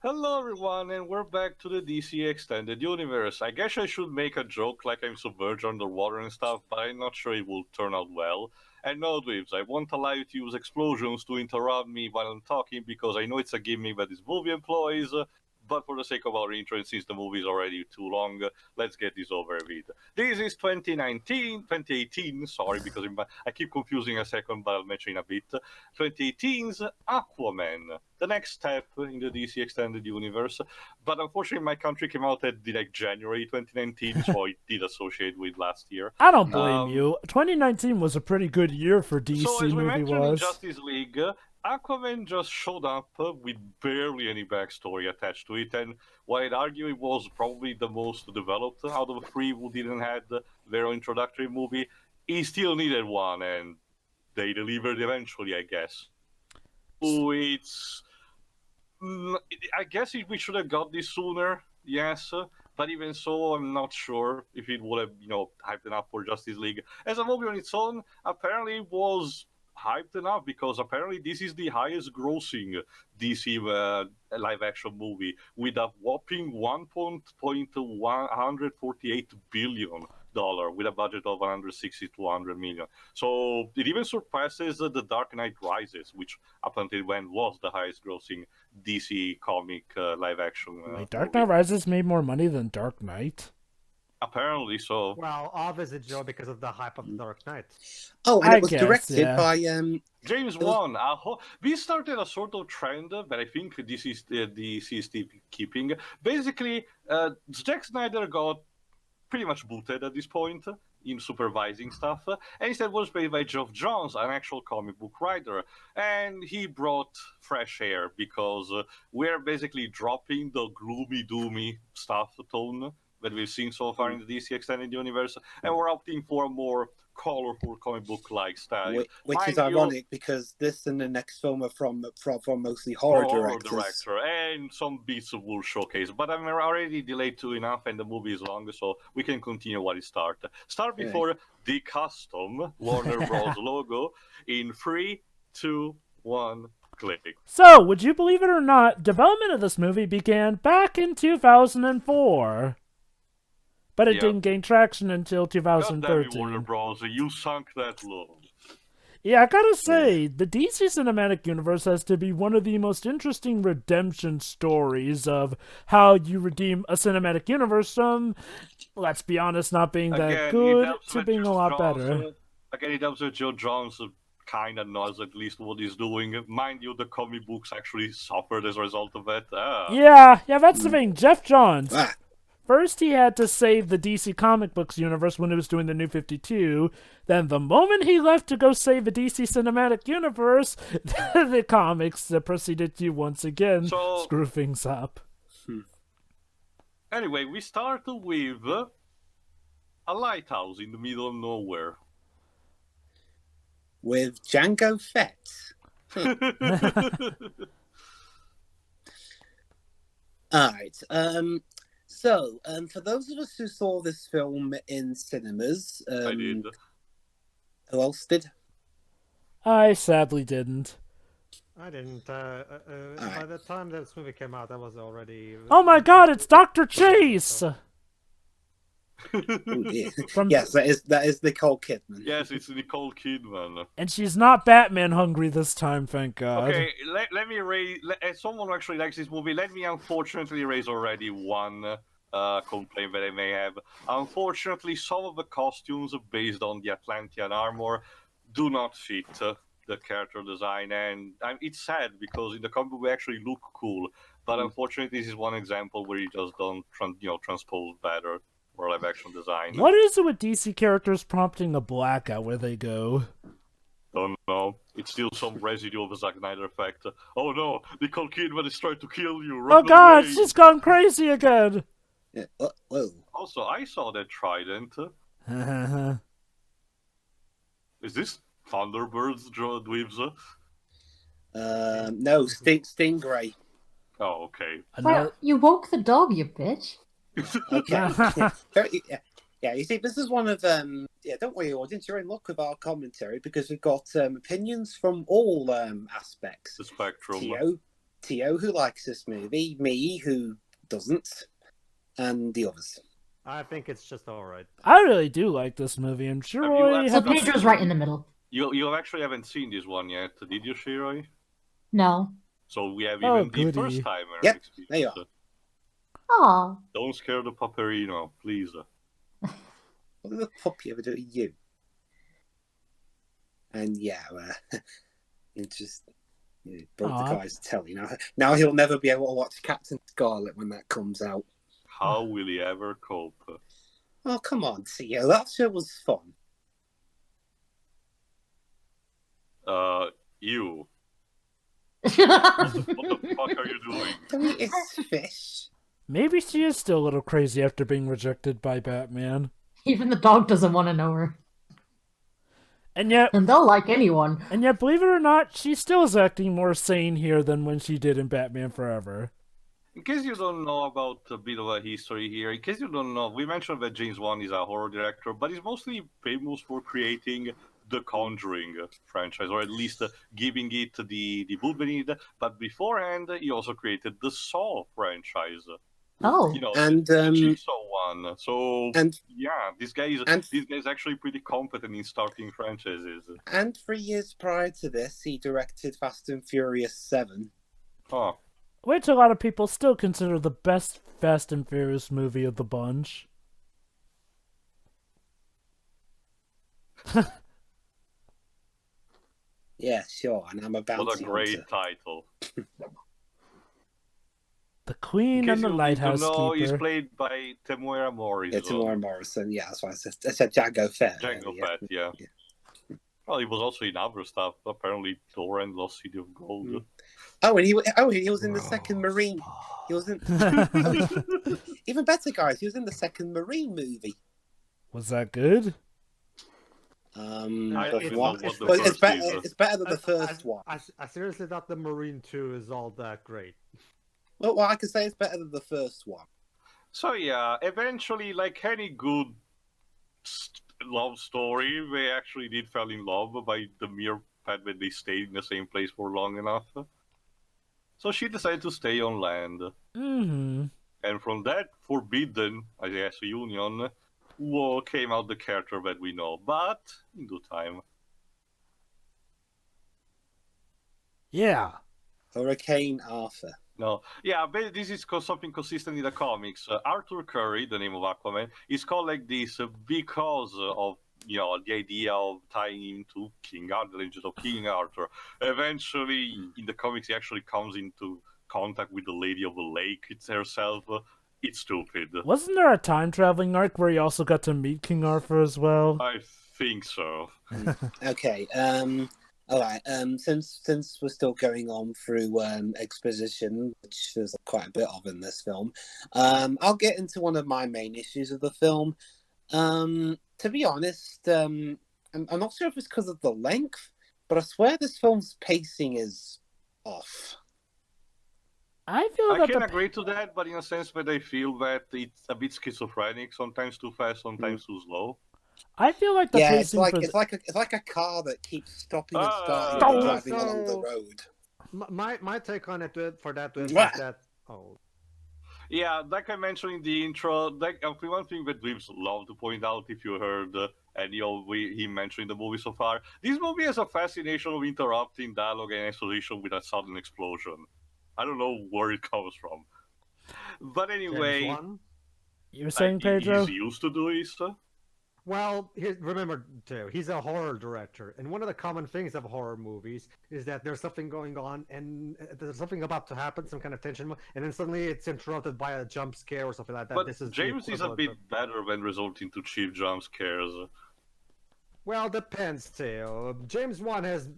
Hello everyone, and we're back to the DC Extended Universe. I guess I should make a joke like I'm submerged underwater and stuff, but I'm not sure it will turn out well. And no, Dweebs, I won't allow you to use explosions to interrupt me while I'm talking because I know it's a gimmick that this movie employs, but for the sake of our intro, and since the movie is already too long, let's get this over with. This is 2018, sorry, because I keep confusing a second, but I'll mention in a bit. 2018's Aquaman, the next step in the DC Extended Universe. But unfortunately, my country came out at like January 2019, so I did associate with last year. I don't blame you. 2019 was a pretty good year for DC So, as we mentioned in movie-wise. Justice League, Aquaman just showed up with barely any backstory attached to it, and while I'd argue it was probably the most developed out of the three who didn't have their own introductory movie, he still needed one, and they delivered eventually, I guess. So it's I guess we should have got this sooner, yes. But even so, I'm not sure if it would have, hyped enough for Justice League. As a movie on its own, apparently it was hyped enough because apparently this is the highest grossing DC live action movie with a whopping $1.148 billion with a budget of 160 to 100 million. So it even surpasses The Dark Knight Rises, which up until when was the highest grossing DC comic live action Wait, Dark movie. Knight Rises made more money than Dark Knight? Apparently so. Well, obviously, Joe, because of the hype of the Dark Knight. Oh, and I it was guess, directed yeah. by James it was- Wan. We started a sort of trend that I think DC is still keeping. Basically, Zack Snyder got pretty much booted at this point in supervising stuff, and instead was played by Geoff Johns, an actual comic book writer, and he brought fresh air because we're basically dropping the gloomy, doomy stuff tone that we've seen so far in the DC Extended Universe, and we're opting for a more colorful comic book-like style. which Mind is you, ironic because this and the next film are from mostly horror directors. director and some bits of Wool Showcase. But I'm already delayed too enough and the movie is long, so we can continue while it starts. Start before the custom Warner Bros. Logo in 3, 2, 1, click. So, would you believe it or not, development of this movie began back in 2004. But it Yep. didn't gain traction until God damn you, Warner 2013. Bros. You sunk that low. Yeah, I gotta say, the DC Cinematic Universe has to be one of the most interesting redemption stories of how you redeem a cinematic universe from, let's be honest, not being that Again, good helps to that being a Joe lot Johns, better. Again, it helps that Joe Johns kind of knows at least what he's doing. Mind you, the comic books actually suffered as a result of that. Yeah, that's the thing. Geoff Johns. Ah, First, he had to save the DC comic books universe when he was doing the New 52. Then, the moment he left to go save the DC cinematic universe, the comics proceeded to once again screw things up. Anyway, we start with a lighthouse in the middle of nowhere. with Django Fett. All right. So, for those of us who saw this film in cinemas, I did. who else did? I sadly didn't. I didn't. By the time this movie came out, I was already. Oh my god, it's Dr. Chase! Oh, dear. From Yes, that is Nicole Kidman. Yes, it's Nicole Kidman. And she's not Batman hungry this time, thank God. Okay, let me raise. As someone who actually likes this movie, let me unfortunately raise already one complaint that I may have. Unfortunately, some of the costumes based on the Atlantean armor do not fit the character design, and it's sad because in the comic book they actually look cool, but unfortunately this is one example where you just don't transpose better for live action design. What is it with DC characters prompting a blackout where they go? Don't know. It's still some residue of a Zack Snyder effect. Oh no, Nicole Kidman is trying to kill you. Run Oh god, away. she's gone crazy again! Yeah. Whoa. Also, I saw that trident. Is this Thunderbirds, Dweebs? No, Stingray. Oh, okay. Well, you woke the dog, you bitch. Okay. Yeah, you see, this is one of don't worry, audience, you're in luck with our commentary because we've got opinions from all aspects. The spectrum. Theo, Tio, who likes this movie, me, who doesn't, and the others. I think it's just alright. I really do like this movie, and Shiroi So Pedro's right in the middle. You actually haven't seen this one yet, did you, Shiroi? No. So we have Oh, even the goody. first timer Yep, experience. there you are. Aw. Don't scare the Paperino, please. What did the puppy ever do to you? And yeah, it just broke the guy's telly. Now he'll never be able to watch Captain Scarlet when that comes out. How will he ever cope? Oh, come on, Tio. That show was fun. You. What the fuck are you doing? I mean, it's fish. Maybe she is still a little crazy after being rejected by Batman. Even the dog doesn't want to know her. And yet, they'll like anyone. And yet, believe it or not, she still is acting more sane here than when she did in Batman Forever. In case you don't know about a bit of a history here, in case you don't know, we mentioned that James Wan is a horror director, but he's mostly famous for creating the Conjuring franchise, or at least giving it the boot beneath. But beforehand, he also created the Saw franchise. Oh. You know, And the Jigsaw one. So and yeah, this guy is actually pretty competent in starting franchises. And 3 years prior to this, he directed Fast and Furious 7. Huh. Which a lot of people still consider the best Fast and Furious movie of the bunch. Yeah, sure, and I'm a bounty What a great hunter. title. The Queen and the Lighthouse Keeper. He's Keeper. played by Temuera Morrison. Yeah, Tamora Morrison. Yeah, that's why I said Django Fett. Django Fett, yeah. Well, he was also in other stuff. Apparently, Thor and Lost City of Gold. Mm. Oh, and he was in the second Marine. He was in. Even better, guys. He was in the second Marine movie. Was that good? It's better than the first one. I seriously thought the Marine 2 is all that great. Well, I can say it's better than the first one. So yeah, eventually, like any good love story, they actually did fall in love by the mere fact that they stayed in the same place for long enough. So she decided to stay on land. Mm-hmm. And from that forbidden, I guess, union, came out the character that we know, but in due time. Yeah. Hurricane Arthur. No, yeah, but this is something consistent in the comics. Arthur Curry, the name of Aquaman, is called like this because of the idea of tying him to King Arthur, the legend of King Arthur. Eventually, in the comics, he actually comes into contact with the Lady of the Lake herself. It's stupid. Wasn't there a time traveling arc where he also got to meet King Arthur as well? I think so. Okay. All right. Since we're still going on through exposition, which there's quite a bit of in this film, I'll get into one of my main issues of the film. To be honest, I'm not sure if it's because of the length, but I swear this film's pacing is off. I can agree to that, but in a sense that I feel that it's a bit schizophrenic, sometimes too fast, sometimes too slow. I feel like the pacing it's like a car that keeps stopping and starting and driving along the road. My take on it for that is that yeah, like I mentioned in the intro, one thing that Dweebs love to point out, if you heard he mentioned the movie so far, this movie has a fascination of interrupting dialogue and exposition with a sudden explosion. I don't know where it comes from, but anyway, you were saying, Pedro? He's used to do it. Well, remember, too, he's a horror director, and one of the common things of horror movies is that there's something going on, and there's something about to happen, some kind of tension, and then suddenly it's interrupted by a jump scare or something like that. But James is a bit better when resorting to cheap jump scares. Well, depends, too. James Wan has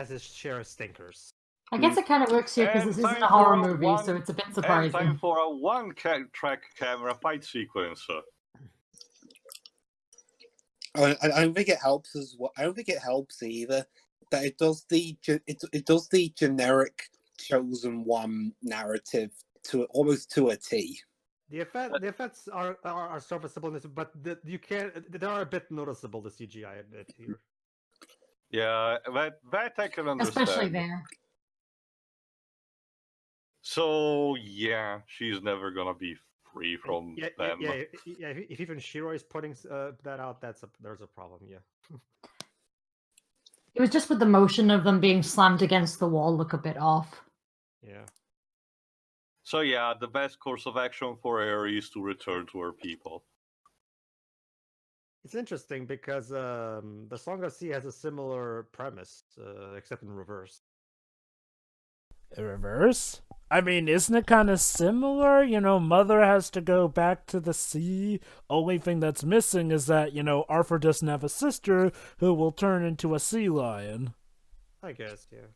his share of stinkers. I guess it kind of works here because this isn't a horror movie, so it's a bit surprising. And time for a one-track camera fight sequence. I don't think it helps I don't think it helps either that it does the generic chosen one narrative almost to a T. The effects are serviceable in this, but they are a bit noticeable. The CGI a bit here. Yeah, that I can understand. Especially there. So yeah, she's never gonna be free from them. If even Shiro is putting that out, there's a problem. Yeah. It was just with the motion of them being slammed against the wall look a bit off. Yeah. So yeah, the best course of action for her is to return to her people. It's interesting because the Song of Sea has a similar premise, except in reverse. Reverse? I mean, isn't it kind of similar? You know, Mother has to go back to the sea. Only thing that's missing is that, you know, Arthur doesn't have a sister who will turn into a sea lion. I guess, yeah.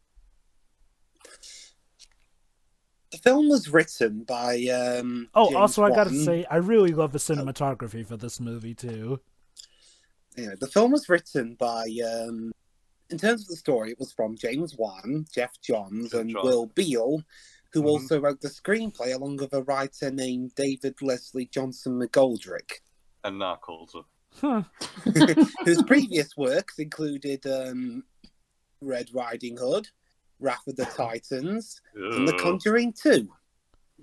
The film was written by James also, I gotta Wan. say, I really love the cinematography for this movie, too. Yeah, the film was written by, in terms of the story, it was from James Wan, Jeff Johns, and Will Beale, who also wrote the screenplay along with a writer named David Leslie Johnson McGoldrick. And Knuckles. Huh. Whose previous works included Red Riding Hood, Wrath of the Titans, and The Conjuring 2.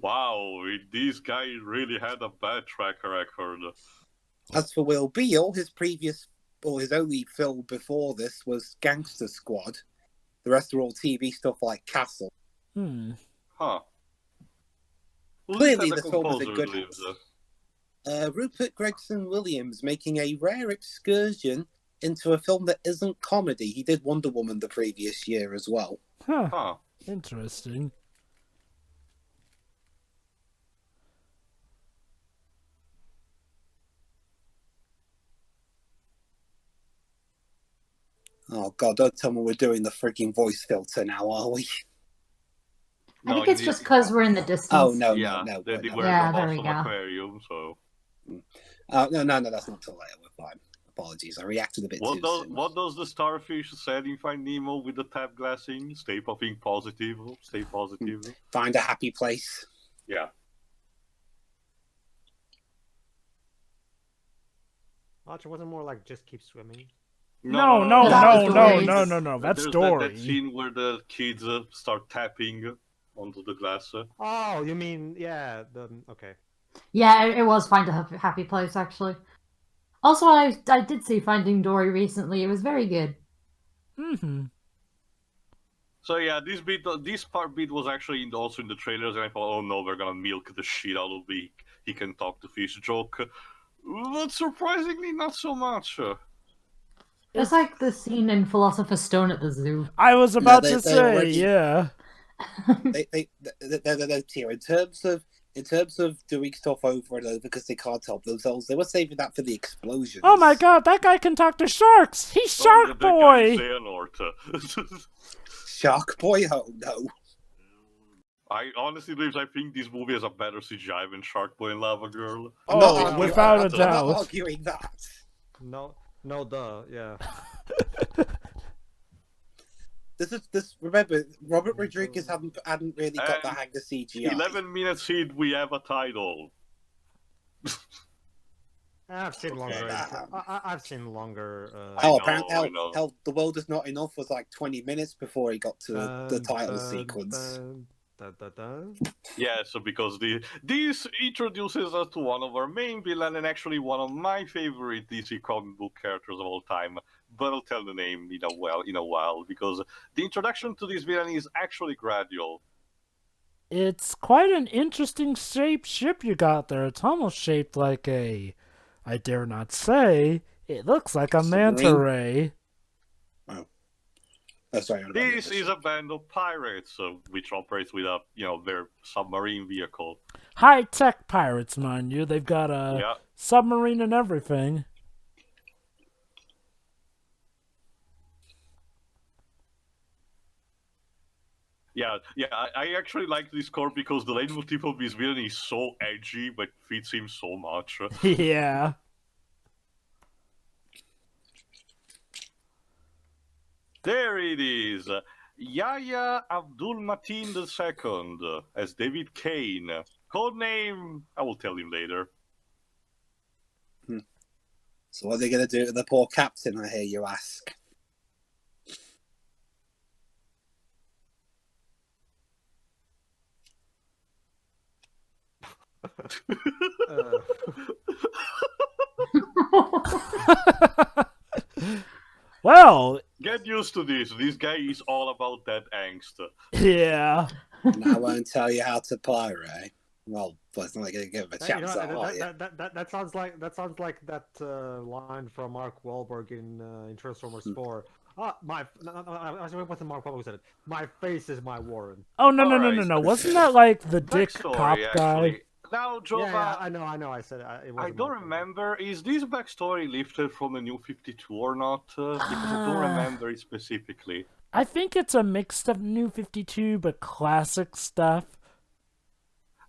Wow, these guys really had a bad track record. As for Will Beale, his only film before this was Gangster Squad. The rest are all TV stuff like Castle. Huh. Clearly, the film is in good hands. Rupert Gregson Williams making a rare excursion into a film that isn't comedy. He did Wonder Woman the previous year as well. Huh. Interesting. Oh god, don't tell me we're doing the freaking voice filter now, are we? I think it's just because we're in the distance. Oh, no. They were Yeah, the there boss we of go. Aquarium, so... No, that's not till later, we're fine. Apologies, I reacted a bit too soon. What does the starfish said in Find Nemo with the tab glassing? Stay being positive, stay positive. Find a happy place. Yeah. Archer wasn't more like just keep swimming. No. That's Dory. That scene where the kids start tapping onto the glass. Oh, you mean, yeah, okay. Yeah, it was Find a Happy Place, actually. Also, I did see Finding Dory recently. It was very good. So yeah, this part bit was actually also in the trailers, and I thought, oh no, we're gonna milk the shit out of the he can talk to fish joke. But surprisingly, not so much. It's like the scene in Philosopher's Stone at the zoo. I was about to say, yeah. They're here in terms of doing stuff over and over because they can't help themselves. They were saving that for the explosions. Oh my god, that guy can talk to sharks! He's Shark Boy! Shark Boy? Oh no. I honestly believe I think this movie has a better CGI than Shark Boy and Lava Girl. Without a doubt. I'm not arguing that. No, yeah. Remember, Robert Rodriguez hadn't really got the hang of CGI. 11 minutes in, we have a title. I've seen longer. I've seen longer. Apparently, The World Is Not Enough was like 20 minutes before he got to the title sequence. Yeah, so because this introduces us to one of our main villains and actually one of my favorite DC comic book characters of all time. But I'll tell the name in a while because the introduction to this villain is actually gradual. It's quite an interesting shaped ship you got there. It's almost shaped like I dare not say, it looks like a manta ray. Oh. Sorry, this is a band of pirates which operates with their submarine vehicle. High-tech pirates, mind you. They've got a submarine and everything. Yeah, I actually like this core because the leitmotif of this villain is so edgy, but fits him so much. Yeah. There it is. Yahya Abdul-Mateen II as David Kane. Codename, I will tell him later. So what are they going to do to the poor captain, I hear you ask? Uh, Well, Get used to this. This guy is all about that angst. yeah. And I won't tell you how to pirate. Well, it's not going to give him a you chance, know, are you? that sounds like that line from Mark Wahlberg in Transformers 4. I went with Mark Wahlberg who said it. My face is my Warren. Oh, no, no, no, no, Alright. no. Wasn't that like the dick cop Backstory, guy? actually. Now, Yeah, Jova, I know. I said it. It I wasn't don't Mark Wahlberg. remember. Is this backstory lifted from the New 52 or not? Because I don't remember it specifically. I think it's a mix of New 52, but classic stuff.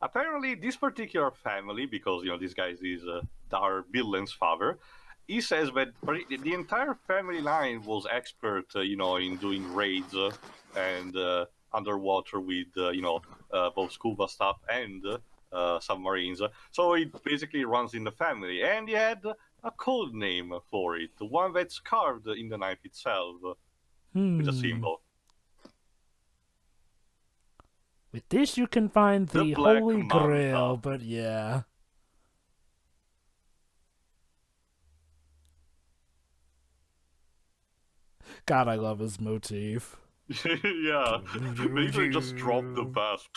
Apparently, this particular family, because this guy is our villain's father, he says that the entire family line was expert, in doing raids and underwater with, both scuba stuff and submarines. So it basically runs in the family, and he had a code name for it, the one that's carved in the knife itself with a symbol. With this, you can find The the Black Holy Manta. Grail, but yeah. God, I love his motif. Yeah, they just drop the bass.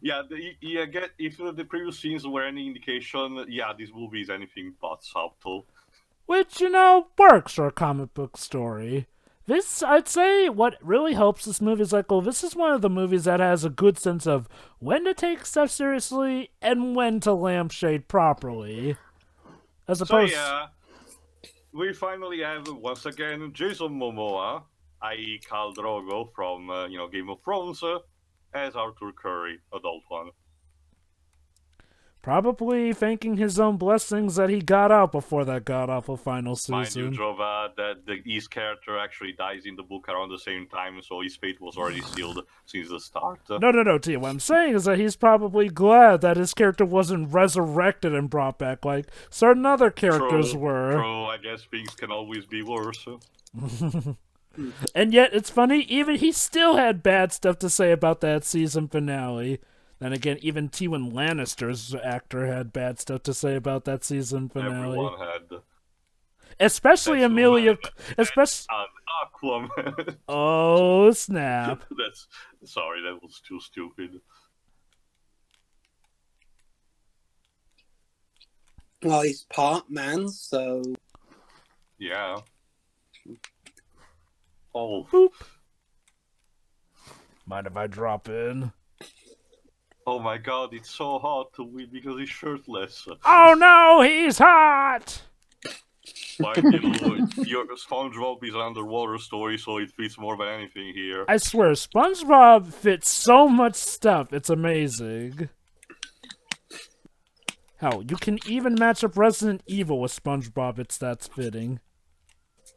Yeah, if the previous scenes were any indication, yeah, this movie is anything but subtle. Which, works for a comic book story. This, I'd say, what really helps this movie is this is one of the movies that has a good sense of when to take stuff seriously and when to lampshade properly. As So opposed... yeah, we finally have once again Jason Momoa, i.e. Khal Drogo from Game of Thrones, as Arthur Curry, adult one. Probably thanking his own blessings that he got out before that god-awful final Mind you, season. Jova, that his character actually dies in the book around the same time, so his fate was already sealed since the start. No, T. What I'm saying is that he's probably glad that his character wasn't resurrected and brought back like certain other characters were. True, I guess things can always be worse. And yet, it's funny, even he still had bad stuff to say about that season finale. Then again, even Tywin Lannister's actor had bad stuff to say about that season finale. Everyone had. Especially That's Emilia... Especially Aquaman. Oh, snap. Sorry, that was too stupid. Well, he's part man, so... Yeah. Oh. Boop. Mind if I drop in? Oh my god, it's so hot because he's shirtless. Oh no, he's hot! Mind you, your SpongeBob is an underwater story, so it fits more than anything here. I swear, SpongeBob fits so much stuff, it's amazing. Hell, you can even match up Resident Evil with SpongeBob, that's fitting.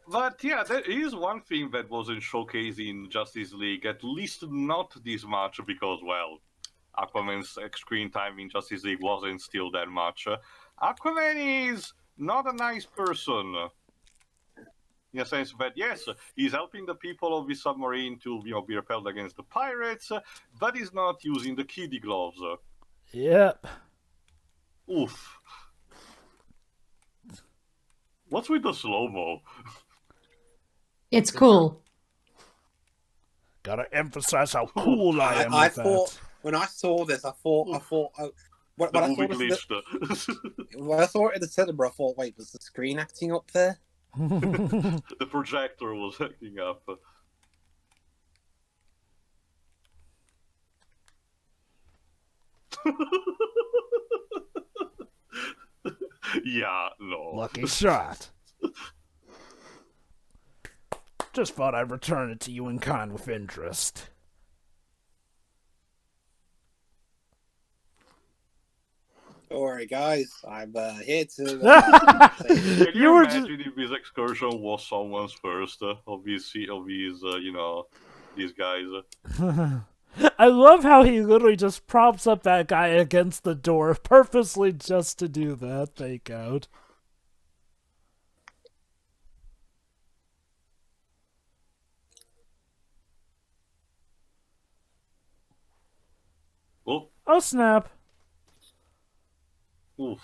But yeah, there is one thing that wasn't showcased in Justice League, at least not this much, because, well, Aquaman's screen time in Justice League wasn't still that much. Aquaman is not a nice person. In a sense that, yes, he's helping the people of his submarine to be repelled against the pirates, but he's not using the kiddie gloves. Yep. Oof. What's with the slow-mo? It's cool. Gotta emphasize how cool I am I with thought that. when I saw this, I thought when The I movie saw this, glitched. when I saw it in the cinema, I thought, wait, was the screen acting up there? The projector was acting up. Yeah, no. Lucky shot. Just thought I'd return it to you in kind with interest. Don't worry, guys. I'm here to. Can You you were imagine if this excursion was someone's first of these these guys? I love how he literally just props up that guy against the door purposely just to do that fake out. Oh, Oh, snap. oof.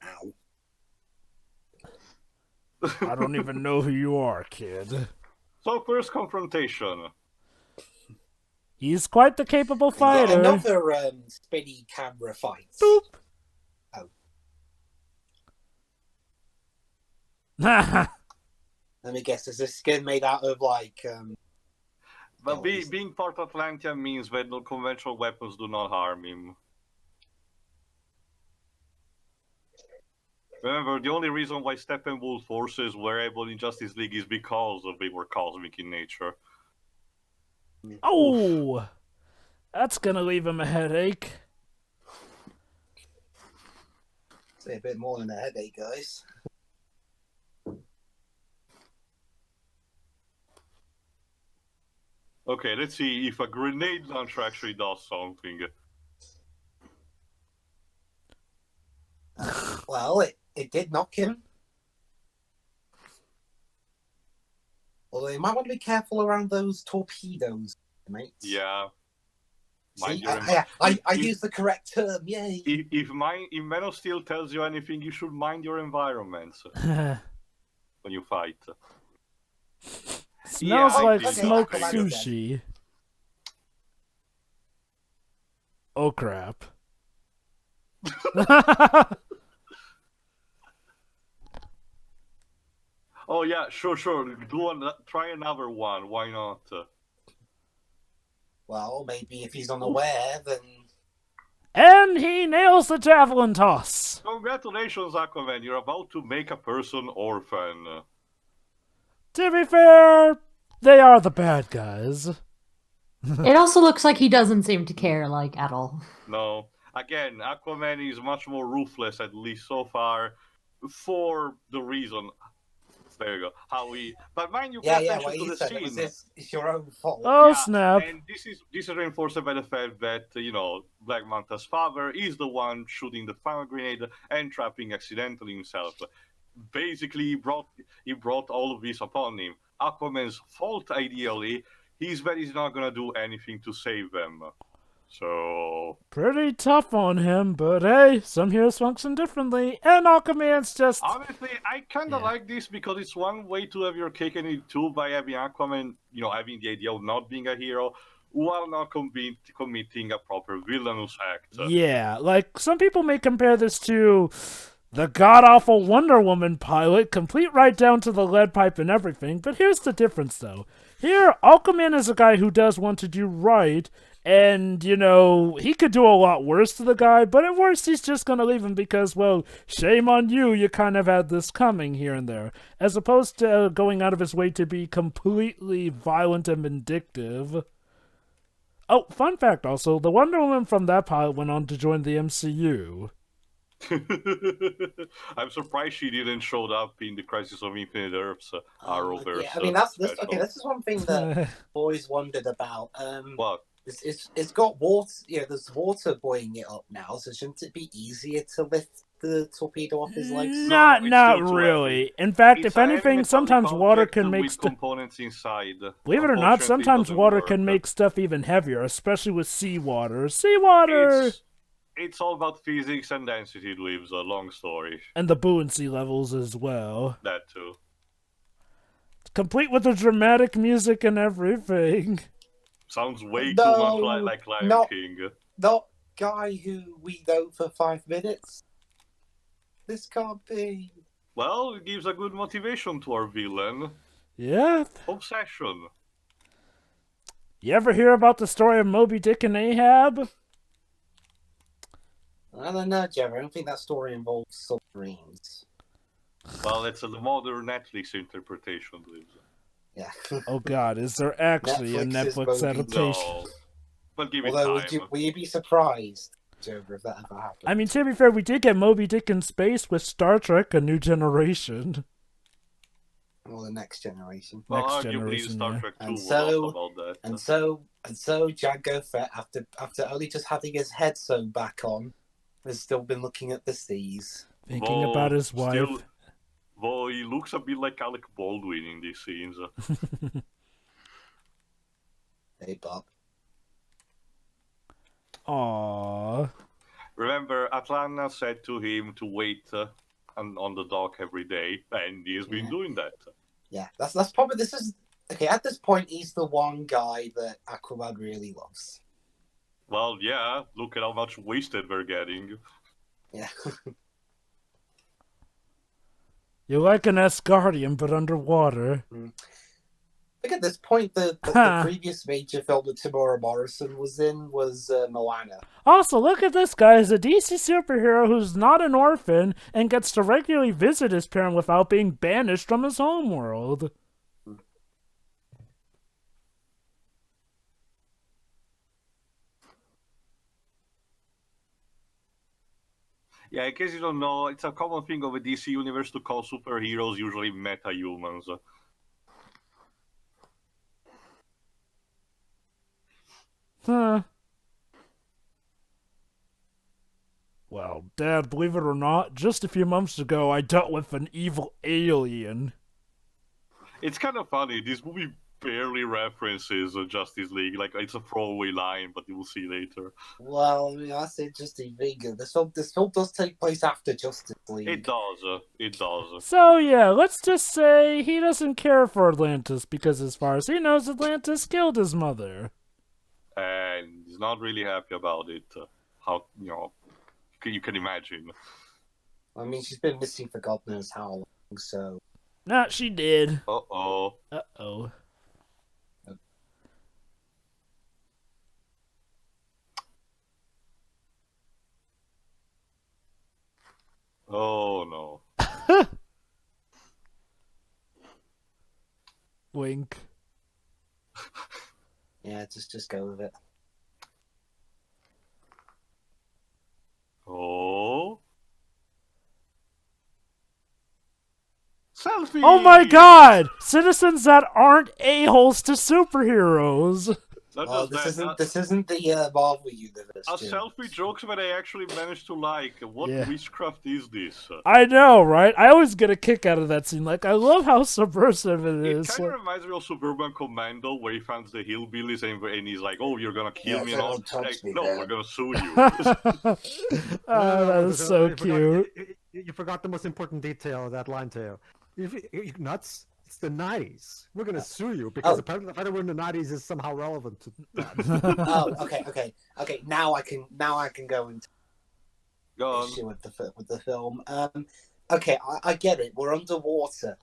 Ow. I don't even know who you are, kid. So first confrontation. He's quite the capable And yet fighter. another spinny camera fight. Boop. Oh. Haha. Let me guess, is this skin made out of like But skeletons? being part Atlantean means that no conventional weapons do not harm him. Remember, the only reason why Steppenwolf forces were able in Justice League is because they were cosmic in nature. Oh! That's gonna leave him a headache. Say a bit more than a headache, guys. Okay, let's see if a grenade launcher actually does something. Well, it did knock him. Although you might want to be careful around those torpedoes, mate. Yeah. Mind See, your I used the correct term, yay! if Man of Steel tells you anything, you should mind your environment when you fight. Smells Yeah, like okay, smoked Aquaman is dead. sushi. Oh crap. Oh yeah, sure. Try another one. Why not? Well, maybe if he's unaware, then And he nails the javelin toss. Congratulations, Aquaman. You're about to make a person orphan. To be fair, they are the bad guys. It also looks like he doesn't seem to care, like, at all. No. Again, Aquaman is much more ruthless, at least so far, for the reason. There you go. How we. But mind you, pay attention what to you the said, it scene. was it's your own fault. Oh Yeah, snap. And this is reinforced by the fact that Black Manta's father is the one shooting the fire grenade and trapping accidentally himself. Basically, he brought all of this upon him. Aquaman's fault, ideally, is that he's not gonna do anything to save them. So Pretty tough on him, but hey, some heroes function differently, and Aquaman's just... honestly, I kind of like this because it's one way to have your cake and eat too by having Aquaman, having the idea of not being a hero while not committing a proper villainous act. Yeah, like, some people may compare this to the god-awful Wonder Woman pilot, complete right down to the lead pipe and everything, but here's the difference, though. Here, Aquaman is a guy who does want to do right, and, he could do a lot worse to the guy, but at worst he's just gonna leave him because, well, shame on you, you kind of had this coming here and there. As opposed to going out of his way to be completely violent and vindictive. Oh, fun fact also, the Wonder Woman from that pilot went on to join the MCU. I'm surprised she didn't show up in the Crisis of Infinite Earths Arrowverse. Yeah, I mean this is one thing that I've always wondered about. What? It's got water. There's water buoying it up now. So shouldn't it be easier to lift the torpedo off his legs? Not it's still too really. heavy. In fact, It's if a heavy anything, metallic sometimes water object can make with stuff... components inside. Believe it or not, Unfortunately, it sometimes doesn't water work. can make stuff even heavier, especially with seawater. Seawater! It's all about physics and density, Dweebs. A long story. And the buoyancy levels as well. That too. Complete with the dramatic music and everything. Sounds way too much like Lion King. Not guy who we know for 5 minutes. This can't be. Well, it gives a good motivation to our villain. Yeah. Obsession. You ever hear about the story of Moby Dick and Ahab? I don't know, Jerry. I don't think that story involves submarines. Well, it's the modern Netflix interpretation, Dweebs. Yeah. Oh god, is there actually a Netflix's Netflix Moby adaptation? No. But give it Although, time. would you be surprised, Joe, if that ever happened? I mean, to be fair, we did get Moby Dick in space with Star Trek: A New Generation. Or the next generation. Well, Next arguably generation, Star yeah. Trek 2 And was so- also about that. And so Jango Fett, after only just having his head sewn back on, has still been looking at the seas. Thinking about his wife. Though he looks a bit like Alec Baldwin in these scenes. Hey, Bob. Aww. Remember, Atlanta said to him to wait on the dock every day, and he has been doing that. Yeah, that's probably this is okay. At this point, he's the one guy that Aquaman really loves. Well, yeah, look at how much wasted we're getting. Yeah. You're like an Asgardian, but underwater. I think at this point, the previous major film that Tamora Morrison was in was Moana. Also, look at this guy. He's a DC superhero who's not an orphan and gets to regularly visit his parent without being banished from his homeworld. Yeah, in case you don't know, it's a common thing of the DC universe to call superheroes usually meta-humans. Huh. Well, Dad, believe it or not, just a few months ago I dealt with an evil alien. It's kind of funny, this movie barely references Justice League, like it's a throwaway line, but you will see later. Well, I mean, that's interesting thing. This film does take place after Justice League. It does. So yeah, let's just say he doesn't care for Atlantis because as far as he knows, Atlantis killed his mother. And he's not really happy about it. How, you can imagine. I mean, she's been missing for God knows how long, so... Nah, she did. Uh-oh. Uh-oh. Oh, no. Wink. Yeah, just go with it. Oh. Selfie! Oh my god! Citizens that aren't a-holes to superheroes! This isn't the Marvel universe. A Jim. selfie jokes where they actually managed to like. What Yeah. witchcraft is this? I know, right? I always get a kick out of that scene. Like, I love how subversive it It is. kind of reminds me of Suburban Commando, where he finds the hillbillies and he's like, "Oh, you're gonna kill me," and all. touch me, No, man. we're gonna sue you. Oh, that is so cute. You forgot the most important detail of that line, Teo. You nuts? It's the 90s. We're gonna sue you because apparently the fact that we're in the 90s is somehow relevant to that. Oh, okay. Now I can go into Go on. issue with the film. Okay, I get it. We're underwater,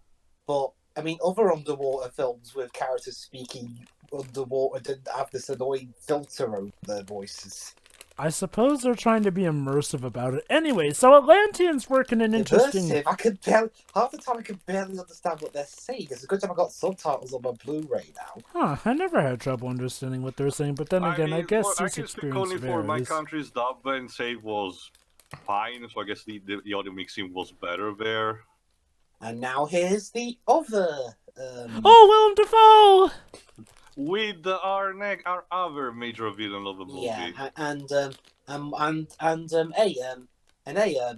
but I mean, other underwater films with characters speaking underwater didn't have this annoying filter over their voices. I suppose they're trying to be immersive about it. Anyway, so Atlanteans work in an interesting... Immersive? Half the time I could barely understand what they're saying. It's a good time I got subtitles on my Blu-ray now. Huh, I never had trouble understanding what they're saying, but then again, I guess I each can speak experience only for my varies. country's dub and say it was fine, so I guess the audio mixing was better there. And now here's the other. Oh, Willem Dafoe! With our other major villain of the movie. Yeah,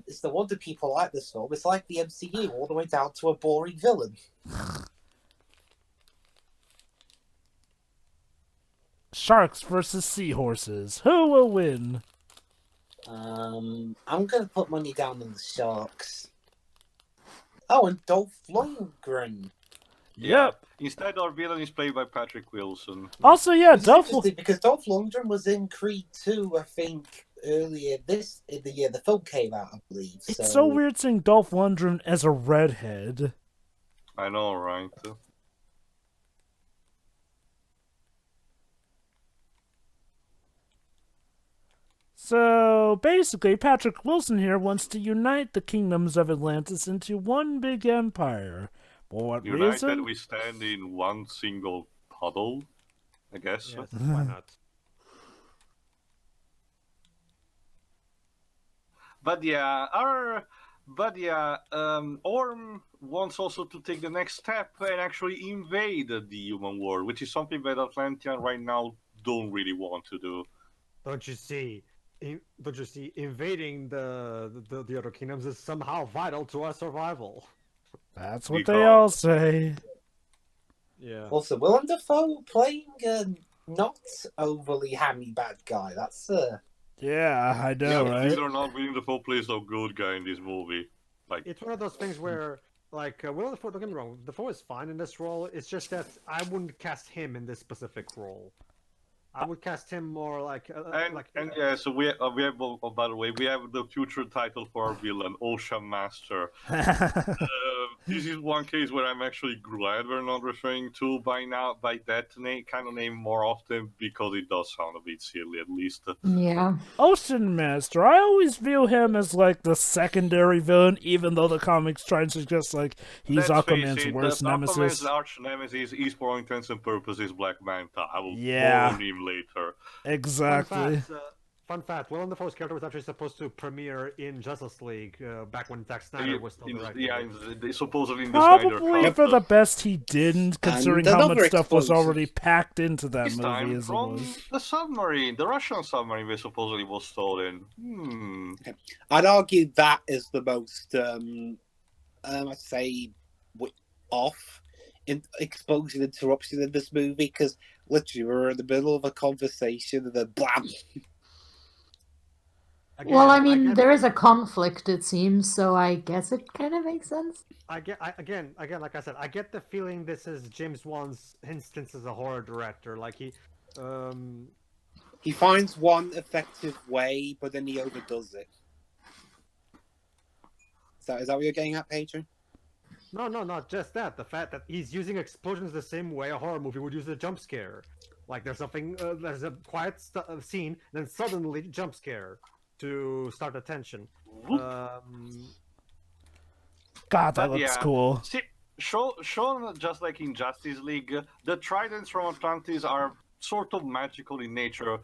it's the wonder people like this film. It's like the MCU all the way down to a boring villain. Sharks versus seahorses. Who will win? I'm gonna put money down on the Sharks. Oh, and Dolph Lundgren. Yep. Instead, our villain is played by Patrick Wilson. Also, yeah, It's interesting because Dolph Lundgren was in Creed 2, I think, earlier in the year the film came out, I believe. It's so weird seeing Dolph Lundgren as a redhead. I know, right? So, basically, Patrick Wilson here wants to unite the kingdoms of Atlantis into one big empire. For what United, reason? we stand in one single puddle, I guess. Yes, why not? But yeah, Orm wants also to take the next step and actually invade the human world, which is something that Atlanteans right now don't really want to do. Don't you see? Invading the other kingdoms is somehow vital to our survival. That's what they all say. Yeah. Also, Willem Dafoe playing not overly hammy bad guy. That's Yeah, I know, Yeah, right? believe it or not, William Dafoe plays a good guy in this movie. Like, It's one of those things where, like, Willem Dafoe, don't get me wrong, Dafoe is fine in this role. It's just that I wouldn't cast him in this specific role. I would cast him more like, and yeah, so we have oh, by the way, we have the future title for our villain, Ocean Master. This is one case where I'm actually glad we're not referring to by that kind of name more often, because it does sound a bit silly, at least. Yeah. Ocean Master, I always view him as like the secondary villain, even though the comics try and suggest like he's Let's face Aquaman's it, worst nemesis. Aquaman's arch nemesis is, for all intents and purposes, Black Manta. I will Yeah. bone him later. Exactly. Fun fact, Willem Dafoe's character was actually supposed to premiere in Justice League back when Zack Snyder was still directing. Yeah, supposedly in the Snyder Probably Cut. for the best he didn't, considering how much another stuff was explosive. already packed into that This movie time as it from was. the submarine, the Russian submarine where supposedly was stolen. I'd argue that is the most, I'd say, off explosion interruption in this movie, because literally we're in the middle of a conversation and then blam. Again, Well, I mean, get- there is a conflict, it seems, so I guess it kind of makes sense. again, like I said, I get the feeling this is James Wan's instance as a horror director. Like He finds one effective way, but then he overdoes it. Is that what you're getting at, Patron? no, not just that. The fact that he's using explosions the same way a horror movie would use a jump scare. Like there's a quiet scene, then suddenly jump scare to start the tension. God, that But looks yeah. cool. See, shown just like in Justice League, the tridents from Atlantis are sort of magical in nature.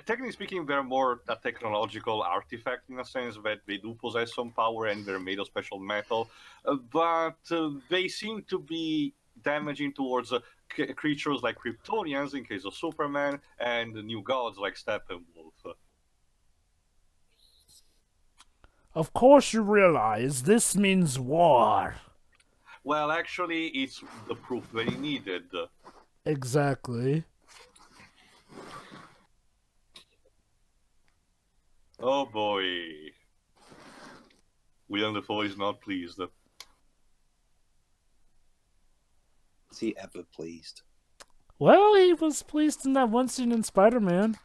Technically speaking, they're more a technological artifact in a sense that they do possess some power and they're made of special metal, but they seem to be damaging towards creatures like Kryptonians in case of Superman and new gods like Steppenwolf. Of course you realize this means war. Well, actually, it's the proof that he needed. Exactly. Oh boy. William Dafoe is not pleased. Is he ever pleased? Well, he was pleased in that one scene in Spider-Man.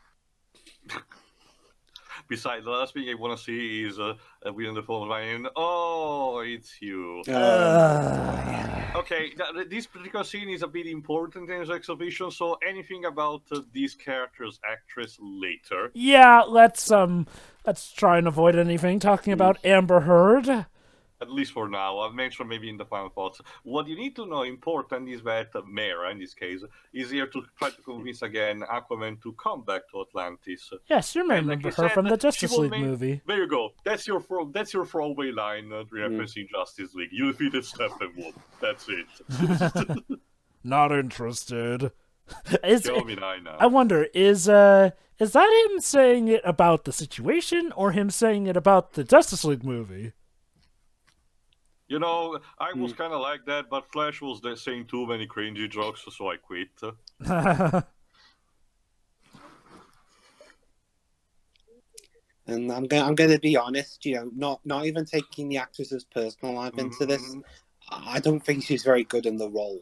Besides, the last thing I want to see is William Dafoe lying, "Oh, it's you." Okay, this particular scene is a bit important in the exhibition, so anything about these characters' actress later. Yeah, let's try and avoid anything talking about Amber Heard. At least for now. I'll mention maybe in the final thoughts. What you need to know important is that Mera, in this case, is here to try to convince again Aquaman to come back to Atlantis. Yes, you may And like remember you her said, from the she Justice will League make- movie. There you go. That's your throwaway line referencing Justice League. You defeated Steppenwolf. That's it. Not interested. Show me now. I wonder, is that him saying it about the situation or him saying it about the Justice League movie? You know, I was kind of like that, but Flash was saying too many cringy jokes, so I quit. And I'm going to be honest, you know, not even taking the actress's personal life into this, I don't think she's very good in the role.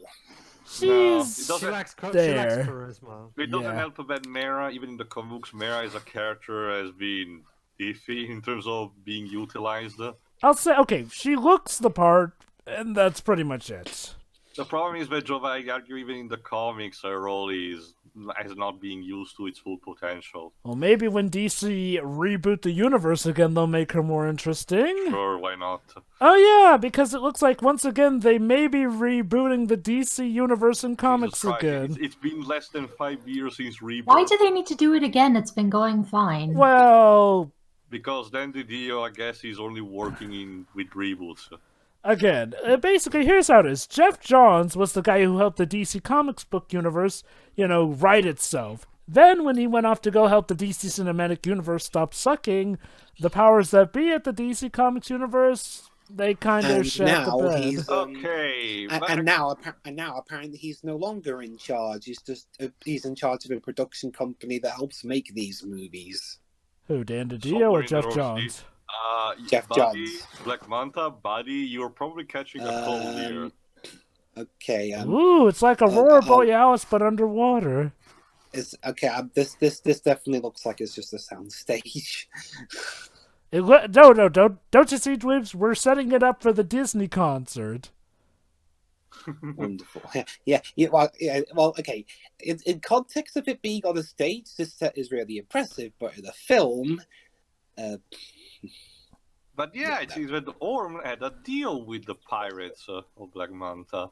She's it doesn't- She lacks there. charisma. It doesn't Yeah. help that Mera, even in the comic books, Mera as a character has been iffy in terms of being utilized. I'll say, okay, she looks the part, and that's pretty much it. The problem is that Jova, I argue, even in the comics, her role is not being used to its full potential. Well, maybe when DC reboot the universe again, they'll make her more interesting. Sure, why not? Oh yeah, because it looks like once again they may be rebooting the DC universe in comics Jesus Christ, again. It's been less than 5 years since Rebirth. Why do they need to do it again? It's been going fine. Well, Because then the Dio, I guess, is only working with reboots. again, basically, here's how it is. Jeff Johns was the guy who helped the DC Comics book universe, write itself. Then, when he went off to go help the DC Cinematic Universe stop sucking, the powers that be at the DC Comics universe They kind of And shat the now bed. he's Okay, and now apparently he's no longer in charge. He's in charge of a production company that helps make these movies. Who, Dan DiDio somewhere or in the Jeff North Johns? Sea. Jeff Buddy, Johns. Black Manta, Buddy, you're probably catching a cold here. Okay. Ooh, it's like Aurora Borealis, but underwater. It's okay. This definitely looks like it's just a sound stage. No, don't you see, Dweebs? We're setting it up for the Disney concert. Wonderful. Yeah. Well, okay. In context of it being on a stage, this set is really impressive. But in the film, But yeah, it seems that Orm had a deal with the pirates of Black Manta.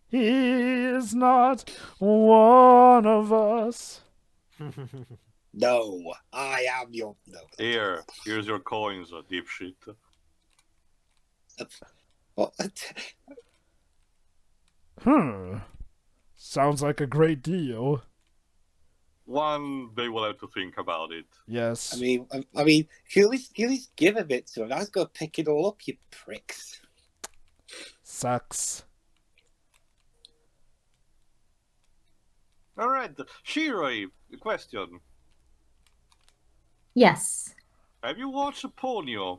He is not one of us. no, I am your no. Here's your coins, dipshit. What? Sounds like a great deal. One, they will have to think about it. Yes. I mean, you at least give a bit to him. I was gonna pick it all up, you pricks. Sucks. All right, Shiroi, question: Yes. have you watched Ponyo?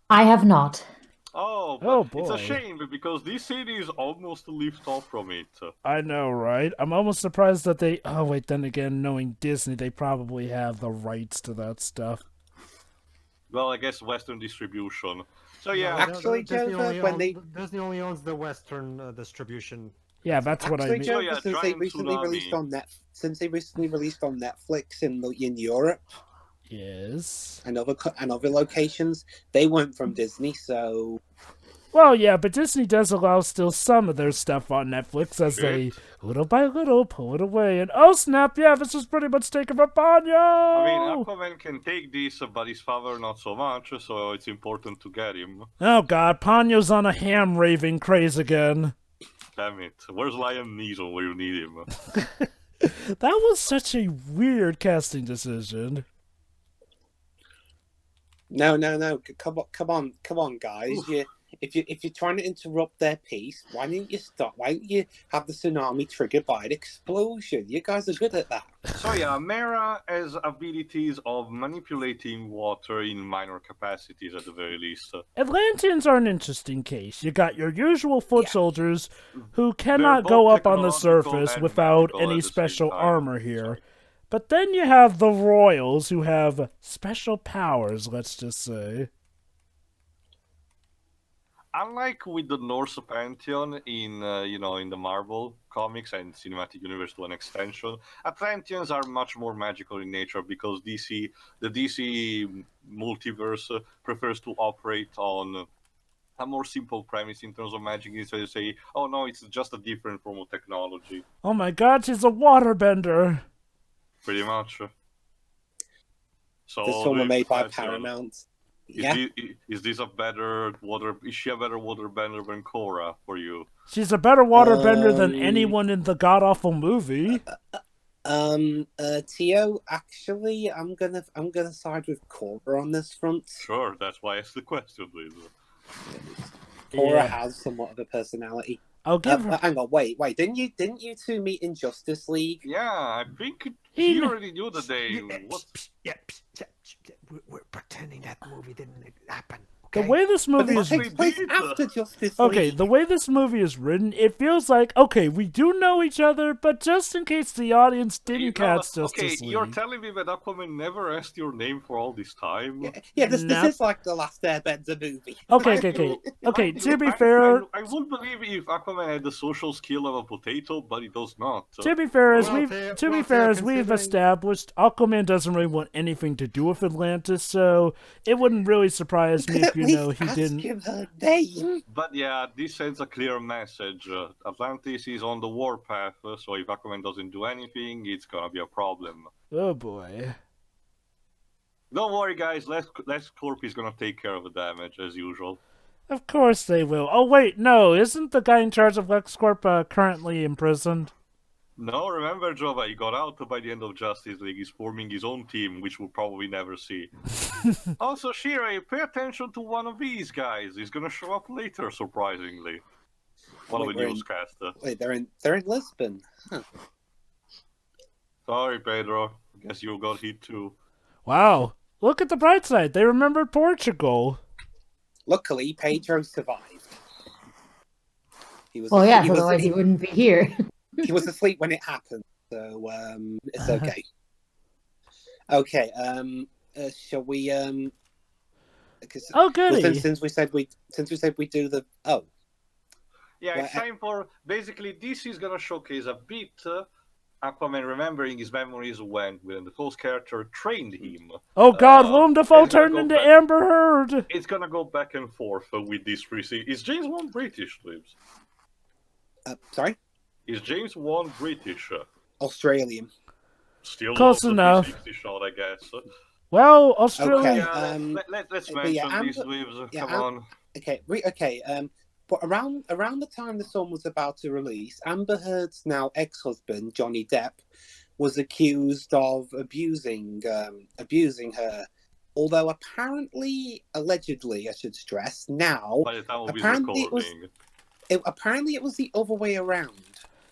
I have not. Oh, Oh, but it's a boy. shame because this city is almost a lift off from it. I know, right? I'm almost surprised that they... Oh, wait, then again, knowing Disney, they probably have the rights to that stuff. Well, I guess Western distribution. So yeah, Actually, Disney only owns the Western distribution. Yeah, that's what I mean. So, yeah, since they Giant recently Tsunami. released on Netflix in Europe Yes. and other locations, they weren't from Disney, so Well, yeah, but Disney does allow still some of their stuff on Netflix as they, little by little, pull it away. And oh snap, yeah, this is pretty much taken from Ponyo! I mean, Aquaman can take this, but his father not so much, so it's important to get him. Oh god, Ponyo's on a ham-raving craze again. Damn it. Where's Liam Neeson where you need him? That was such a weird casting decision. no. Come on, guys. If you're trying to interrupt their peace, why don't you stop? Why don't you have the tsunami triggered by an explosion? You guys are good at that. So yeah, Mera has abilities of manipulating water in minor capacities at the very least. Atlanteans are an interesting case. You got your usual foot Yeah. soldiers who They're cannot both go up on the technological surface and without magical any at the same special time. armor here. But then you have the royals who have special powers, let's just say. Unlike with the Norse pantheon in in the Marvel comics and cinematic universe to an extension, Atlanteans are much more magical in nature because the DC multiverse prefers to operate on a more simple premise in terms of magic. Instead of say, oh no, it's just a different form of technology. Oh my god, she's a waterbender! Pretty much. So This film was made by question, Paramount. Is, Yeah. is this a better water? Is she a better waterbender than Korra for you? She's a better waterbender than Um, anyone in the god-awful movie. Tio, actually, I'm gonna side with Cora on this front. Sure, that's why I asked the question, please. Cora Yeah. has somewhat of a personality. I'll give her... Hang on, wait, didn't you two meet in Justice League? Yeah, I think He he kn- already knew the day. What? We're pretending that movie didn't happen. The Okay? way this But movie this is... takes place did. after Justice Okay, League. the way this movie is written, it feels like, okay, we do know each other, but just in case the audience didn't catch Justice okay, League. you're telling me that Aquaman never asked your name for all this time? Yeah, this Nope. is like the last Airbender movie. Okay, to be fair, I would believe if Aquaman had the social skill of a potato, but he does not. to be fair, as Well, we've fair- to be well, fair, fair as we've considering- established, Aquaman doesn't really want anything to do with Atlantis, so it wouldn't really surprise me Could if at you know least he ask didn't. him her name. But yeah, this sends a clear message. Atlantis is on the warpath, so if Aquaman doesn't do anything, it's gonna be a problem. Oh boy. Don't worry, guys. Lex Corp is gonna take care of the damage as usual. Of course they will. Oh wait, no, isn't the guy in charge of LexCorp currently imprisoned? No, remember, Jova, he got out by the end of Justice League. He's forming his own team, which we'll probably never see. Also, Shirei, pay attention to one of these guys. He's gonna show up later, surprisingly. One of the newscaster. Wait, they're in Lisbon. Huh. Sorry, Pedro. Guess you got hit too. Wow. Look at the bright side. They remembered Portugal. Luckily, Pedro survived. He was. Well, yes, otherwise he wouldn't be here. He was asleep when it happened, so it's okay. Okay. Shall we? Oh, goody. Well, since we said we do the Yeah, it's time for basically DC's gonna showcase a bit. Aquaman remembering his memories when the False character trained him. Oh God, Willem Dafoe turned into Amber Heard. It's gonna go back and forth with these three. Is James Wan British, Libs? Sorry? Is James Wan British? Australian. Still close enough. 360 shot, I guess. Well, Australia. Okay, let's mention these Libs. Come on. Okay, but around the time the song was about to release, Amber Heard's now ex-husband Johnny Depp was accused of abusing her. Although allegedly, I should stress, now By the time apparently it was the other way around.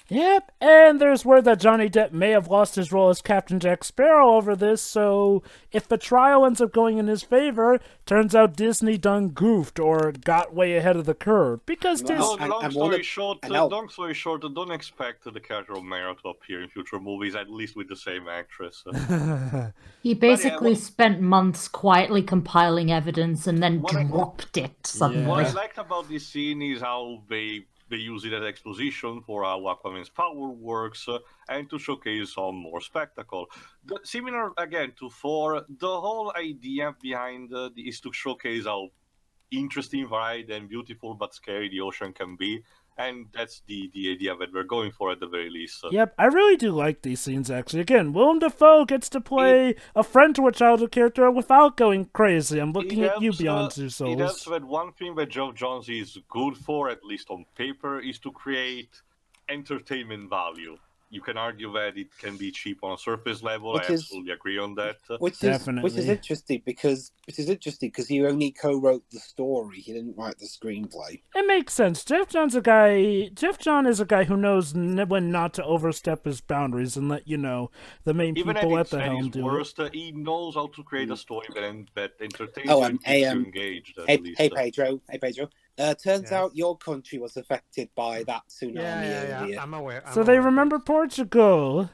Yep, and there's word that Johnny Depp may have lost his role as Captain Jack Sparrow over this, so if the trial ends up going in his favor, turns out Disney done goofed or got way ahead of the curve. Because long story short, don't expect the character of Mara to appear in future movies, at least with the same actress. He basically spent months quietly compiling evidence and then dropped it suddenly. What I liked about this scene is how they use it as exposition for how Aquaman's power works and to showcase some more spectacle. Similar, again, to Thor, the whole idea behind is to showcase how interesting, varied, and beautiful but scary the ocean can be. And that's the idea that we're going for at the very least. Yep, I really do like these scenes, actually. Again, Willem Dafoe gets to play a friend to a childhood character without going crazy. I'm looking at you, Beyond Two Souls. It helps that one thing that Geoff Johns is good for, at least on paper, is to create entertainment value. You can argue that it can be cheap on a surface level. I absolutely agree on that. Which is interesting because he only co-wrote the story. He didn't write the screenplay. It makes sense. Geoff John is a guy who knows when not to overstep his boundaries and let the main people at the helm do it. He knows how to create a story that entertains and keeps you engaged. Hey Pedro. Turns out your country was affected by that tsunami. Yeah, I'm aware. So they remember Portugal.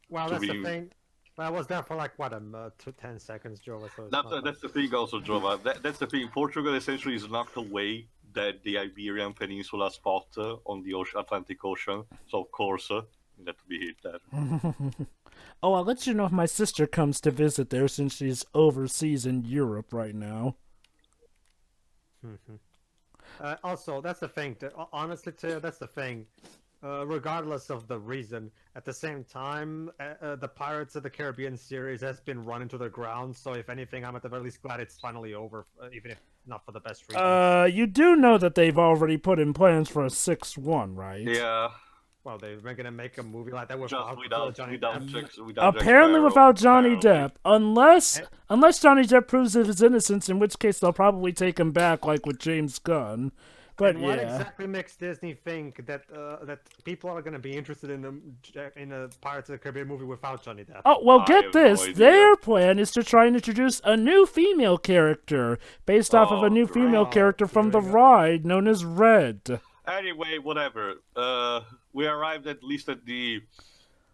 Well, that's the thing. I was there for 10 seconds, Joe. So that's the thing also, Joe. That's the thing. Portugal essentially is knocked away that the Iberian Peninsula spot on the Atlantic Ocean. So of course, you have to be hit there. Oh, I'll let you know if my sister comes to visit there since she's overseas in Europe right now. Also, that's the thing. Honestly, too, that's the thing. Regardless of the reason, at the same time, the Pirates of the Caribbean series has been run into the ground. So, if anything, I'm at the very least glad it's finally over, even if not for the best reasons. You do know that they've already put in plans for a 6th one, right? Yeah. Well, they're gonna make a movie like that without Johnny Depp. Apparently without Johnny Depp, unless Johnny Depp proves his innocence, in which case they'll probably take him back, like with James Gunn. But what exactly makes Disney think that that people are gonna be interested in a Pirates of the Caribbean movie without Johnny Depp? Oh well, get this: their plan is to try and introduce a new female character based off of a new female character from the ride, known as Red. Anyway, whatever. We arrived at least at the...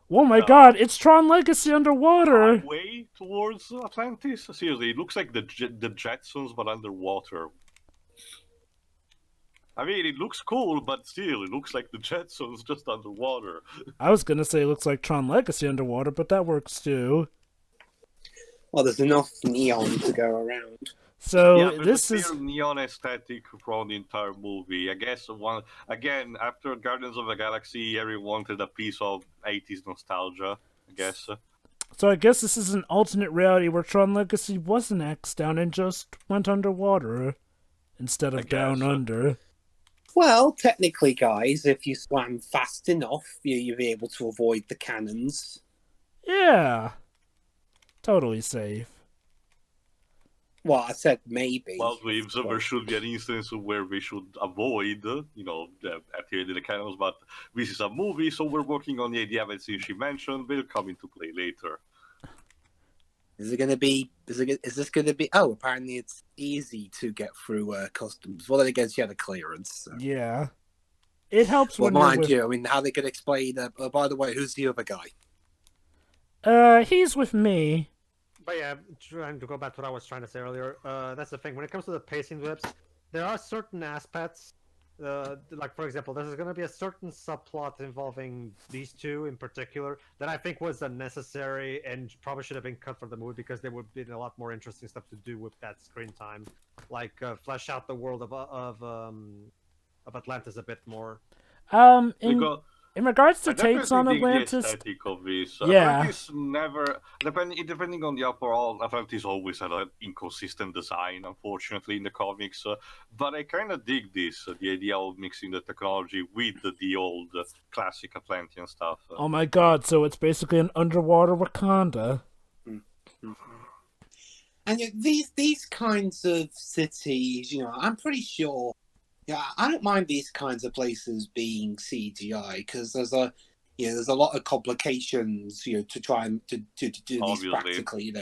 Oh my god, it's Tron Legacy underwater! Way towards Atlantis? Seriously, it looks like the Jetsons, but underwater. I mean, it looks cool, but still, it looks like the Jetsons just underwater. I was gonna say it looks like Tron Legacy underwater, but that works too. Well, there's enough neon to go around. So this is neon aesthetic from the entire movie. I guess after Guardians of the Galaxy, everyone wanted a piece of 80s nostalgia. I guess. So I guess this is an alternate reality where Tron Legacy wasn't axed down and just went underwater instead of down under. Well, technically, guys, if you swam fast enough, you'd be able to avoid the cannons. Yeah. Totally safe. Well, I said maybe. Well, Dweebs, there should be an instance where we should avoid, appearing in the cannons, but this is a movie, so we're working on the idea that since she mentioned will come into play later. Is it going to be? Is this going to be? Oh, apparently it's easy to get through customs. Well, then again, you had a clearance. So. Yeah. It helps Well, when you're mind with... you, I mean, how they could explain? By the way, who's the other guy? He's with me. But yeah, trying to go back to what I was trying to say earlier, that's the thing. When it comes to the pacing whips, there are certain aspects, like for example, there's going to be a certain subplot involving these two in particular that I think was unnecessary and probably should have been cut from the movie because there would have been a lot more interesting stuff to do with that screen time, like flesh out the world of Atlantis a bit more. In regards to I takes on definitely dig Atlantis, the aesthetic of this. Yeah. Atlantis never, depending on the overall, Atlantis always had an inconsistent design, unfortunately, in the comics. But I kind of dig this, the idea of mixing the technology with the old classic Atlantean stuff. oh my god, so it's basically an underwater Wakanda. And these kinds of cities, I'm pretty sure. Yeah, I don't mind these kinds of places being CGI because there's a lot of complications, to try and to do these practically.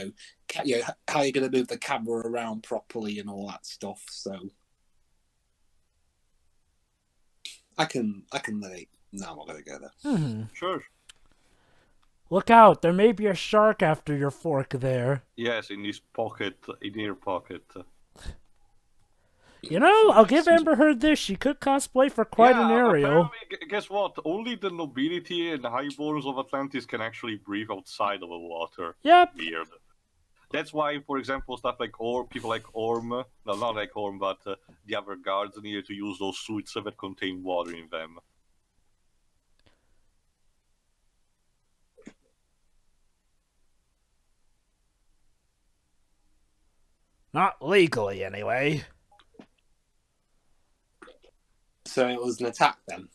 How you're going to move the camera around properly and all that stuff. So I can let it. No, I'm not going to go there. Sure. Look out, there may be a shark after your fork there. Yes, in his pocket, in your pocket. You know, I'll give Amber Heard this. She could cosplay for quite an Ariel. Guess what? Only the nobility and highborns of Atlantis can actually breathe outside of the water. Yep. Weird. That's why, for example, stuff like people like Orm, no, not like Orm, but the other guards needed to use those suits that contain water in them. Not legally, anyway. So it was an attack then?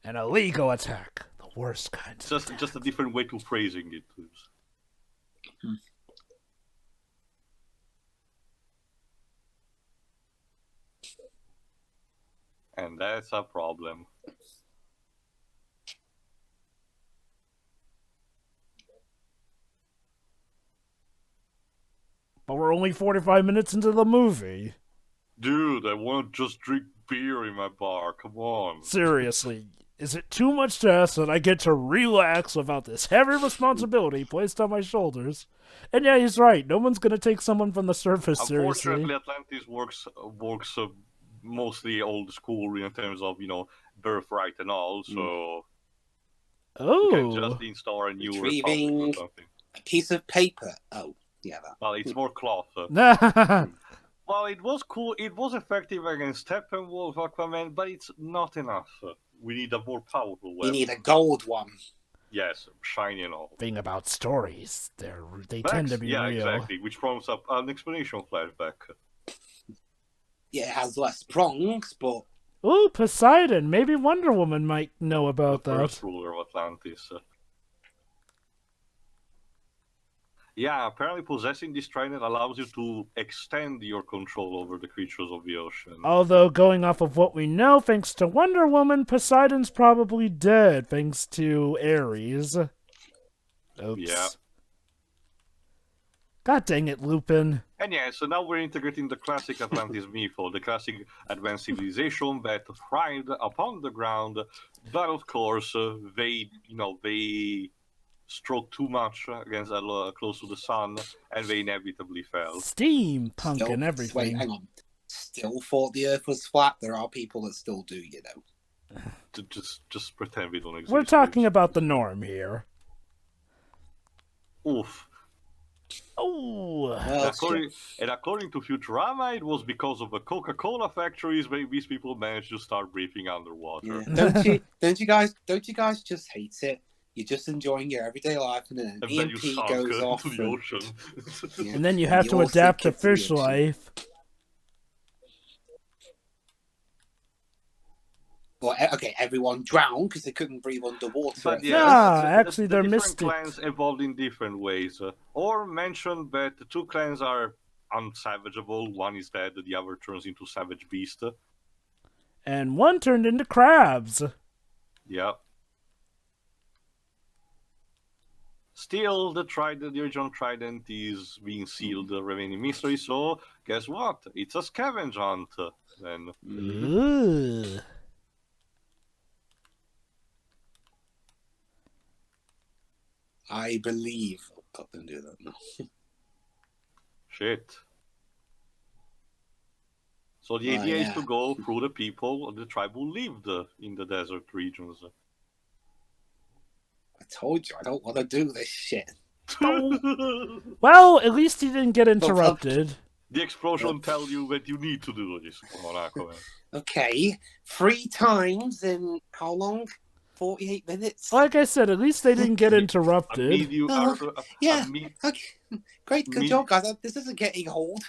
An illegal attack. The worst kind. Just a different way to phrasing it. And that's a problem. But we're only 45 minutes into the movie. Dude, I want to just drink beer in my bar. Come on. Seriously, is it too much to ask that I get to relax without this heavy responsibility placed on my shoulders? And yeah, he's right. No one's gonna take someone from the surface seriously. Unfortunately, Atlantis works mostly old school in terms of birthright and all. So you can just install a new republic or something. A piece of paper. Oh, yeah. Well, it's more cloth. Well, it was cool. It was effective against Steppenwolf, Aquaman, but it's not enough. We need a more powerful weapon. You need a gold one. Yes, shiny and all. Being about stories, they tend to be real. Exactly, which prompts up an explanation flashback. Yeah, it has less prongs, but... Ooh, Poseidon! Maybe Wonder Woman might know about the that. first ruler of Atlantis. Yeah, apparently possessing this trident allows you to extend your control over the creatures of the ocean. Although, going off of what we know, thanks to Wonder Woman, Poseidon's probably dead, thanks to Ares. Oops. Yeah. God dang it, Lupin. And yeah, so now we're integrating the classic Atlantis myth, the classic advanced civilization that thrived upon the ground, but of course, they stroked too much against close to the sun, and they inevitably fell. Steampunk and everything. Wait, hang on. Still thought the Earth was flat? There are people that still do, Just pretend we don't exist. We're talking about the norm here. Oof. Oh. According to Futurama, it was because of the Coca-Cola factories where these people managed to start breathing underwater. Yeah. Don't you guys just hate it? You're just enjoying your everyday life, and then an EMP goes off into the ocean. Yeah, and then you have to adapt to fish life. Well, okay, everyone drowned because they couldn't breathe underwater. But Yeah, yeah, actually, the they're different mystic. clans evolved in different ways. Or mention that the two clans are unsavageable. One is dead, the other turns into savage beast. And one turned into crabs. Yeah. Still, the original Trident is being sealed, the remaining mystery. So guess what? It's a scavenge hunt. Then. Ooh. I believe. Oh, God, don't do that now. Shit. So the idea is to go through the people of the tribe who lived in the desert regions. I told you I don't want to do this shit. Well, at least he didn't get interrupted. The explosion tells you that you need to do this. Come on, Aquaman. Okay, 3 times in how long? 48 minutes? Like I said, at least they didn't get A interrupted. Yeah. Okay. Great, good job, guys. This isn't getting old.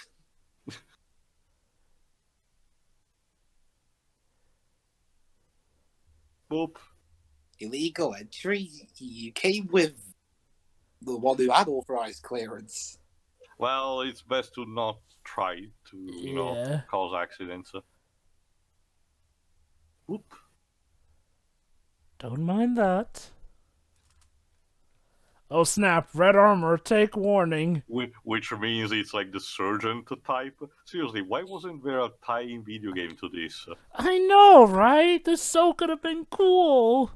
Boop. Illegal entry. You came with the one who had authorized clearance. Well, it's best to not try to, cause accidents. Whoop. Don't mind that. Oh snap, red armor, take warning. Which means it's like the sergeant type. Seriously, why wasn't there a tie-in video game to this? I know, right? This so could have been cool.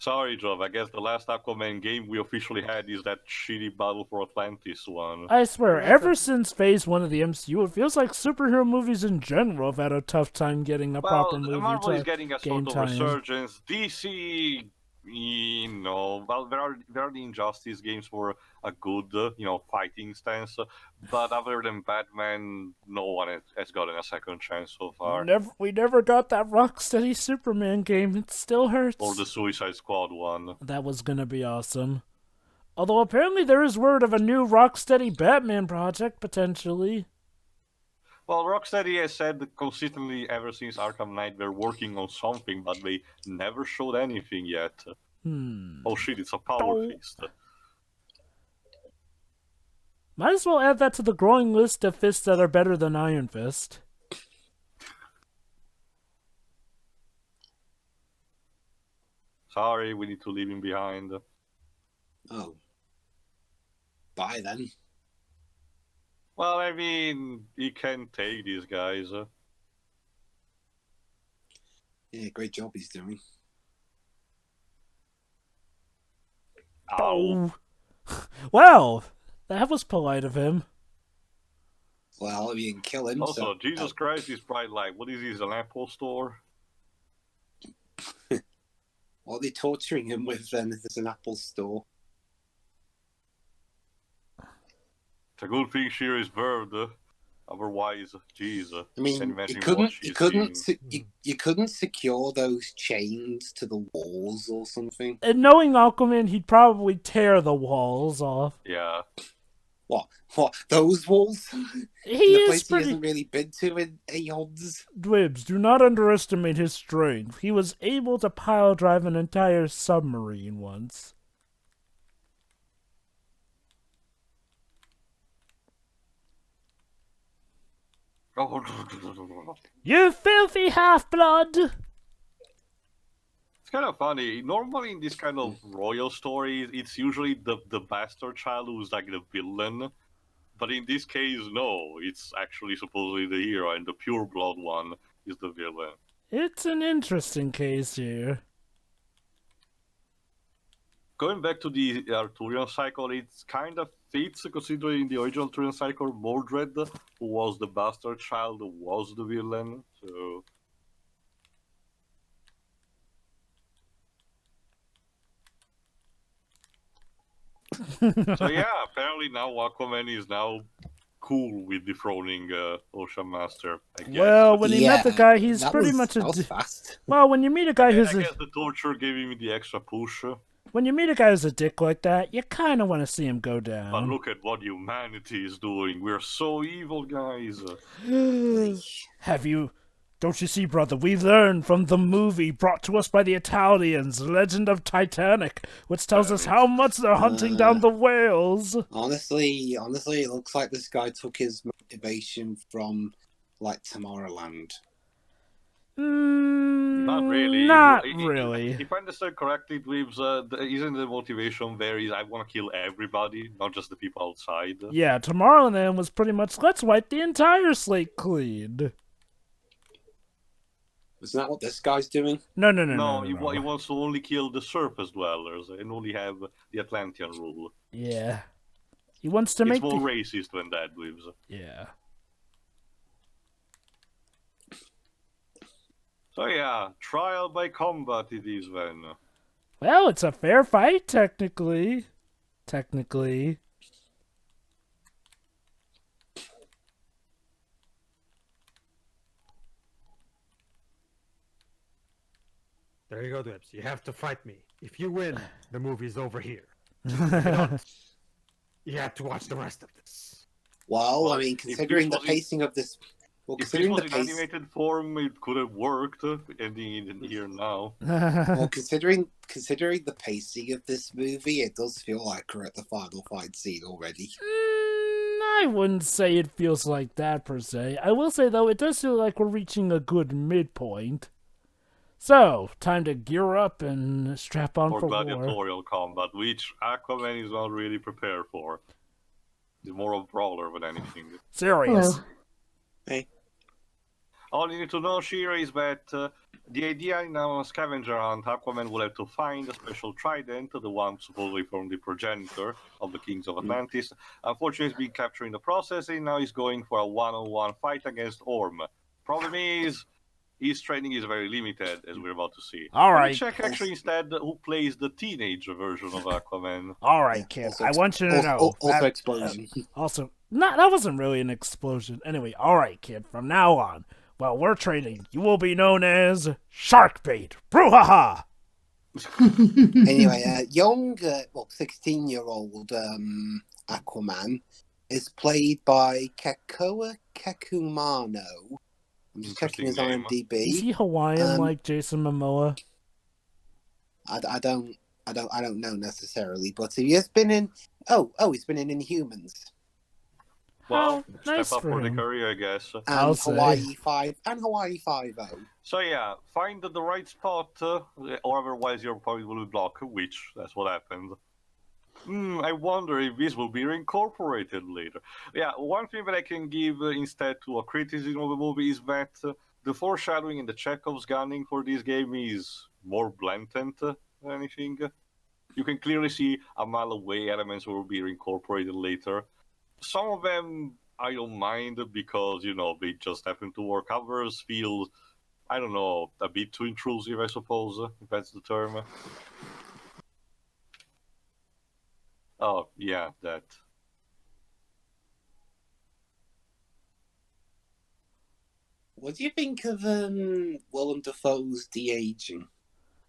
Sorry, Joe, I guess the last Aquaman game we officially had is that shitty Battle for Atlantis one. I swear, ever since Phase 1 of the MCU, it feels like superhero movies in general have had a tough time getting a proper movie Marvel is to getting a game sort of time. resurgence. DC, well, there are the Injustice games for a good, fighting stance. But other than Batman, no one has gotten a second chance so far. We never got that Rocksteady Superman game. It still hurts. Or the Suicide Squad one. That was gonna be awesome. Although apparently there is word of a new Rocksteady Batman project, potentially. Well, Rocksteady has said consistently ever since Arkham Knight they're working on something, but they never showed anything yet. Oh shit, it's a power fist. Might as well add that to the growing list of fists that are better than Iron Fist. Sorry, we need to leave him behind. Oh. Bye then. Well, I mean, he can take these guys. Yeah, great job he's doing. Ow. Well, that was polite of him. Well, you can kill him. Also, so... Jesus Christ is probably like, what is this, an Apple store? What are they torturing him with then if there's an Apple store? It's a good thing she is bird. Otherwise, jeez. I mean, you couldn't secure those chains to the walls or something. And knowing Aquaman, he'd probably tear the walls off. Yeah. What? Those walls? He in a is place pretty... he hasn't really been to in aeons. Dwibs, do not underestimate his strength. He was able to pile drive an entire submarine once. You filthy half-blood! It's kind of funny. Normally in this kind of royal stories, it's usually the bastard child who's like the villain. But in this case, no. It's actually supposedly the hero, and the pure blood one is the villain. It's an interesting case here. Going back to the Arthurian cycle, it kind of fits, considering the original Arthurian cycle, Mordred, who was the bastard child, was the villain, so... So yeah, apparently now Aquaman is now cool with dethroning Ocean Master, I guess. Well, when he met the guy, he's pretty much a... That was fast. Well, when you meet a guy who's I guess the torture gave him the extra push. When you meet a guy who's a dick like that, you kind of want to see him go down. But look at what humanity is doing. We're so evil, guys. Have you Don't you see, brother? We learn from the movie brought to us by the Italians, Legend of Titanic, which tells us how much they're hunting down the whales. Honestly, it looks like this guy took his motivation from, like, Tomorrowland. Not really. Not really. If I understand correctly, Dweebs, isn't the motivation there is I want to kill everybody, not just the people outside? Yeah, Tomorrowland was pretty much let's wipe the entire slate clean. Isn't that what this guy's doing? No. He wants to only kill the surface dwellers and only have the Atlantean rule. Yeah. He wants to make It's more racist than that, Dweebs. Yeah. So yeah, trial by combat it is then. Well, it's a fair fight, technically. There you go, Dibs. You have to fight me. If you win, the movie's over here. If you don't, you have to watch the rest of this. Well, I mean, considering the pacing of this... Well, If this considering was the in pace... animated form, it could have worked, ending in here now. Well, considering the pacing of this movie, it does feel like we're at the final fight scene already. I wouldn't say it feels like that, per se. I will say, though, it does feel like we're reaching a good midpoint. So, time to gear up and strap on for war. Gladiatorial combat, which Aquaman is not really prepared for. He's more of a brawler than anything. Serious. Hello. Hey. All you need to know, Shira, is that the idea in a scavenger hunt, Aquaman will have to find a special trident, the one supposedly from the progenitor of the kings of Atlantis. Unfortunately, he's been captured in the process, and now he's going for a one-on-one fight against Orm. Problem is, his training is very limited, as we're about to see. All Let me right. check actually instead who plays the teenage version of Aquaman. All right, kid. I want you to know. Also, explosion. That wasn't really an explosion. Anyway, all right, kid. From now on, while we're training, you will be known as Sharkbait. Brouhaha! Anyway, young, 16-year-old Aquaman is played by Kekoa Kekumano. I'm just checking his Interesting name. IMDb. Is he Hawaiian like Jason Momoa? I don't know necessarily, but he has been in. He's been in Inhumans. Well, nice step up for for the him. career, I guess. I'll And say. Hawaii 5 and Hawaii 5-0. So yeah, find the right spot, or otherwise your point will be blocked, which, that's what happened. I wonder if this will be reincorporated later. Yeah, one thing that I can give instead to a criticism of the movie is that the foreshadowing in the Chekhov's gunning for this game is more blatant than anything. You can clearly see a mile away elements will be reincorporated later. Some of them I don't mind because, they just happen to work. Others feel, I don't know, a bit too intrusive, I suppose, if that's the term. Oh, yeah, that. What do you think of Willem Dafoe's de-aging?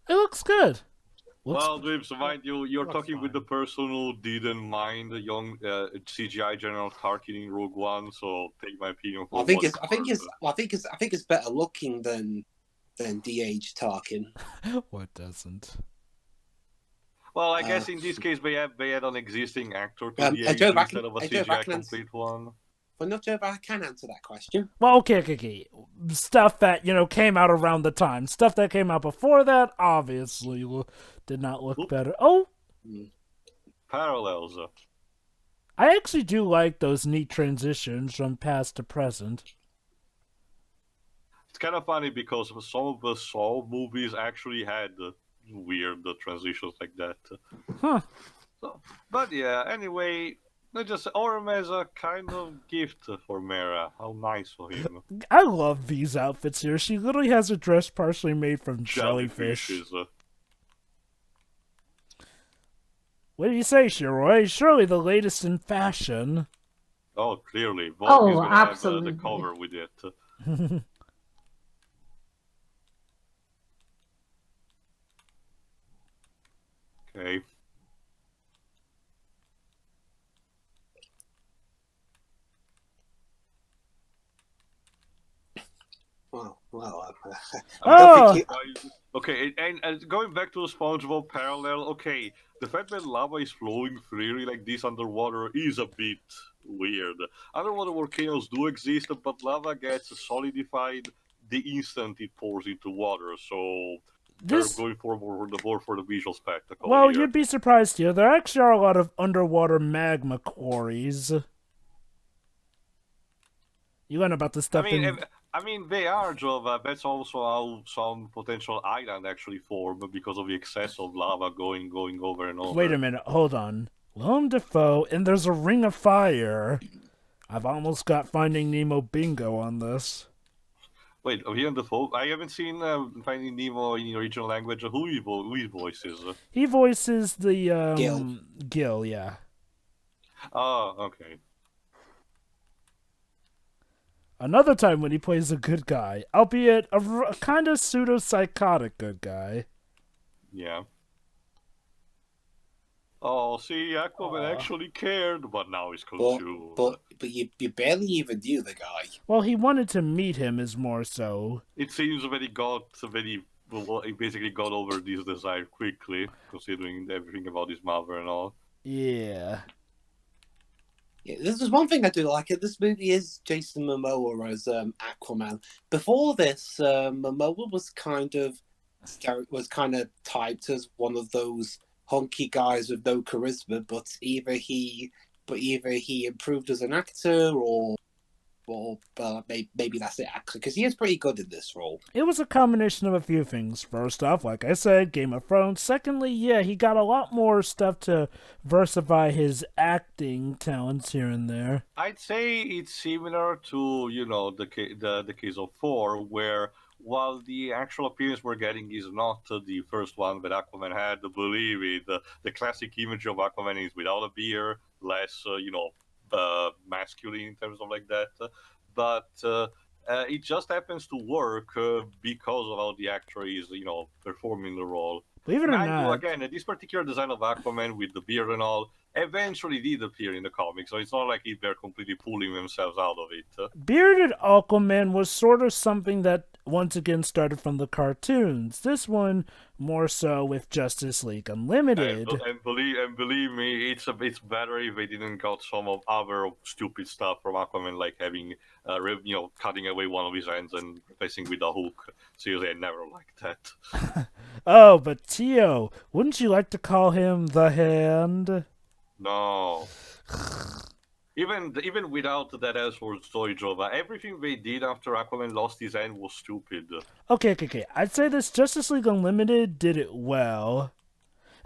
It looks good. Well, Dibs, mind you, you're looks talking with the fine. person who didn't mind the young CGI General Tarkin in Rogue One, so take my opinion. For I think what it's better looking than de-aged Tarkin. What doesn't? Well, I guess in this case they had an existing actor to the Joe, instead of a CGI complete one. But not Joe, I can answer that question. Well, okay. Stuff that, came out around the time. Stuff that came out before that, obviously, did not look better. Oh! Parallels. I actually do like those neat transitions from past to present. It's kind of funny because some of the Saw movies actually had weird transitions like that. Huh. But yeah, anyway, Orm as a kind of gift for Mera. How nice for him. I love these outfits here. She literally has a dress partially made from jellyfish. Jellyfishes. What do you say, Shiroi? Surely the latest in fashion. Oh, clearly. Vogue Oh, is gonna have absolutely. the cover with it. Okay. Well, Oh! Okay, and going back to the SpongeBob parallel, okay, the fact that lava is flowing freely like this underwater is a bit weird. Underwater volcanoes do exist, but lava gets solidified the instant it pours into water, so they're This... going for the visual spectacle Well, here. you'd be surprised here. There actually are a lot of underwater magma quarries. You learn about this stuff I mean, they are, Jova. That's also how some potential island actually form because of the excess of lava going over and over. Wait a minute, hold on. Willem Dafoe, and there's a ring of fire. I've almost got Finding Nemo bingo on this. Wait, are he on the phone? I haven't seen Finding Nemo in the original language. Who he voices? He voices the, Gil. yeah. Oh, okay. Another time when he plays a good guy, albeit a kind of pseudo-psychotic good guy. Yeah. Oh, see, Aquaman actually cared, but now he's consumed. But you barely even knew the guy. Well, he wanted to meet him is more so. It seems that he basically got over this desire quickly, considering everything about his mother and all. Yeah. Yeah, this is one thing I do like. This movie is Jason Momoa as Aquaman. Before this, Momoa was kind of typed as one of those hunky guys with no charisma. But either he improved as an actor, or maybe that's it actually, because he is pretty good in this role. It was a combination of a few things. First off, like I said, Game of Thrones. Secondly, yeah, he got a lot more stuff to versify his acting talents here and there. I'd say it's similar to, the case of Thor, where while the actual appearance we're getting is not the first one that Aquaman had, believe it, the classic image of Aquaman is without a beard, less, masculine in terms of like that. But it just happens to work because of how the actor is, performing the role. Believe it or not, Again, this particular design of Aquaman with the beard and all eventually did appear in the comics, so it's not like they're completely pulling themselves out of it. bearded Aquaman was sort of something that once again started from the cartoons. This one more so with Justice League Unlimited. And believe me, it's better if they didn't got some of other stupid stuff from Aquaman, like having cutting away one of his hands and replacing with a hook. Seriously, I never liked that. Oh, but Tio, wouldn't you like to call him the Hand? No. Even without that Ellsworth story, Jova, everything they did after Aquaman lost his hand was stupid. Okay. I'd say this Justice League Unlimited did it well.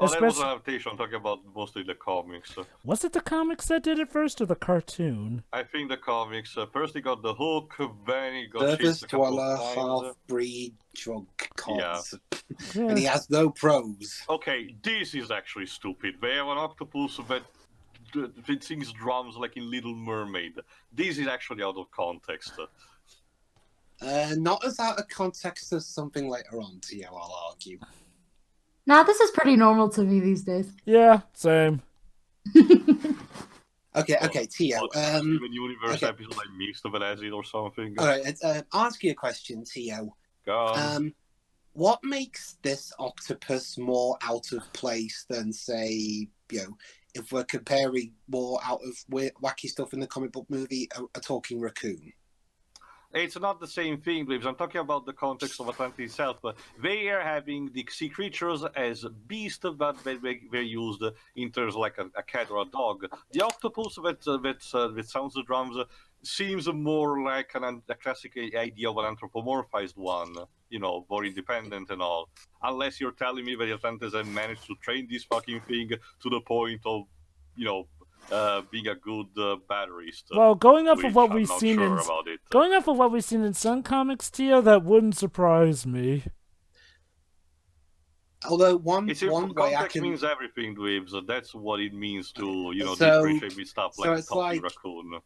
Oh, that was an adaptation. I'm talking about mostly the comics. Was it the comics that did it first or the cartoon? I think the comics. First he got the hook, then he got Surface chased a couple dweller, of times. half-breed, drunk cons. Yeah. And he has no pros. Okay, this is actually stupid. They have an octopus that sings drums like in Little Mermaid. This is actually out of context. Not as out of context as something later on, Tio, I'll argue. Nah, this is pretty normal to me these days. Yeah, same. Okay, Tio. Even universe okay. episode I mixed of it or something. Alright, I'll ask you a question, Tio. Go on. What makes this octopus more out of place than, say, if we're comparing more out of wacky stuff in the comic book movie, a talking raccoon? It's not the same thing, because I'm talking about the context of Atlantis itself. But they are having the sea creatures as beasts, but they're used in terms of like a cat or a dog. The octopus that sounds the drums seems more like a classic idea of an anthropomorphized one, more independent and all. Unless you're telling me that the Atlantis have managed to train this fucking thing to the point of, being a good batterist. Well, going off of what I'm we've not seen sure about it. going off of what we've seen in some comics, Tio, that wouldn't surprise me. Although one way I context can means everything, Dweebs. That's what it means to So- differentiate with stuff so like it's the talking like- raccoon.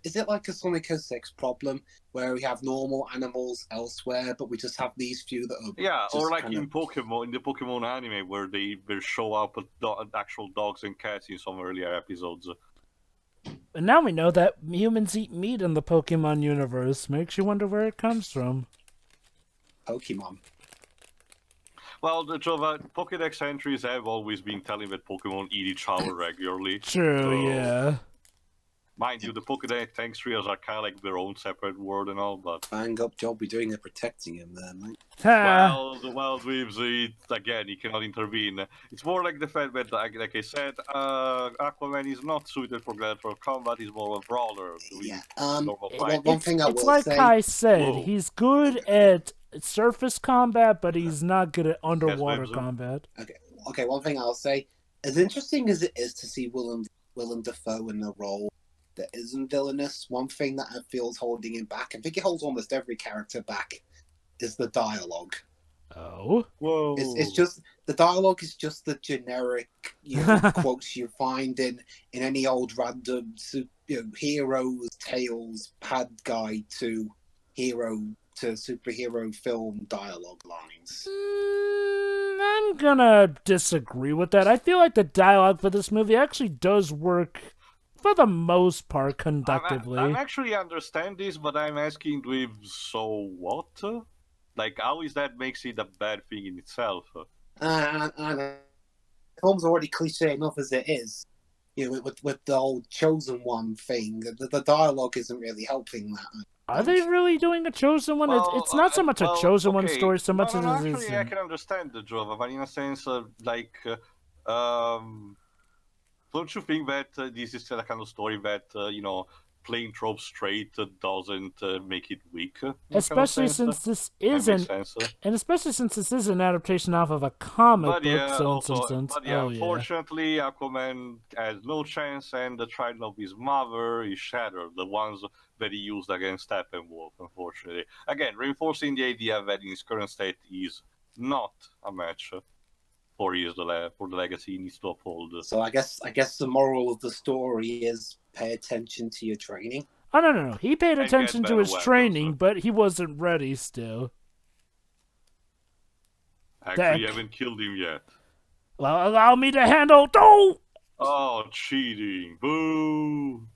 is it like a Sonic 06 problem where we have normal animals elsewhere, but we just have these few that are Yeah, just or like kind in Pokemon, in the Pokemon anime, where they show up actual dogs and cats in some earlier episodes. And now we know that humans eat meat in the Pokemon universe. Makes you wonder where it comes from. Pokemon. Well, the Pokédex entries have always been telling that Pokemon eat each other regularly. True, So, yeah. mind you, the Pokédex entries are kind of like their own separate world and all, but... Bang up job we're doing at protecting him there, mate. Well, Dweebs, again, he cannot intervene. It's more like the fact that, like I said, Aquaman is not suited for gladiatorial combat, he's more of a brawler. Yeah. Normal fight. One thing I It's will like say. Kai said, Whoa. he's good at surface combat, but he's not good at underwater Webs, combat. Okay. One thing I'll say, as interesting as it is to see Willem Dafoe in a role that isn't villainous, one thing that I feel is holding him back, I think it holds almost every character back, is the dialogue. Oh? Whoa. It's just the dialogue is just the generic, quotes you find in any old random, heroes tales pad guide to hero to superhero film dialogue lines. I'm gonna disagree with that. I feel like the dialogue for this movie actually does work, for the most part, conductively. I actually understand this, but I'm asking Dweebs, so what? Like, how is that makes it a bad thing in itself? The film's already cliche enough as it is. With the old chosen one thing, the dialogue isn't really helping that. Are they really doing a chosen one? Well, it's not so much a chosen one okay. story, so much as it actually, is. I can understand the Jova, but in a sense, don't you think that this is the kind of story that playing tropes straight doesn't make it weak? Especially since this isn't, and especially since this is an adaptation off of a comic book. So in some sense, unfortunately, Aquaman has no chance, and the trident of his mother is shattered. The ones that he used against Steppenwolf, unfortunately. Again, reinforcing the idea that in his current state he's not a match for the legacy he needs to uphold. So I guess the moral of the story is pay attention to your training. Oh no! He paid attention to his training, but he wasn't ready still. Actually, you haven't killed him yet. Well, allow me to handle. Oh, cheating! Boo!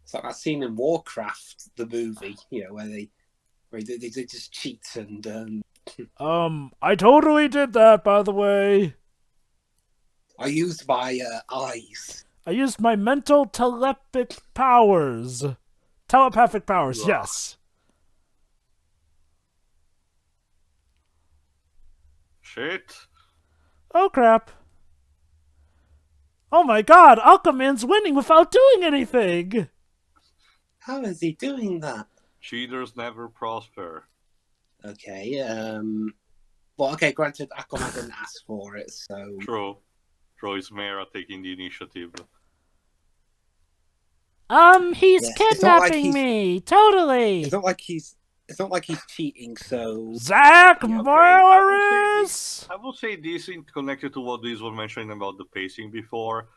It's like that scene in Warcraft, the movie, where they just cheat and. I totally did that, by the way. I used my eyes. I used my mental telepathic powers. Telepathic powers, yes. Shit. Oh, crap. Oh my god, Aquaman's winning without doing anything! How is he doing that? Cheaters never prosper. Okay, well, okay, granted, Aquaman didn't ask for it, so... True. It's Mera taking the initiative. He's kidnapping me! Totally! It's not like he's cheating, so... Zach Okay, Morris! I will say this in connected to what these were mentioning about the pacing before.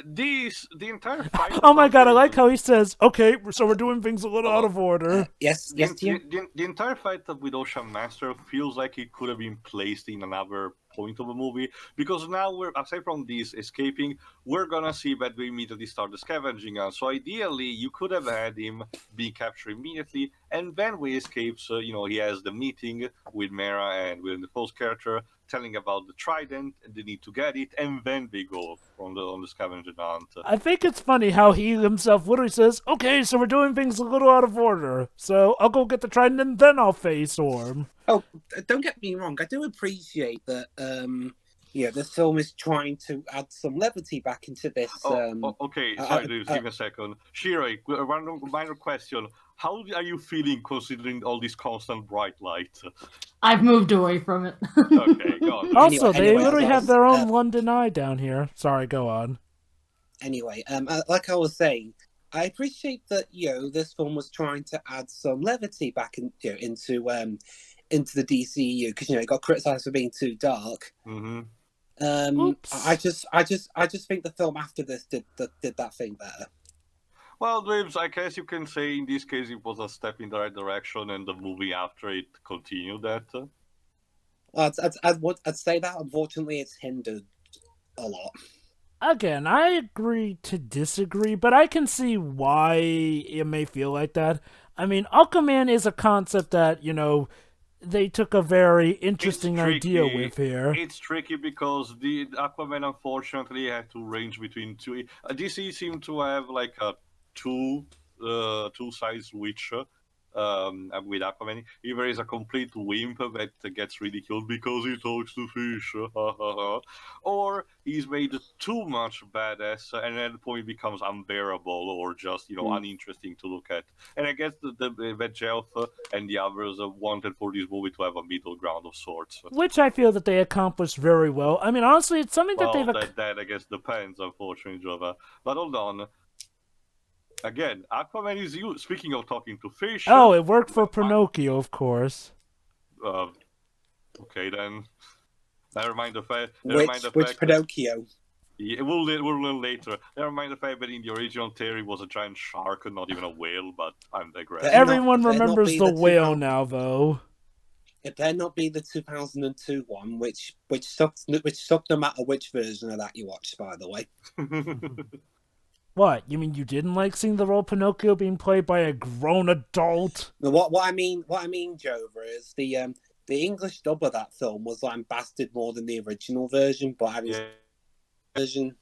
The entire fight... Oh my god, I like how he says, okay, so we're doing things a little out of order. Yes, the entire fight with Ocean Master feels like it could have been placed in another point of the movie, because now aside from this escaping, we're gonna see that we immediately start the scavenging hunt. So ideally, you could have had him be captured immediately, and then when he escapes, he has the meeting with Mera and with the post character, telling about the trident and the need to get it, and then they go on the scavenging hunt. I think it's funny how he himself literally says, okay, so we're doing things a little out of order, so I'll go get the trident and then I'll face Orm. Oh, don't get me wrong, I do appreciate that, this film is trying to add some levity back into this. Okay, sorry, give me a second. Shirai, one minor question. How are you feeling considering all this constant bright light? I've moved away from it. Okay, go on. Also, they literally as have their own London Eye down here. Sorry, go on. Anyway, like I was saying, I appreciate that this film was trying to add some levity back into the DCU, because it got criticized for being too dark. Mm-hmm. I just think the film after this did that thing better. Well, Dweebs, I guess you can say in this case it was a step in the right direction, and the movie after it continued that. I'd say that. Unfortunately, it's hindered a lot. Again, I agree to disagree, but I can see why it may feel like that. I mean, Aquaman is a concept that, they took a very interesting idea tricky. with here. It's tricky because the Aquaman unfortunately had to range between two. DC seemed to have like a two size Witcher. With Aquaman, either is a complete wimp that gets ridiculed because he talks to fish, or he's made too much badass, and at the point becomes unbearable or just uninteresting to look at. And I guess that Jeff and the others wanted for this movie to have a middle ground of sorts. Which I feel that they accomplished very well. I mean, honestly, it's something that Well, they've... that I guess depends, unfortunately, Java. But hold on. Again, Aquaman is you. Speaking of talking to fish. Oh, it worked for Pinocchio, of course. Okay then. Never mind the fact. Which Pinocchio? Yeah, we'll learn later. Never mind the fact that in the original Terry was a giant shark and not even a whale. But I'm digressing. Everyone remembers the whale now, though. It better not be the 2002 one, which sucked no matter which version of that you watched. By the way. What? You mean you didn't like seeing the role of Pinocchio being played by a grown adult? No, what I mean, Jover, is the English dub of that film was lambasted more than the original version, but version.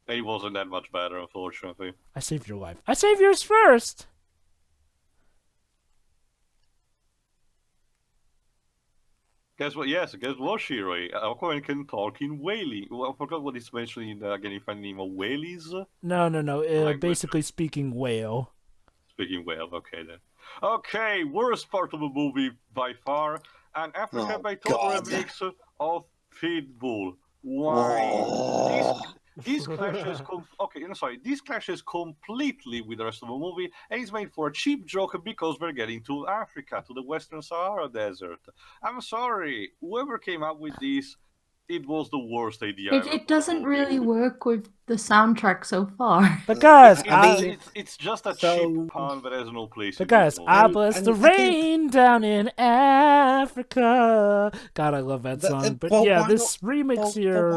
It wasn't that much better, unfortunately. I saved your life. I saved yours first! Guess what? Yes, guess what, Shiroi? Aquaman can talk in Whaley. Well, I forgot what it's mentioned in again. If I name of Whaleys. No. Basically speaking whale. Speaking whale. Okay then. Okay, worst part of the movie by far, and Africa by total mix of Pitbull. Why? This clashes. This clashes completely with the rest of the movie, and it's made for a cheap joke because we're getting to Africa, to the Western Sahara Desert. I'm sorry, whoever came up with this, it was the worst idea. It doesn't really work with the soundtrack so far. But guys, it's just a cheap pun that has no place. But guys, I bless the rain down in Africa. God, I love that song. But yeah, this remix here.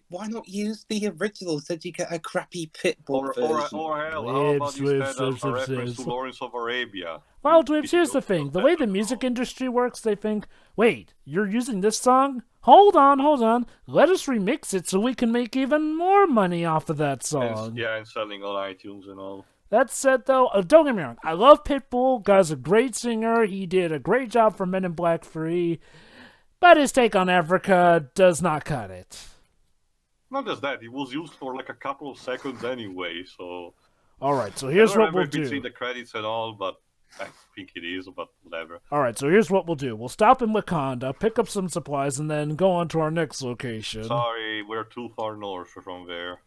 Why not use the original so you get a crappy Pitbull version? Or hell, how about instead of a reference to Lawrence of Arabia? Well, Dwibs, here's the thing. The way the music industry works, they think, wait, you're using this song? Hold on. Let us remix it so we can make even more money off of that song. And selling on iTunes and all. That said, though, don't get me wrong. I love Pitbull. Guy's a great singer. He did a great job for Men in Black 3. But his take on Africa does not cut it. Not just that, it was used for like a couple of seconds anyway, so... Alright, so here's what we'll do. Between the credits and all, but I think it is, but whatever. Alright, so here's what we'll do. We'll stop in Wakanda, pick up some supplies, and then go on to our next location. Sorry, we're too far north from there.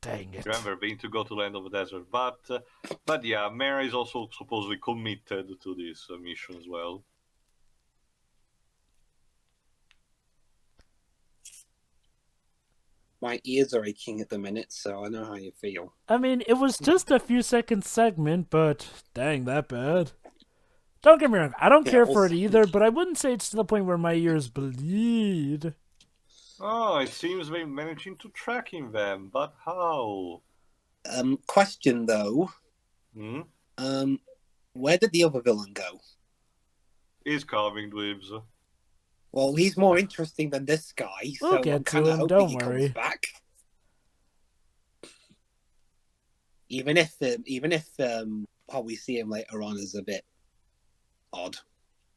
Dang it. Remember, being to go to Land of the Desert. But yeah, Mera is also supposedly committed to this mission as well. My ears are aching at the minute, so I know how you feel. I mean, it was just a few second segment, but dang, that bad. Don't get me wrong, I don't care for it either, but I wouldn't say it's to the point where my ears bleed. Oh, it seems we're managing to track him then, but how? Question though. Where did the other villain go? He's coming, Dweebs. Well, he's more interesting than this guy, we'll so get I'm to him, don't worry. Comes back. Even if how we see him later on is a bit odd.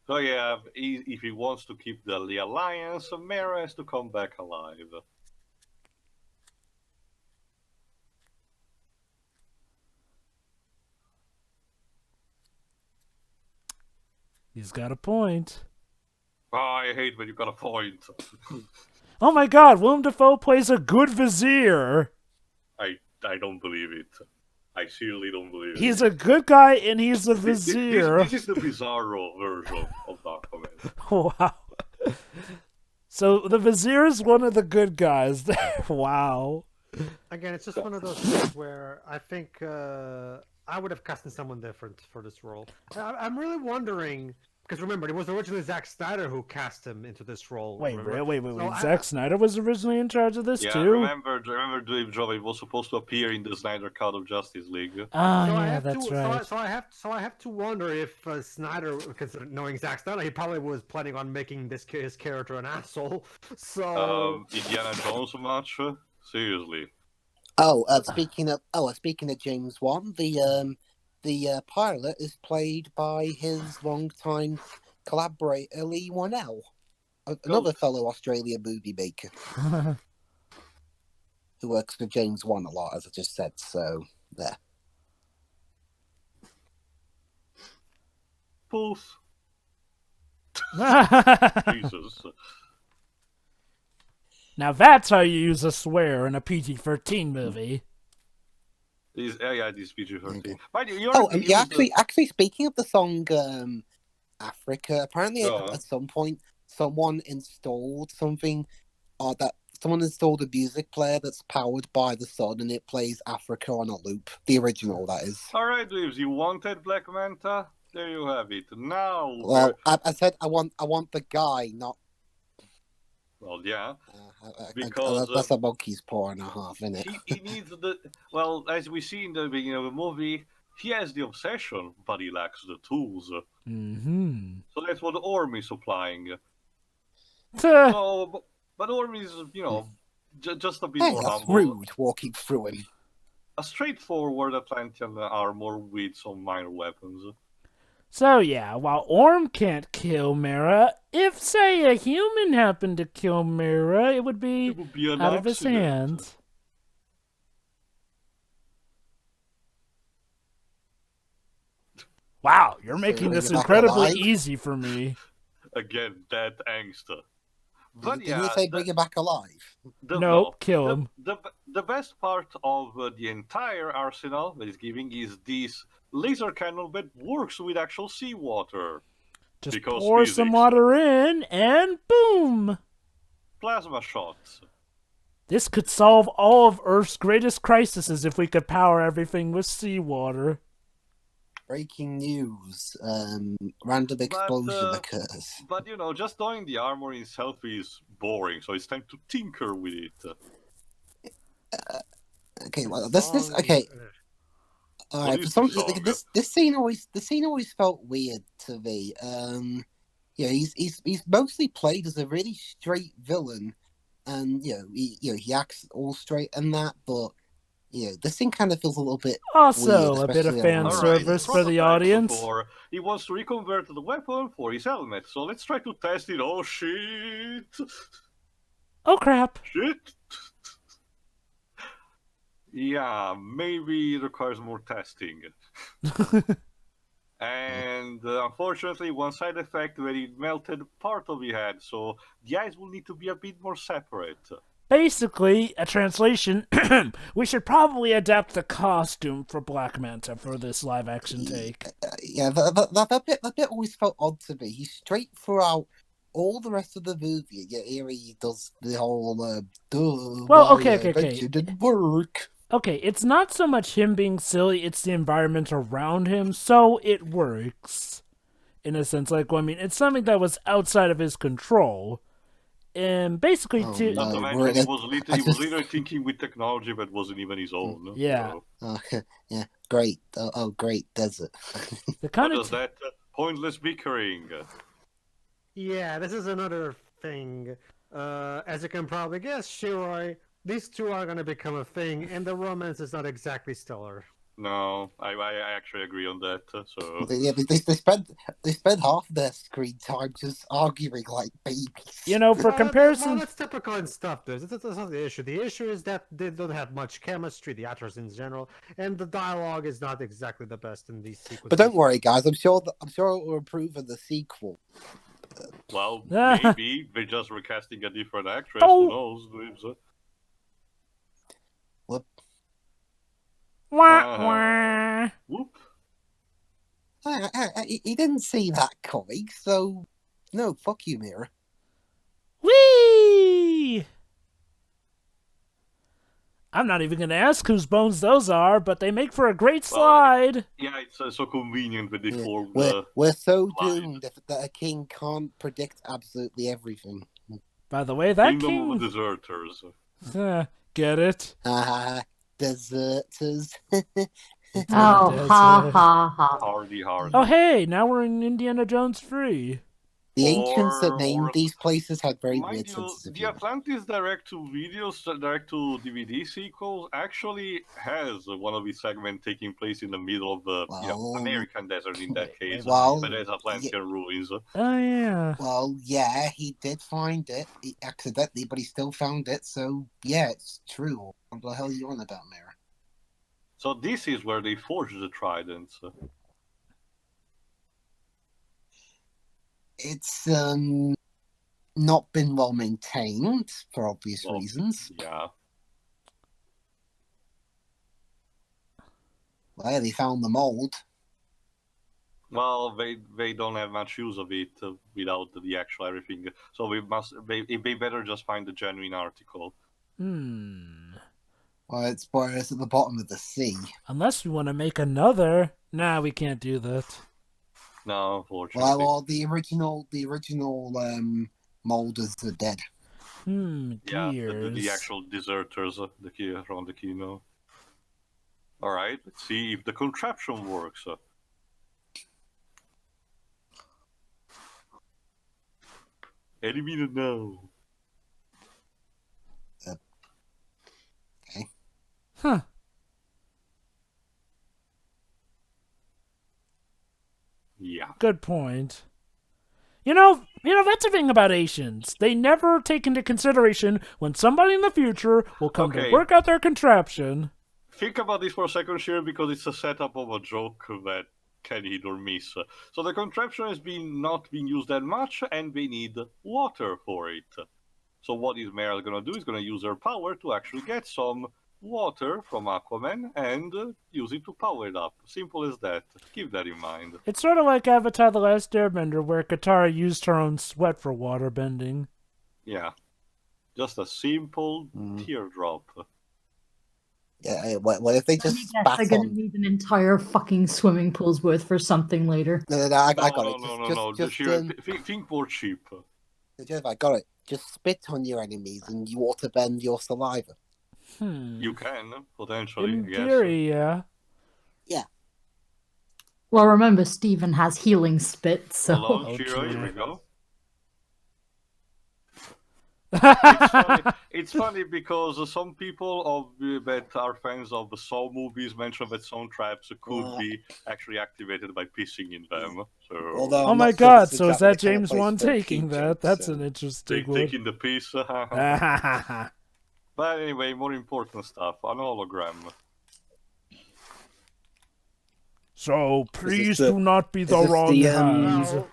So yeah, if he wants to keep the alliance, Mera has to come back alive. He's got a point. Oh, I hate when you got a point. Oh my god, Willem Dafoe plays a good vizier. I don't believe it. I seriously don't believe it. He's a good guy and he's a vizier. This is the bizarro version of Aquaman. Wow. So the vizier is one of the good guys. Wow. Again, it's just one of those things where I think I would have casted someone different for this role. I'm really wondering Because remember, it was originally Zack Snyder who cast him into this role. Wait, remember? wait. So Zack Snyder was originally in charge of this Yeah, too? remember Dave Job, it was supposed to appear in the Snyder Cut of Justice League. Oh, So I yeah, have that's to, right. So I have to wonder if Snyder, because knowing Zack Snyder, he probably was planning on making his character an asshole. So Indiana Jones much? Seriously. Speaking of James Wan, the pilot is played by his longtime collaborator Lee Wanell, another fellow Australian movie maker who works with James Wan a lot, as I just said. So there. Poof. Jesus. Now that's how you use a swear in a PG-13 movie. These PG-13. Okay. Mind you, Actually, speaking of the song Africa, apparently at some point someone installed something, someone installed a music player that's powered by the sun, and it plays Africa on a loop. The original, that is. All right, Dweebs, you wanted Black Manta? There you have it. Now, Well, I said I want the guy, not. well, yeah, Because that's a monkey's paw and a half, isn't it? he needs the. Well, as we see in the beginning of the movie, he has the obsession, but he lacks the tools. Mm-hmm. So that's what Orm is supplying. So, but Orm is, just a bit more That's humble. rude, walking through him. A straightforward Atlantean armor with some minor weapons. So yeah, while Orm can't kill Mera, if, say, a human happened to kill Mera, it would be an out of his accident. hands. Wow, you're making this Bring it back incredibly alive? easy for me. Again, that angst. But Did you say bring it back alive? Nope, kill him. The best part of the entire arsenal that is giving is this laser cannon that works with actual seawater. Just Because pour some physics. water in, and boom! Plasma shots. This could solve all of Earth's greatest crises if we could power everything with seawater. Breaking news. Random explosion occurs. But just knowing the armor itself is boring, so it's time to tinker with it. Okay, well, this okay. All right, is for some the song? this scene always felt weird to me. Yeah, he's mostly played as a really straight villain, and he acts all straight and that, but this thing kind of feels a little bit Also, weird, a bit of especially fan around service this. for the audience. He wants to reconvert the weapon for his helmet, so let's try to test it. Oh shit! Oh crap! Shit! Yeah, maybe it requires more testing. And unfortunately, one side effect where it melted part of the head, so the eyes will need to be a bit more separate. Basically, a translation, we should probably adapt the costume for Black Manta for this live-action take. Yeah, that bit always felt odd to me. He's straight throughout all the rest of the movie. Yeah, here he does the whole okay. didn't work. Okay, it's not so much him being silly, it's the environment around him, so it works. In a sense, it's something that was outside of his control. And basically, Not to mention, he was literally thinking with technology that wasn't even his own. Yeah. So. Yeah, great. Great desert. The kind what of is that? Pointless bickering. yeah, this is another thing. As you can probably guess, Shiroi, these two are going to become a thing, and the romance is not exactly stellar. No, I actually agree on that. So Yeah, they spend half their screen time just arguing like babies. for comparison... that's typical in stuff. That's not the issue. The issue is that they don't have much chemistry, the actors in general, and the dialogue is not exactly the best in these sequences. But don't worry, guys. I'm sure it will improve in the sequel. well, maybe they're just recasting a different actress. Who knows? Whoop. Wah, wah. Whoop. He didn't see that coming, so no, fuck you, Mira. Whee! I'm not even going to ask whose bones those are, but they make for a great Well, slide. Yeah, it's so convenient with the Yeah, form. we're so slide. doomed that a king can't predict absolutely everything. By the way, that Kingdom of king... Deserters. Get it? Deserters. It's in Oh, the ha desert. ha ha. Hardy. Oh, hey, now we're in Indiana Jones free. The ancients that Or- named these places had very Mind weird you, senses of the humor. Atlantis direct to DVD sequels actually has one of these segments taking place in the middle of the Well, American desert in that case, well, but as Atlantean ruins. Oh, yeah. Well, yeah, he did find it accidentally, but he still found it. So yeah, it's true. What the hell are you on about, Mira? So this is where they forged the tridents. It's not been well maintained for obvious Well, reasons. Yeah. Well, they found the mold. Well, they don't have much use of it without the actual everything. So they better just find the genuine article. Well, it's at the bottom of the sea. Unless we want to make another. Nah, we can't do that. No, unfortunately. Well, the original molders are dead. Yeah, Gears. the actual deserters, the key around the keynote. All right, let's see if the contraption works. Any minute now. Okay. Huh. Yeah. Good point. You know, that's the thing about Asians. They never take into consideration when somebody in the future will come to Okay. work out their contraption. Think about this for a second, Sharon, because it's a setup of a joke that can hit or miss. So the contraption has not been used that much, and they need water for it. So what is Meryl gonna do? Is gonna use her power to actually get some water from Aquaman and use it to power it up. Simple as that. Keep that in mind. It's sort of like Avatar The Last Airbender, where Katara used her own sweat for water bending. Yeah. Just a simple teardrop. Yeah. What if they just Yes, spat they're gonna on? need an entire fucking swimming pool's worth for something later. No, I got it. No. Just Sharon, think more cheap. Jeff, I got it. Just spit on your enemies and you water bend your saliva. You can, potentially, In I guess. theory, yeah. Well, remember, Steven has healing spit, so. Hold on, Oh, Shiro, here true. we go. It's funny because some people that are fans of the Saw movies mention that sound traps could be actually activated by pissing in them. So Although Oh I'm my not sure god, this is so is exactly that the kind of James place Wan for a taking key that? joke, That's so- an interesting one. taking the piss. But anyway, more important stuff. An hologram. So please the- do not be the this wrong the, hands. Well,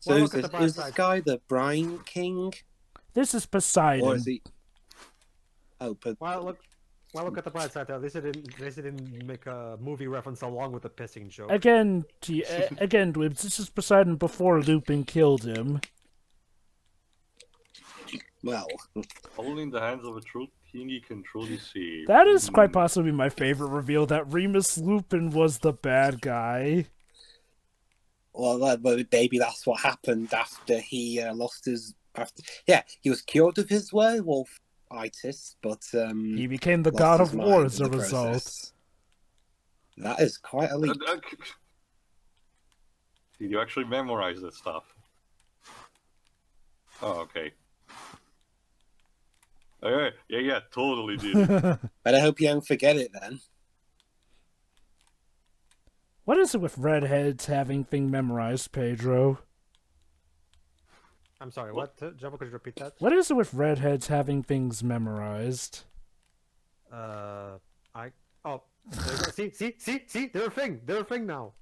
So well, is look at this, the bright is this side. guy the Brine King? This is Or Poseidon. is he... Oh, but Well, look at the bright side. Though. This didn't make a movie reference along with the pissing joke. Again, Dweebs, this is Poseidon before Lupin killed him. well, Only in the hands of a true king he can truly see. That is quite possibly my favorite reveal, that Remus Lupin was the bad guy. maybe that's what happened after he lost his. Yeah, he was cured of his werewolf-itis, but He became the lost god his of war mind as in a the result. process. That is quite elite. Did you actually memorize that stuff? Oh, okay. Yeah, totally did. But I hope you don't forget it then. What is it with redheads having thing memorized, Pedro? I'm sorry. What? Jabba, could you repeat that? What is it with redheads having things memorized? Oh, see, they're a thing. They're a thing now.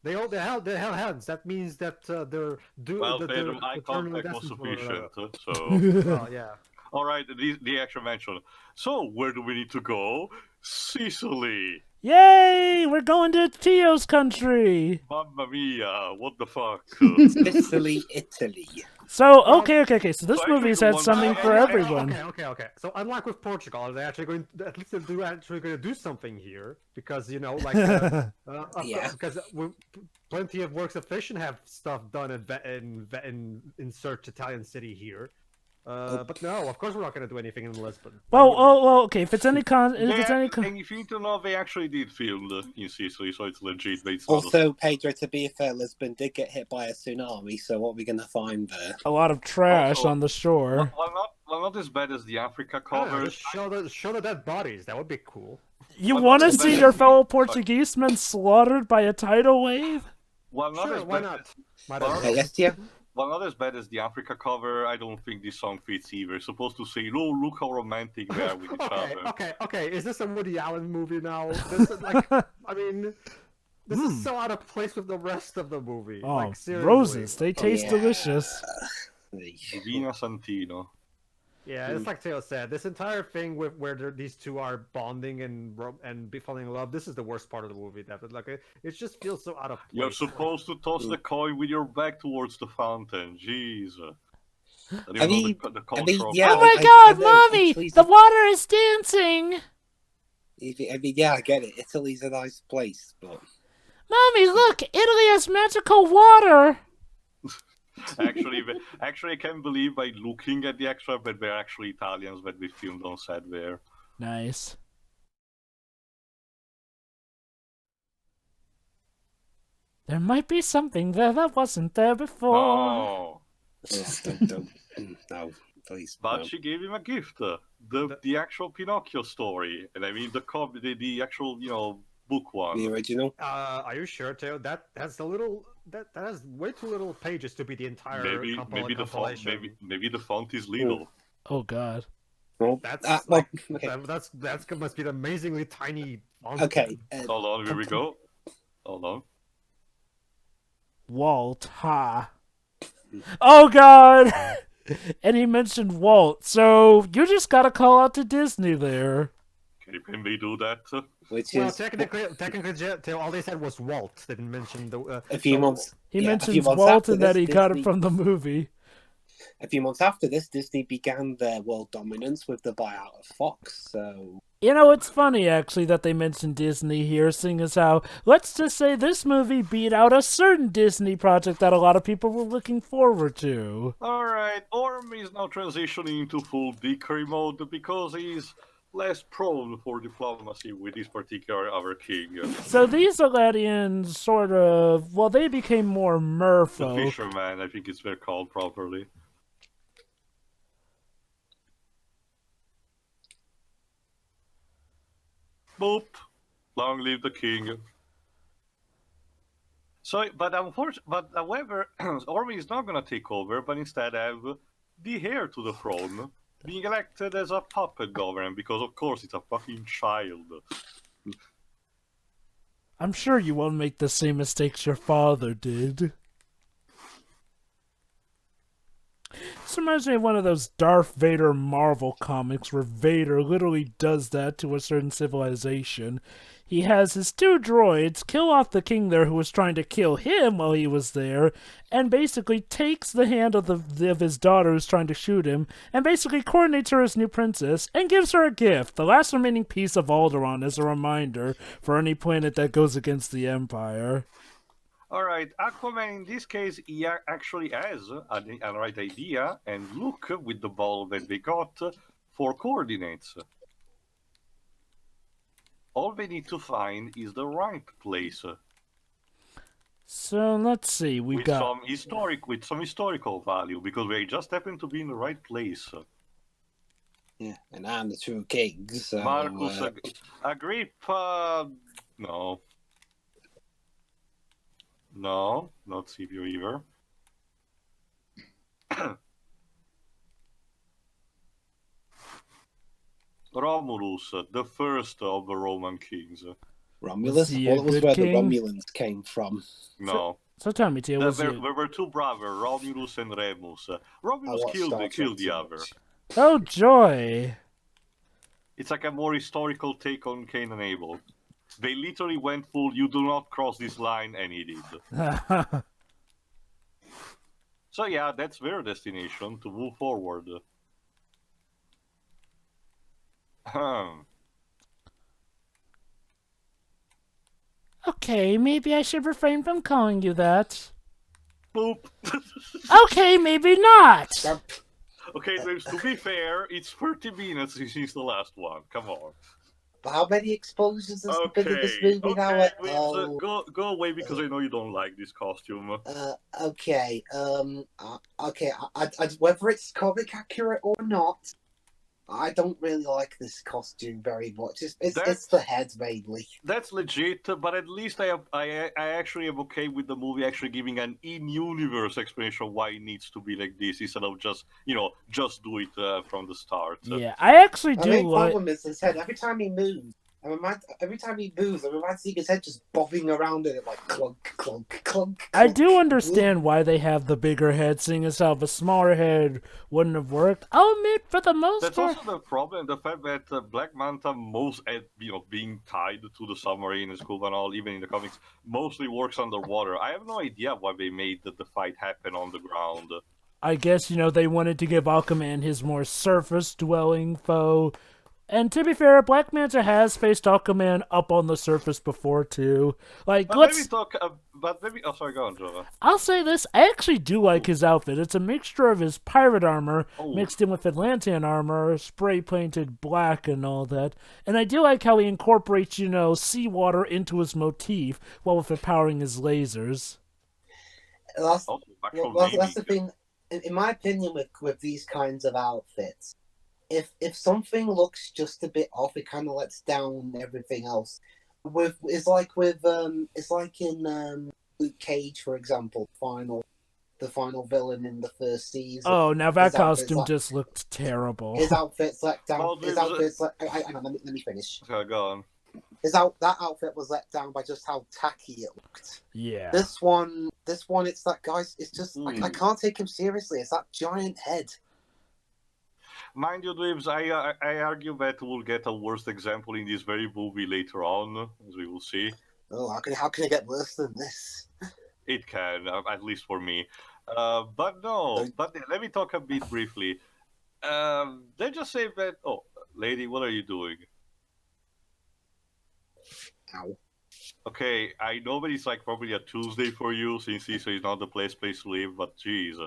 They held hands. That means that they're Well, they're Pedro, eye eternally contact was destined for sufficient, so... Well, yeah. Alright, the actual mention. So, where do we need to go? Sicily! Yay! We're going to Tio's country. Mamma mia! What the fuck? Sicily, Italy. So okay. So this So movie's actually, had the something one- for I- I- everyone. Okay. So unlike with Portugal, they're actually going. At least they're actually going to do something here because like Yeah. because plenty of works of fiction have stuff done in Search Italian City here. But no, of course we're not going to do anything in Lisbon. Well, okay. If it's any And if you need to know, they actually did film in Sicily, so it's legit. But it's not Also, Pedro, to be fair, Lisbon did get hit by a tsunami, so what are we going to find there? a lot of trash Also- on the shore. well, not as bad as the Africa I don't know, cover. just show the dead bodies. That would be cool. You Well, want to not as see bad your as- fellow Portuguese men slaughtered by a tidal wave? Well, not Sure, as why bad not? as- Might Well, as well. Yes, yeah. Well, not as bad as the Africa cover. I don't think this song fits either. It's supposed to say, "Oh, look how romantic they are with each other." Okay. Is this a Woody Allen movie now? This is like, I mean, this is so out of place with the rest of the movie. Oh, like, seriously. roses. They taste Yeah. delicious. Vina Santino. Yeah, it's like Teo said. This entire thing with where these two are bonding and falling in love. This is the worst part of the movie. It just feels so out of place. You're supposed to toss the coin with your back towards the fountain. Jeez. I mean, yeah. Oh my I God, know, mommy! Italy's The water is dancing. I mean, yeah, I get it. Italy's a nice place, but Mommy, look! Italy has magical water. actually, I can't believe by looking at the extra, but they're actually Italians that we filmed on set there. Nice. There might be something there that wasn't there before. No, don't, no, please. but no. she gave him a gift, the actual Pinocchio story, and I mean the actual book one. The original. Are you sure, Teo? That has that has way too little pages to be the entire Maybe the font compilation. maybe the font is little. Oh God. Well, That's well, like, okay. that's must be an amazingly tiny font. Okay. Hold on, here we go. Hold on. Walt, ha. Oh God. And he mentioned Walt, so you just gotta call out to Disney there. Can we do that? Which Well, is technically, Teo, all they said was Walt. They didn't mention the. a few months. He yeah, a few mentions months Walt after and that this, he got it Disney- from the movie. A few months after this, Disney began their world dominance with the buyout of Fox. So You know, it's funny actually that they mentioned Disney here, seeing as how, let's just say this movie beat out a certain Disney project that a lot of people were looking forward to. Alright, Orm is now transitioning into full dickery mode because he's less prone for diplomacy with this particular other king. So these Aladians sort of, well, they became more The merfolk. fisherman, I think it's they're called properly. Boop! Long live the king. So, but however, Orm is not gonna take over, but instead have the heir to the throne being elected as a puppet governor, because of course it's a fucking child. I'm sure you won't make the same mistakes your father did. This reminds me of one of those Darth Vader Marvel comics where Vader literally does that to a certain civilization. He has his two droids kill off the king there who was trying to kill him while he was there, and basically takes the hand of his daughter who's trying to shoot him, and basically coordinates her as new princess, and gives her a gift, the last remaining piece of Alderaan as a reminder for any planet that goes against the Empire. Alright, Aquaman in this case, he actually has a right idea, and look with the ball that they got for coordinates. All they need to find is the right place. So let's see, we With got some historical value, because they just happen to be in the right place. yeah, and I'm the true king. So Marcus Agrippa, no. No, not Scipio either. Romulus, the first of the Roman kings. Romulus. he a Well, it was good where king? the Romulans came from. No. So tell me, Tia, was There it... were two brothers, Romulus and Remus. Romulus I watched Star Trek killed the too other. much. Oh, joy! It's like a more historical take on Cain and Abel. They literally went full, you do not cross this line, and he did. So yeah, that's their destination, to move forward. Okay, maybe I should refrain from calling you that. Boop. Okay, maybe not. Okay, James, to be fair, it's 30 minutes since the last one. Come on. How many exposures has been in this Okay, movie now? okay, James, go away because I know you don't like this costume. Okay. Okay. Whether it's comic accurate or not, I don't really like this costume very much. It's the head mainly. That's legit, but at least I actually am okay with the movie actually giving an in-universe explanation why it needs to be like this instead of just just do it from the start. Yeah, I actually The do main like. problem is his head. Every time he moves, I remember seeing his head just bobbing around in it like clunk, clunk, clunk. I do understand why they have the bigger head, seeing as how the smaller head wouldn't have worked. I'll admit, for the most That's part. also the problem, the fact that Black Manta, being tied to the submarine in school and all, even in the comics, mostly works underwater. I have no idea why they made the fight happen on the ground. I guess, they wanted to give Aquaman his more surface-dwelling foe. And to be fair, Black Manta has faced Aquaman up on the surface before, too. Like, But let's... maybe talk. Oh, sorry, go on, Jova. I'll say this, I actually do like his outfit. It's a mixture of his pirate armor Oh. mixed in with Atlantean armor, spray-painted black and all that. And I do like how he incorporates, seawater into his motif while with powering his lasers. That's That's the thing. In my opinion, with these kinds of outfits, if something looks just a bit off, it kind of lets down everything else. It's like in Luke Cage, for example, the final villain in the first season. Oh, now that costume just looked terrible. His outfit's let down. Oh, His outfit's let. Hang on, let me finish. Okay, go on. That outfit was let down by just how tacky it looked. Yeah. This one, it's that guy's. It's just I can't take him seriously. It's that giant head. Mind you, Dweebs, I argue that we'll get a worst example in this very movie later on, as we will see. Oh, how can it get worse than this? It can, at least for me. But no, let me talk a bit briefly. They just say that, oh, lady, what are you doing? Ow. Okay, I know that it's like probably a Tuesday for you, since Easter is not the place to live, but jeez.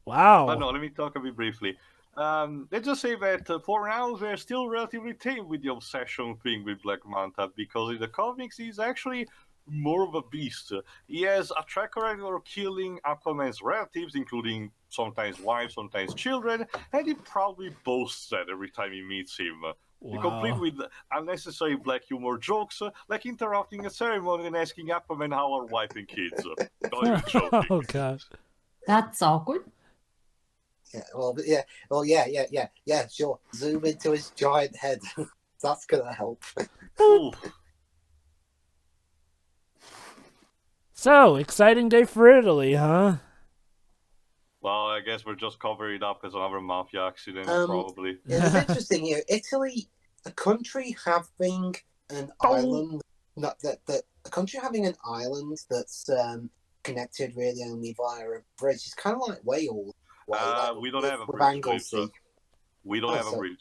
Wow. But no, let me talk a bit briefly. Let's just say that for now they're still relatively tame with the obsession thing with Black Manta, because in the comics he's actually more of a beast. He has a track record of killing Aquaman's relatives, including sometimes wives, sometimes children, and he proudly boasts that every time he meets him. He complete with unnecessary black humor jokes, like interrupting a ceremony and asking Aquaman how are wife and kids. Not even joking. Oh god. That's awkward. Yeah, sure. Zoom into his giant head. That's gonna help. Ooh. So, exciting day for Italy, huh? Well, I guess we're just covering it up as another mafia accident, probably. It's interesting here. Italy, a country having an island, a country having an island that's connected really only via a bridge. It's kind of like Wales. We don't have a bridge. We don't have a so- bridge.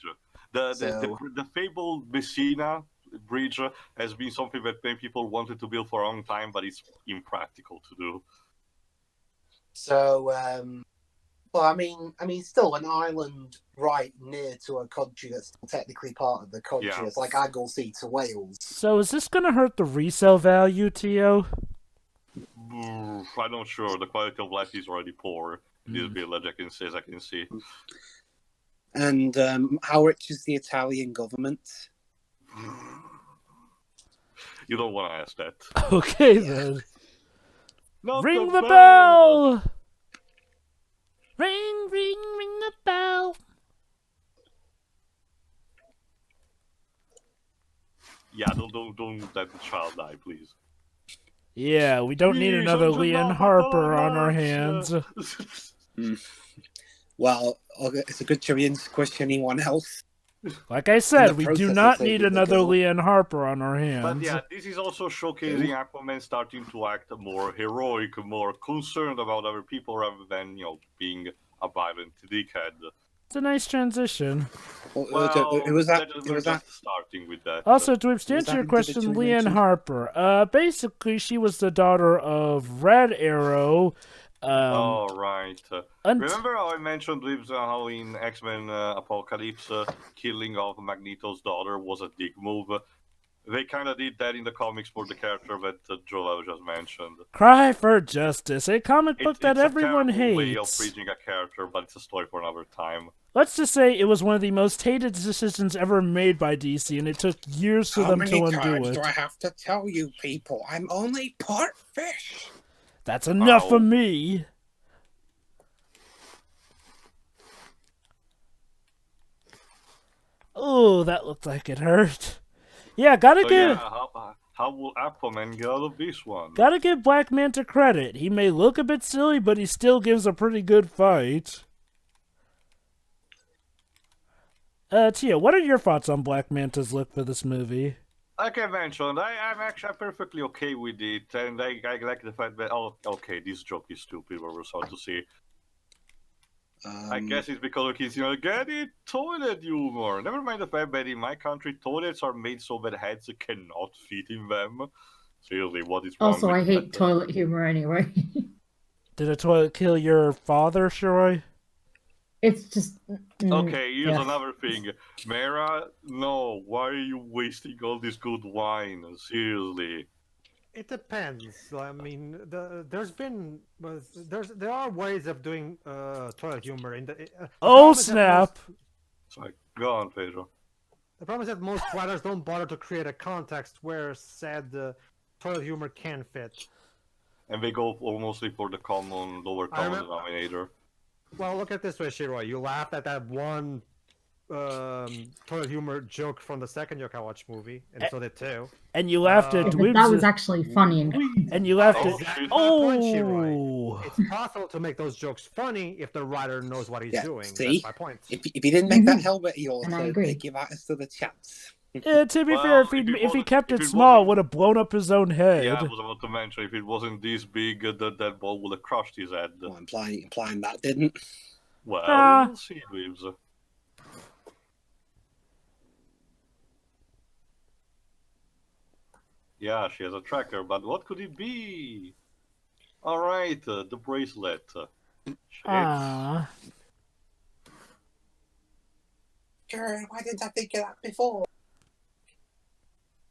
The fabled Messina bridge has been something that many people wanted to build for a long time, but it's impractical to do. So, well, I mean, still an island right near to a country that's technically part of the country. Yeah. It's like Anglesey to Wales. So, is this gonna hurt the resale value, Tio? I'm not sure. The quality of life is already poor in this village, as I can see. And how rich is the Italian government? You don't want to ask that. Okay, then. Not Ring the bell! Ring, ring, ring the bell! Yeah, don't let the child die, please. Yeah, we don't need another Leon Harper on our hands. Well, it's a good job you didn't squish anyone else. Like I said, we do process of not saving need the another girl. Leanne Harper on our hands. But yeah, this is also showcasing Aquaman starting to act more heroic, more concerned about other people rather than, being a violent dickhead. It's a nice transition. Well, Who was that? we're just starting with that. Also, to answer your that question, individual Leanne mentioned? Harper. Basically, she was the daughter of Red Arrow. Oh, right. unt- Remember how I mentioned with how in X-Men Apocalypse, killing of Magneto's daughter was a dick move? They kind of did that in the comics for the character that Joel just mentioned. Cry for Justice, a comic book that It's everyone a terrible way of hates. bridging a character, but it's a story for another time. Let's just say it was one of the most hated decisions ever made by DC, and it took years for them to undo it. do I have to tell you people? I'm only part fish. That's enough Ow. for me. Oh, that looked like it hurt. Yeah, gotta So give yeah, how will Aquaman get out of this one? gotta give Black Manta credit. He may look a bit silly, but he still gives a pretty good fight. Tia, what are your thoughts on Black Manta's look for this movie? Like I mentioned, I'm actually perfectly okay with it, and I like the fact that, oh, okay, this joke is stupid, what we're supposed to see. I guess it's because of his, get it, toilet humor. Never mind the fact that in my country, toilets are made so that heads cannot fit in them. Seriously, what is wrong Also, with I hate that? toilet humor anyway. Did a toilet kill your father, Shiroi? It's just. Okay, here's yeah. another thing. Mera, no, why are you wasting all this good wine? Seriously. It depends. I mean, there are ways of doing toilet humor. The Oh, problem is that snap! Sorry, go on, Pedro. The problem is that most writers don't bother to create a context where said toilet humor can fit. And they go mostly for the lower I common remember- denominator. Well, look at it this way, Shiroi. You laughed at that one toilet humor joke from the second Yokai movie, and so did two. And you laughed at Yeah, But Dweebs. that was actually funny and And you laughed Oh, at. shit. Point, Oh! Shiroi. It's possible to make those jokes funny if the writer knows what he's Yeah, doing. see? That's my point. If he didn't make that Mhm. helmet, he And I also agree. they give out us to the chance. To be Well, fair, if it if he wasn't- kept if it it small, it wasn't- would have blown up his own head. Yeah, I was about to mention, if it wasn't this big, that ball would have crushed his head. Well, implying that didn't. Well, Ah. we'll see, Dweebs. Yeah, she has a tracker, but what could it be? Alright, the bracelet. Shit. Ah. Sure, why didn't I think of that before?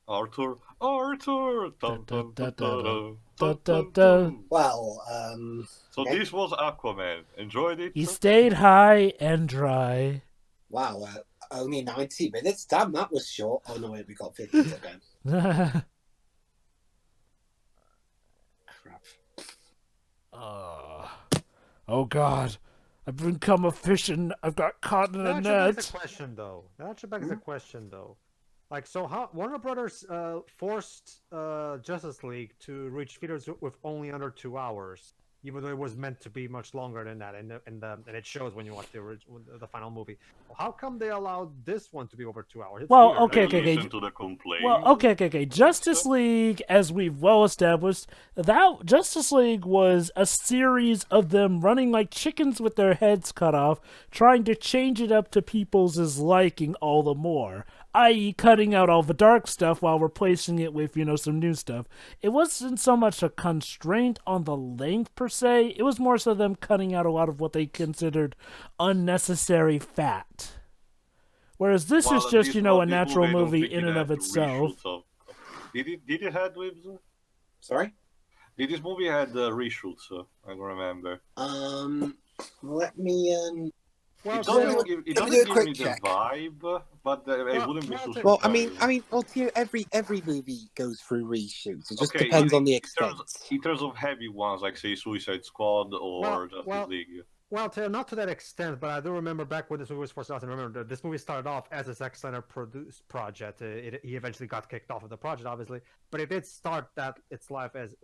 Arthur! Arthur! Dun, dun, dun, dun, dun, Da, dun, da, dun, da. dun. Well, So Yeah. this was Aquaman. Enjoyed it? He stayed high and dry. wow, only 90 minutes? Damn, that was short. Oh no, wait, we got 50 to go. Crap. Oh God, I've become a fish and I've got caught in a That actually begs net. a question, though. That actually begs a question, though. Like, so how Warner Brothers forced Justice League to reach theaters with only under 2 hours, even though it was meant to be much longer than that, and it shows when you watch the final movie. Well, how come they allowed this one to be over 2 hours? It's Well, weird, okay, right? okay. Listen to the complaints. Well, okay. Justice League, as we've well established, that Justice League was a series of them running like chickens with their heads cut off, trying to change it up to people's liking all the more. I.e., cutting out all the dark stuff while replacing it with, some new stuff. It wasn't so much a constraint on the length per se, it was more so them cutting out a lot of what they considered unnecessary fat. Whereas this Well, is just, this a movie, natural I don't movie think in it and had of itself. reshoots of- Did it have Dweebs? Sorry? Did this movie had reshoots? I don't remember. Let me Well, It so- doesn't give, it let me doesn't do a give quick me check. the vibe, but I wouldn't be so Well, surprised. every movie goes through reshoots. It just Okay, depends on the in terms- extent. In terms of heavy ones, like say Suicide Squad or Well, Justice well, League. Well, not to that extent, but I do remember back when this movie was first out. And remember that this movie started off as a Zack Snyder produced project. He eventually got kicked off of the project, obviously, but it did start its life as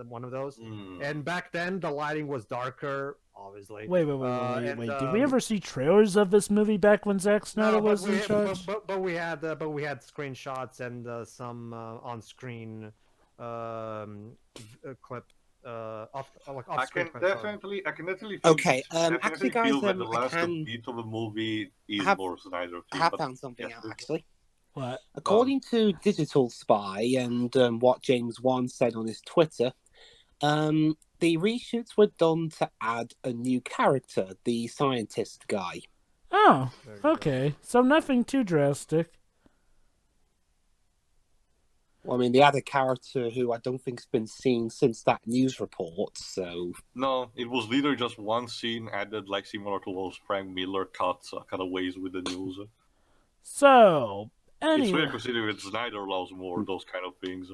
one of those. And back then, the lighting was darker, obviously. Wait. Did we ever see trailers of this movie back when Zack Snyder was in charge? But we had screenshots and some on-screen clip. I can definitely feel, Okay, definitely actually, guys, feel that the I last can beat of the movie is have- more Snyder. I have found something out, actually. What? According to Digital Spy and what James Wan said on his Twitter, the reshoots were done to add a new character, the scientist guy. Oh, okay. So nothing too drastic. Well, I mean, they had a character who I don't think's been seen since that news report, so... No, it was literally just one scene added, like similar to those Frank Miller cuts, kind of ways with the news. So, It's anyway. weird considering that Snyder loves more those kind of things.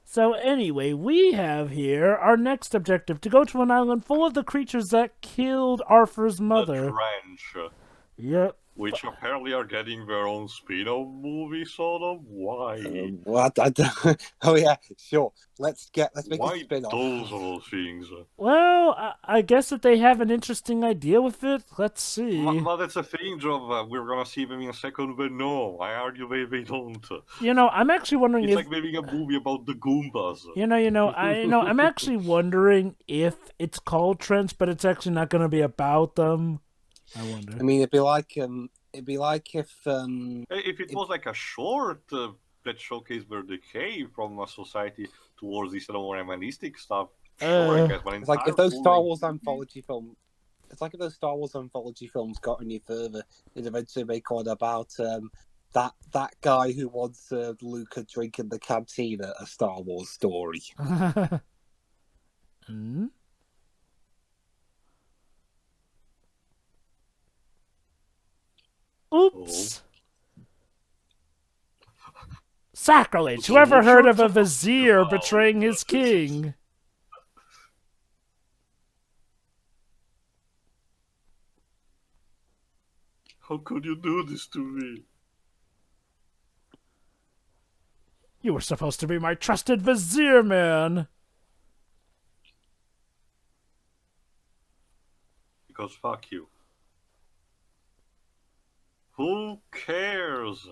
So anyway, we have here our next objective, to go to an island full of the creatures that killed Arthur's The mother. Trench, Yep. which apparently are getting their own spin-off movie, sort of. Why? What? Oh, yeah, sure. Let's make Why a spin-off. those things? Well, I guess that they have an interesting idea with it. Let's see. But that's the thing, Joe. We're gonna see them in a second, but no, I argue they don't. I'm actually wondering It's if like making a movie about the Goombas. I'm actually wondering if it's called Trench, but it's actually not going to be about them. I wonder. I mean, it'd be like if If it was like a short that showcased their decay from a society towards this more animalistic stuff, sure, I guess. But it's like if those Star Wars anthology films. It's like if those Star Wars anthology films got any further, they'd eventually make one about that guy who once served Luke a drink in the cantina, a Star Wars story. Hmm? Oops. Sacrilege! Whoever heard of a vizier betraying his king? How could you do this to me? You were supposed to be my trusted vizier, man. Because fuck you. Who cares?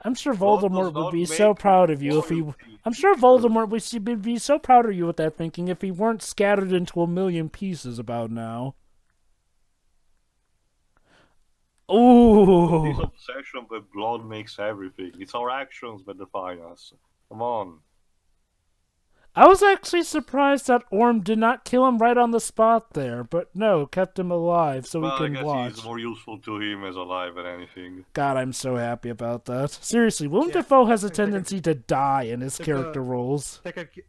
I'm sure God does Voldemort would not be so make proud of you if he. royalty. I'm sure Voldemort would be so proud of you with that thinking if he weren't scattered into a million pieces about now. This Ooh. obsession with blood makes everything. It's our actions that define us. Come on. I was actually surprised that Orm did not kill him right on the spot there, but no, kept him alive so Well, we I can guess watch. he's more useful to him as alive than anything. God, I'm so happy about that. Seriously, Willem Dafoe has a tendency to die in his character roles. Take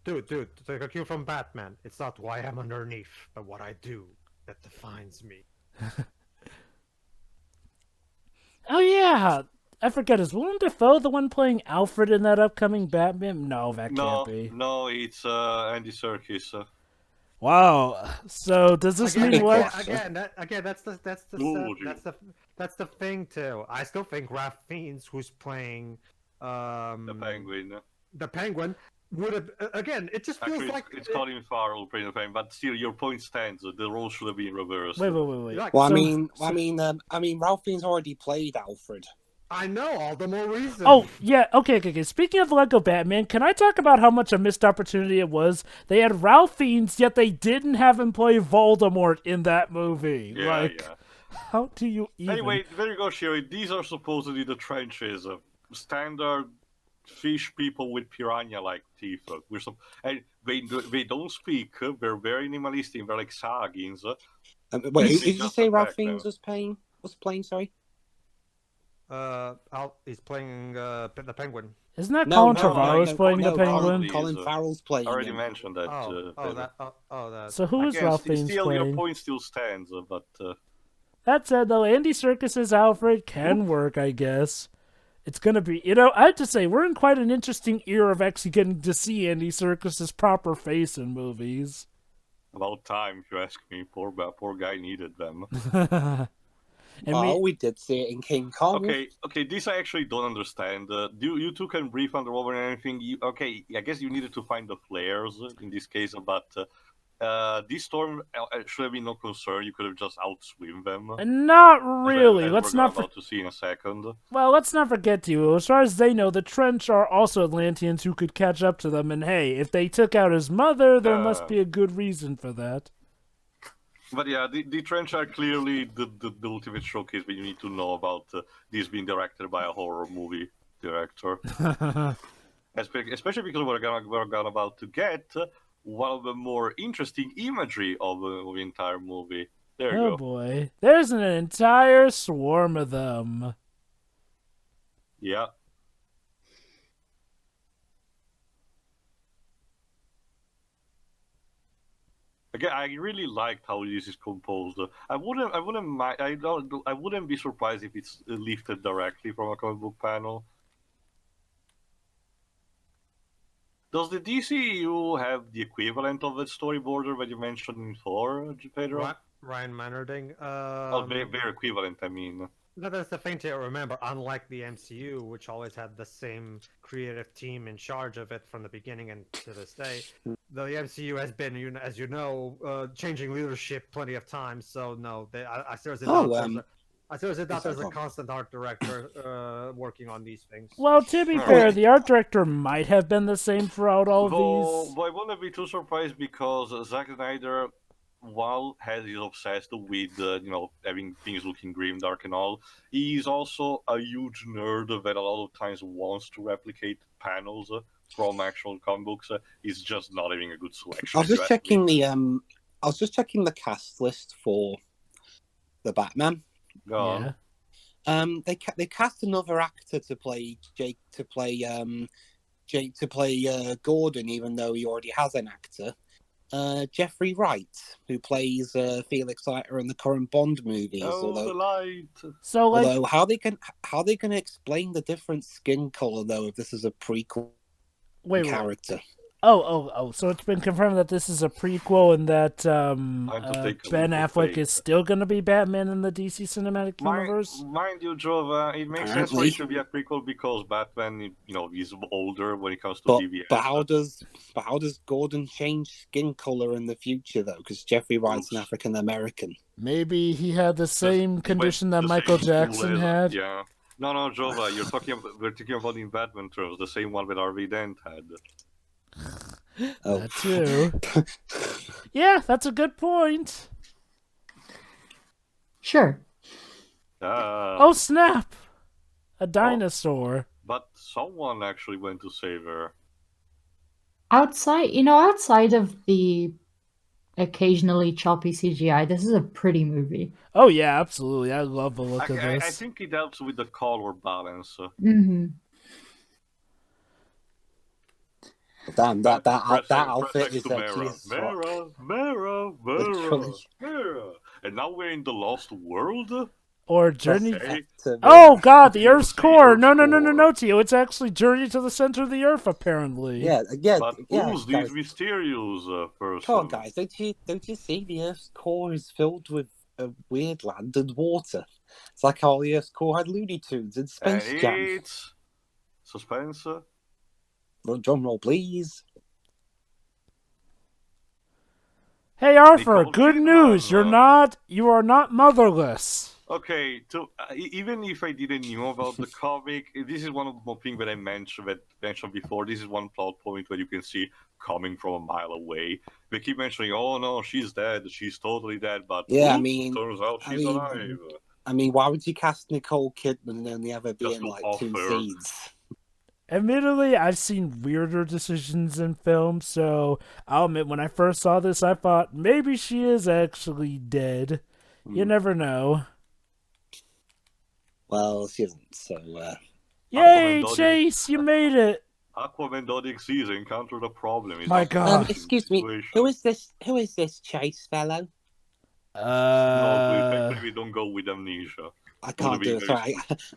dude, take a cue from Batman. It's not who I am underneath, but what I do that defines me. Oh yeah, I forget. Is Willem Dafoe the one playing Alfred in that upcoming Batman? No, that can't be. No, it's Andy Serkis. Wow. So does this mean what? That's the thing too. I still think Ralph Fiennes, who's playing The Penguin. the Penguin, would have again. It just feels Actually, like it's Colin Farrell playing the Penguin, but still, your point stands. The role should have been reversed. Wait. Like, Well, So- I mean, Ralph Fiennes already played Alfred. I know, all the more reason. Oh, yeah, okay. Speaking of Lego Batman, can I talk about how much a missed opportunity it was? They had Ralph Fiennes, yet they didn't have him play Voldemort in that movie. Yeah. How do you even... Anyway, there you go, Sherry. These are supposedly the trenches. Standard fish people with piranha-like teeth. And they don't speak. They're very animalistic. They're like Sagins. Wait, This who did is you just say a Ralph fact Fiennes now. was playing? Sorry. He's playing the Penguin. Isn't that Colin Trevorrow's playing the Colin Penguin? Farrell. Colin Farrell's playing I already him. mentioned that. That. So who is Again, Ralph Fiennes still, your playing? point still stands, but That said, though, Andy Serkis's Alfred can work, I guess. It's gonna be, I have to say, we're in quite an interesting era of actually getting to see Andy Serkis's proper face in movies. About time, if you ask me. Poor guy needed them. And We did see it in King Kong. Okay, this I actually don't understand. You two can breathe underwater and anything. Okay, I guess you needed to find the flares in this case, but this storm should have been no concern. You could have just outswim them. not As really. we're about to see in a second. Well, let's not forget, you. As far as they know, the Trench are also Atlanteans who could catch up to them. And hey, if they took out his mother, there must be a good reason for that. But yeah, the Trench are clearly the ultimate showcase, but you need to know about this being directed by a horror movie director. Especially because we're about to get one of the more interesting imagery of the entire movie. There you go. Oh boy. There's an entire swarm of them. Yeah. Again, I really liked how this is composed. I wouldn't be surprised if it's lifted directly from a comic book panel. Does the DCU have the equivalent of the storyboarder that you mentioned before, Pedro? Ryan Mannerding. Their equivalent, I mean. That's the thing to remember. Unlike the MCU, which always had the same creative team in charge of it from the beginning and to this day, the MCU has been, as you know, changing leadership plenty of times. So no, I seriously doubt there's a constant art director working on these things. Well, to be fair, the art director might have been the same throughout all of these. But I wouldn't be too surprised because Zack Snyder, while he's obsessed with having things looking grim, dark, and all, he's also a huge nerd that a lot of times wants to replicate panels from actual comic books. He's just not having a good selection. I was just checking the cast list for the Batman. Go on. They cast another actor to play Gordon, even though he already has an actor. Jeffrey Wright, who plays Felix Leiter in the current Bond movies. The light. So, although how they can explain the different skin color though if this is a prequel character? Oh! So it's been confirmed that this is a prequel and that Ben Affleck is still going to be Batman in the DC Cinematic Universe. Mind you, Joe, it makes sense for it to be a prequel because Batman, is older when it comes to BVS. But how does Gordon change skin color in the future though? Because Jeffrey Wright's an African American. Maybe he had the same condition that Michael Jackson had. Yeah. No, Jova, we're talking about in Batman terms, the same one that Harvey Dent had. That too. Yeah, that's a good point. Sure. Oh snap! A dinosaur. But someone actually went to save her. Outside of the occasionally choppy CGI, this is a pretty movie. Oh yeah, absolutely. I love the look of this. I think it helps with the color balance. Mm-hmm. Damn, that outfit is actually mirror. And now we're in the Lost World? Or Journey... Oh god, the Earth's core! No, Tio, it's actually Journey to the Center of the Earth, apparently. Yeah. But who's these mysterious person? Come on, guys, don't you see the Earth's core is filled with weird land and water? It's like how the Earth's core had Looney Tunes and Space Jam. It's... Suspense? Drum roll, please. Hey Arthur, good news! You are not motherless. Okay, so even if I didn't know about the comic, this is one of the things that I mentioned before. This is one plot point where you can see coming from a mile away. They keep mentioning, "Oh no, she's dead. She's totally dead." But yeah, turns out she's alive. I mean, why would you cast Nicole Kidman and only ever be in like 2 scenes? Admittedly, I've seen weirder decisions in film, so I'll admit when I first saw this, I thought maybe she is actually dead. You never know. Well, she isn't, so... Yay, Chase! You made it! Aquaman Doddick sees encountered a problem. My God. Excuse me, who is this Chase fellow? No, thankfully we don't go with amnesia. I can't do it.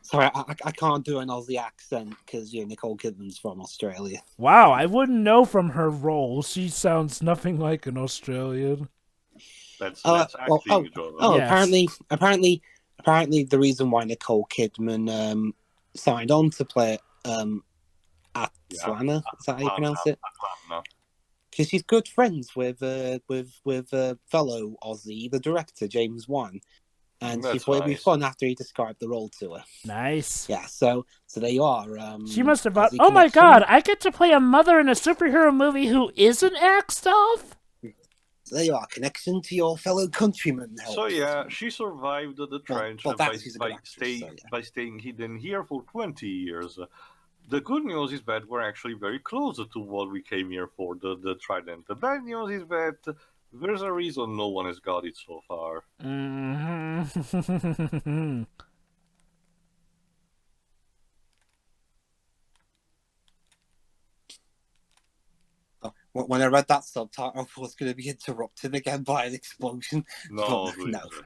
Sorry, I can't do an Aussie accent because Nicole Kidman's from Australia. Wow, I wouldn't know from her role. She sounds nothing like an Australian. That's acting, John. Yes. Apparently, the reason why Nicole Kidman signed on to play Atlanta, is that how you pronounce it? Atlanta. Because she's good friends with fellow Aussie, the director James Wan, and she thought it'd be fun after he described the role to her. Nice. Yeah, so there you are. She must have thought, Aussie oh my connection. god, I get to play a mother in a superhero movie who isn't axed off? So there you are, connection to your fellow countrymen. So yeah, she survived the trench by staying hidden here for 20 years. The good news is that we're actually very close to what we came here for, the trident. The bad news is that there's a reason no one has got it so far. Mm-hmm. When I read that subtitle, I was going to be interrupted again by an explosion. No.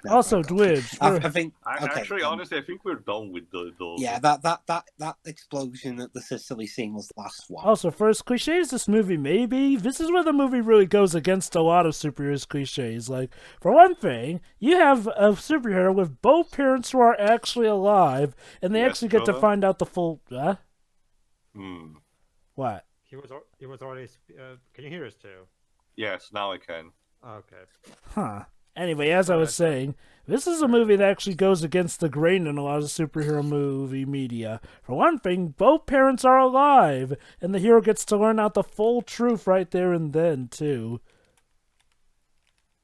Also, Dwibs. I think. Actually, honestly, I think we're done with those. Yeah, that explosion at the Sicily scene was the last one. Also, for as cliche as this movie may be, this is where the movie really goes against a lot of superhero cliches. Like, for one thing, you have a superhero with both parents who are actually alive, and they actually get to find out the full. What? He was already. Can you hear us too? Yes, now I can. Okay. Huh. Anyway, as I was saying, this is a movie that actually goes against the grain in a lot of superhero movie media. For one thing, both parents are alive, and the hero gets to learn out the full truth right there and then, too.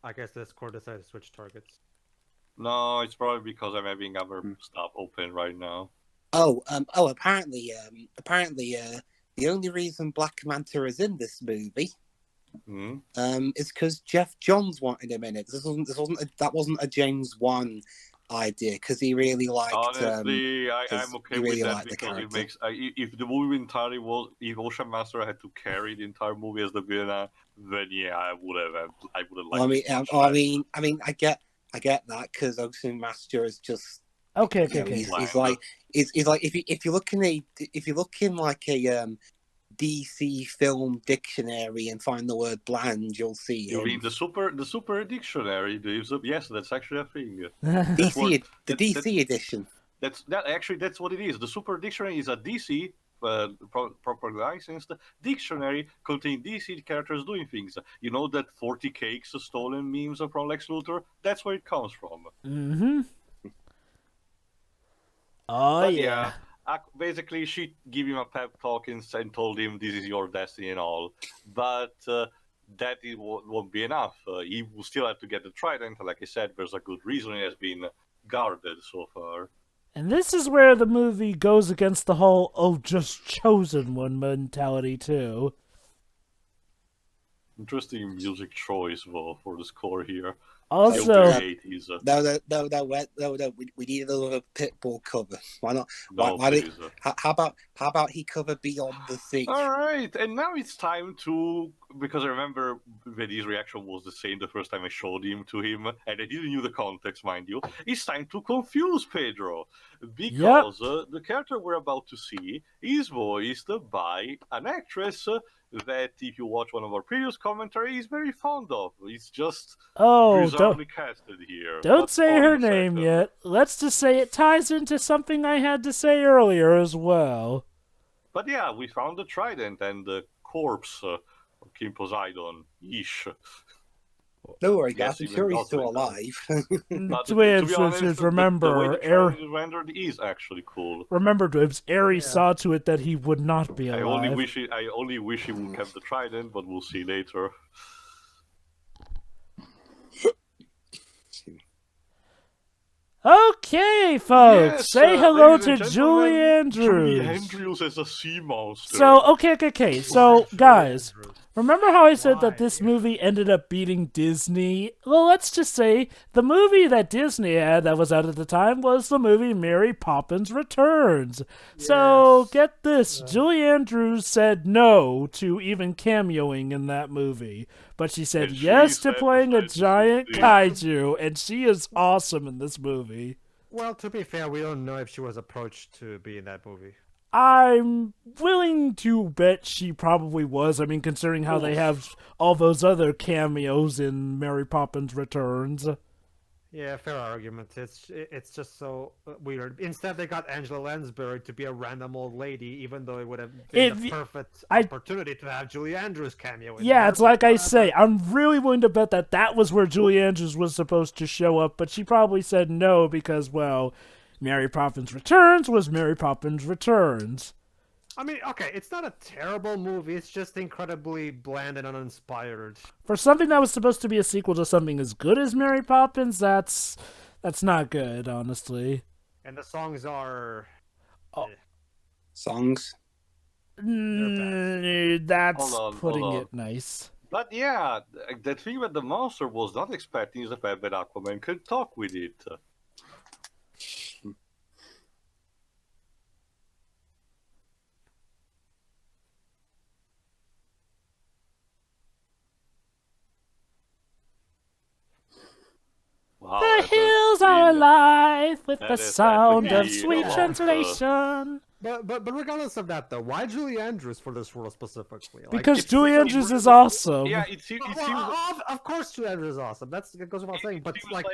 I guess this core decided to switch targets. No, it's probably because I'm having other stuff open right now. Apparently, the only reason Black Manta is in this movie, is because Jeff Johns wanted him in it. That wasn't a James Wan idea because he really liked. Honestly, I'm okay with that because it makes. If the movie entirely was, if Ocean Master had to carry the entire movie as the villain, then yeah, I would have liked. I get that because Ocean Master is just. Okay. He's like if you look in like a DC film dictionary and find the word bland, you'll see him. You mean the super dictionary? Yes, that's actually a thing. The DC edition. That's what it is. The super dictionary is a DC properly licensed dictionary containing DC characters doing things. You know that 40 cakes stolen memes from Lex Luthor? That's where it comes from. Mm-hmm. Oh, yeah. Basically, she gave him a pep talk and told him, this is your destiny and all. But that won't be enough. He will still have to get the trident. Like I said, there's a good reason it has been guarded so far. And this is where the movie goes against the whole, just chosen one mentality, too. Interesting music choice, though, for the score here. Also, no, we need another Pitbull cover. Why not? How about he cover Beyond the Sea? All right, and now it's time to, because I remember Veddy's reaction was the same the first time I showed him to him, and I didn't know the context, mind you. It's time to confuse Pedro, because the character we're about to see is voiced by an actress that, if you watch one of our previous commentaries, is very fond of. It's just bizarrely casted here. Don't say her name yet. Let's just say it ties into something I had to say earlier as well. But yeah, we found the trident and the corpse of King Poseidon. Yeesh. Don't worry, guys. I'm sure he's still alive. Dwibs, remember, the way the trident is rendered is actually cool. Remember, Dwibs, Ares saw to it that he would not be alive. I only wish he would have the trident, but we'll see later. Okay, folks, say hello to Julie Andrews. Julie Andrews as a sea monster. So, okay. So, guys, Remember how I said that Why? this movie ended up beating Disney? Well, let's just say the movie that Disney had that was out at the time was the movie Mary Poppins Returns. So, Yes. get this, Julie Andrews said no to even cameoing in that movie. But she said And she yes to said playing a decided to giant succeed. kaiju, and she is awesome in this movie. Well, to be fair, we don't know if she was approached to be in that movie. I'm willing to bet she probably was. I mean, considering how they have all those other cameos in Mary Poppins Returns. Yeah, fair argument. It's just so weird. Instead, they got Angela Lansbury to be a random old lady, even though it would have been the perfect opportunity to have Julie Andrews cameo in Yeah, there, it's like but I whatever. say, I'm really willing to bet that that was where Julie Andrews was supposed to show up, but she probably said no because, well, Mary Poppins Returns was Mary Poppins Returns. I mean, okay, it's not a terrible movie. It's just incredibly bland and uninspired. For something that was supposed to be a sequel to something as good as Mary Poppins, that's not good, honestly. And the songs are. Songs. That's Hold putting on. it nice. But yeah, the thing that the monster was not expecting is the fact that Aquaman could talk with it. Wow, The that's a hills are scene. alive with That the is sound of actually sweet a lot, translation. But regardless of that, though, why Julie Andrews for this role specifically? Like, Because it's Julie such a Andrews is really- awesome. Yeah, it seems. Of course, Julie Andrews is awesome. That goes without saying. It But seems like,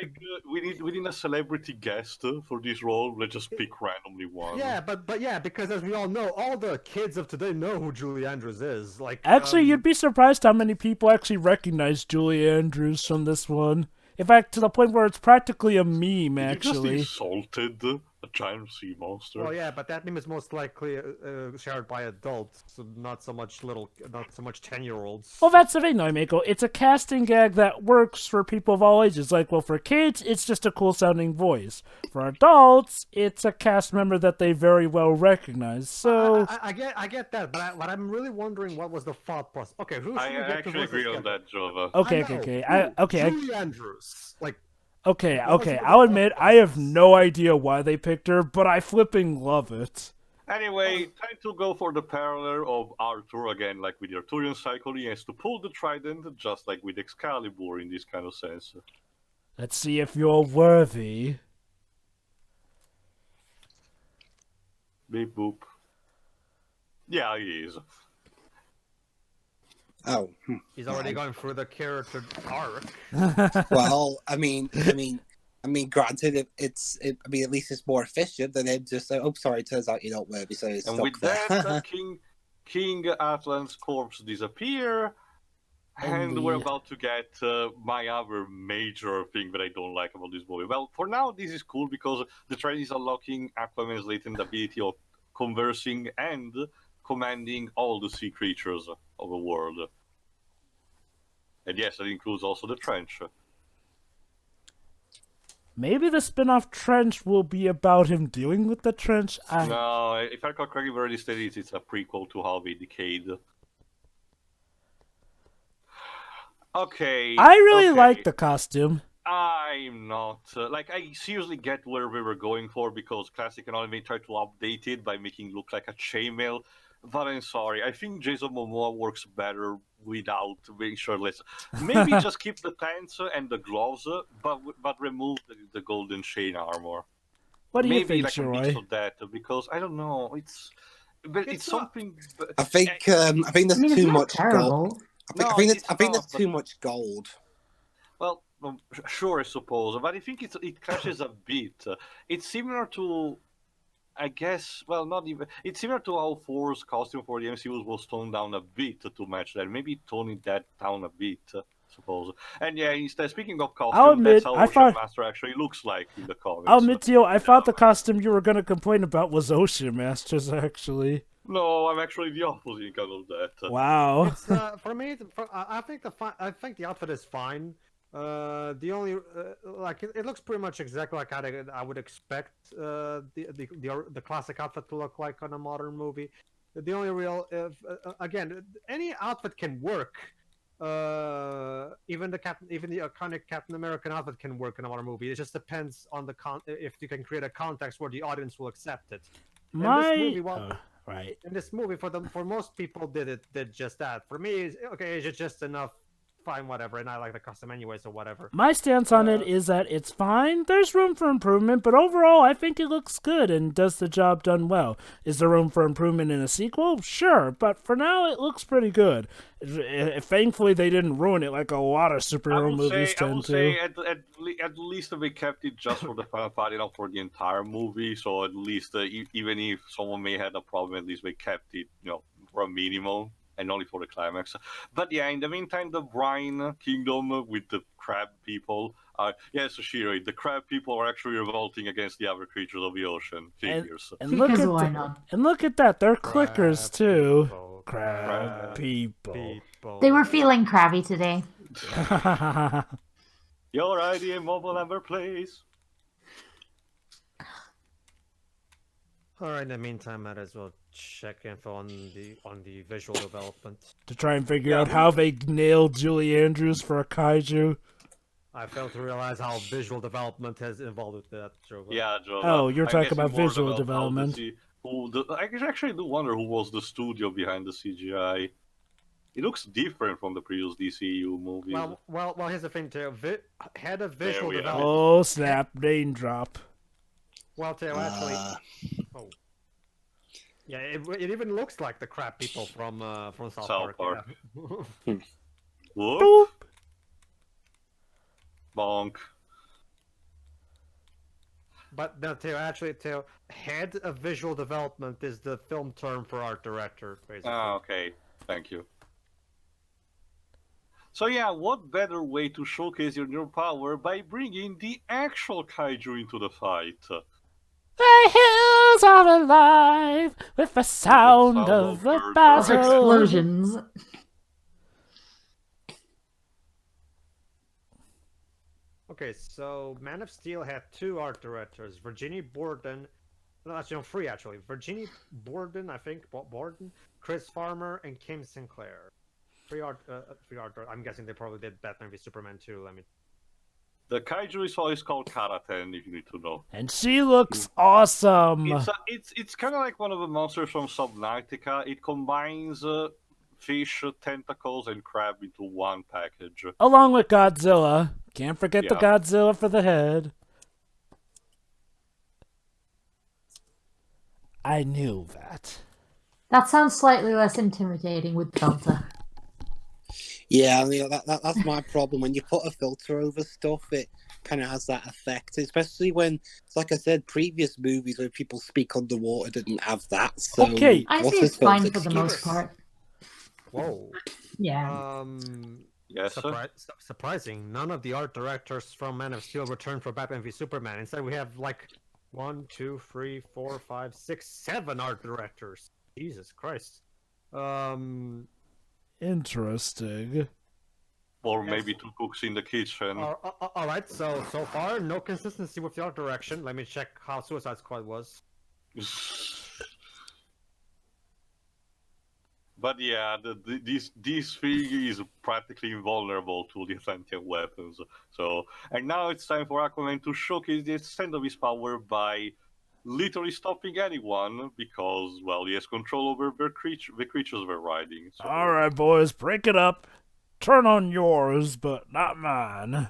we need a celebrity guest for this role. Let's just pick randomly one. yeah, but yeah, because as we all know, all the kids of today know who Julie Andrews is. Like, Actually, you'd be surprised how many people actually recognize Julie Andrews from this one. In fact, to the point where it's practically a meme, You just actually. insulted a giant sea monster. Well, yeah, but that meme is most likely shared by adults, so not so much 10-year-olds. Well, that's the thing, though, Mako. It's a casting gag that works for people of all ages. Like, well, for kids, it's just a cool-sounding voice. For adults, it's a cast member that they very well recognize. So, I get that, but I'm really wondering what was the thought process. Okay, who should I we get to actually voice this agree on character? that, Jova. okay. Julie Andrews. Like, Okay, What was the I'll thought admit, I have process? no idea why they picked her, but I flipping love it. Anyway, time to go for the parallel of Arthur again, like with the Arthurian cycle. He has to pull the trident, just like with Excalibur in this kind of sense. Let's see if you're worthy. Beep boop. Yeah, he is. Oh, he's already gone through the character arc. well, I mean, granted, I mean, at least it's more efficient than it just like, oh, sorry, turns out you're not worthy, so it's And stuck with there. that, King Atlan's corpse disappear, and we're about to get my other major thing that I don't like about this movie. Well, for now, this is cool because the trend is unlocking Aquaman's latent ability of conversing and commanding all the sea creatures of the world. And yes, that includes also the trench. Maybe the spin-off Trench will be about him dealing with the trench. No, if I recall correctly, already stated it's a prequel to how they decayed. Okay. I really like the costume. I'm not. I seriously get where we were going for because Classic and Anime tried to update it by making it look like a chainmail. But I'm sorry, I think Jason Momoa works better without being shirtless. Maybe just keep the pants and the gloves, but remove the golden chain armor. What do you Maybe think, like a Shiroy? mix of that, because I don't know. It's something. I think there's it's too not much gold. terrible. I think there's too much gold. Well, sure, I suppose, but I think it clashes a bit. It's similar to, I guess, well, not even. It's similar to how Thor's costume for the MCU was toned down a bit to match that. Maybe toning that down a bit, I suppose. And yeah, instead, speaking of costume, that's how Ocean Master actually looks like in the comics. I'll admit to you, I thought the costume you were going to complain about was Ocean Master's, actually. No, I'm actually the opposite kind of that. Wow. It's, for me, I think the outfit is fine. The only it looks pretty much exactly like I would expect the classic outfit to look like on a modern movie. The only real, again, any outfit can work. Even the iconic Captain American outfit can work in a modern movie. It just depends on if you can create a context where the audience will accept it. And this movie, right. in this movie, for most people, did just that. For me, it's just enough. Fine, whatever, and I like the custom anyway, so whatever. My stance on it is that it's fine. There's room for improvement, but overall, I think it looks good and does the job done well. Is there room for improvement in a sequel? Sure, but for now, it looks pretty good. Thankfully, they didn't ruin it like a lot of superhero movies tend to. I would say at least they kept it just for the final fight, not for the entire movie. So at least even if someone may have a problem, at least they kept it, for a minimum. And only for the climax. But yeah, in the meantime, the Brine Kingdom with the crab people. Sushiro, the crab people are actually revolting against the other creatures of the ocean. Figures. And look Because at why not? And look at that, they're clickers too. People. Crab people. They were feeling crabby today. Your ID mobile number, please. All right. In the meantime, might as well check info on the visual development. To try and figure out how they nailed Julie Andrews for a kaiju. I failed to realize how visual development has involved with that, Joe. Yeah, Joe. Oh, you're talking about visual development. I actually do wonder who was the studio behind the CGI. It looks different from the previous DCU movies. Well, here's the thing, too. Head of visual development. Oh, snap. Name drop. Well, Teo, actually... Oh. Yeah, it even looks like the crab people from South Park. Yeah. Whoop. Bonk. But no, Teo, head of visual development is the film term for art director, basically. Okay. Thank you. So yeah, what better way to showcase your new power by bringing the actual kaiju into the fight? The hills are alive with the sound of the Of battle. explosions. Okay, so Man of Steel had 2 art directors, Virginia Borden. No, actually, 3 actually. Virginia Borden, I think, Borden, Chris Farmer, and Kim Sinclair. 3 art. I'm guessing they probably did Batman v Superman too. The kaiju is always called Karaten, if you need to know. And she looks awesome. It's kind of like one of the monsters from Subnautica. It combines fish, tentacles, and crab into one package. Along with Godzilla. Can't forget the Godzilla for the head. I knew that. That sounds slightly less intimidating with Delta. Yeah, I mean, that's my problem. When you put a filter over stuff, it kind of has that effect, especially when, like I said, previous movies where people speak underwater didn't have that. So okay. I think it's fine for the most part. Whoa. Yeah. Yes, surprising. None of the art directors from Man of Steel returned for Batman v Superman. Instead, we have like 1, 2, 3, 4, 5, 6, 7 art directors. Jesus Christ. Interesting. Or maybe 2 cooks in the kitchen. All right. So far, no consistency with the art direction. Let me check how Suicide Squad was. But yeah, this thing is practically invulnerable to the sentient weapons. So, and now it's time for Aquaman to showcase the extent of his power by literally stopping anyone, because, well, he has control over the creatures we're riding. So. All right, boys, break it up. Turn on yours, but not mine.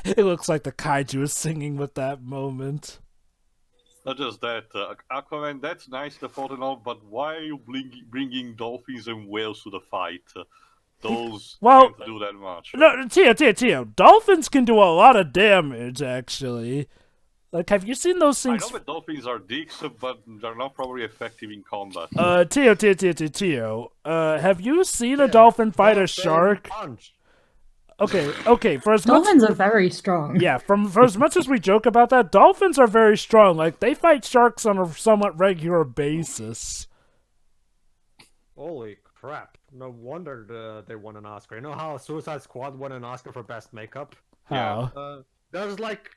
It looks like the kaiju is singing with that moment. Not just that, Aquaman, that's nice, the thought and all, but why are you bringing dolphins and whales to the fight? Those can't do that much. No, Tio. Dolphins can do a lot of damage, actually. Like, have you seen those things? I know that dolphins are dicks, but they're not probably effective in combat. Tio. Have you seen a dolphin fight a shark? Punch. Okay. For as Dolphins are very strong. Yeah, for as much as we joke about that, dolphins are very strong. Like, they fight sharks on a somewhat regular basis. Holy crap! No wonder they won an Oscar. You know how Suicide Squad won an Oscar for best makeup? Yeah. How? There's like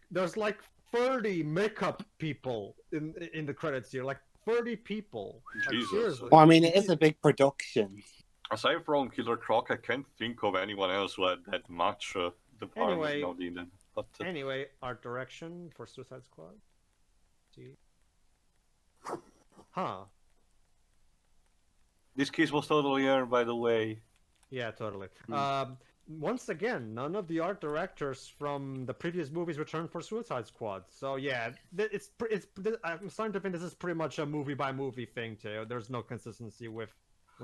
30 makeup people in the credits here. Like 30 people. Like, Jesus. seriously. Well, I mean, it is a big production. Aside from Killer Croc, I can't think of anyone else who had that much department Anyway. needed. But Anyway, art direction for Suicide Squad. See. Huh. this kiss was totally earned, by the way. Yeah, totally. Once again, none of the art directors from the previous movies returned for Suicide Squad. So yeah, I'm starting to think this is pretty much a movie by movie thing too. There's no consistency when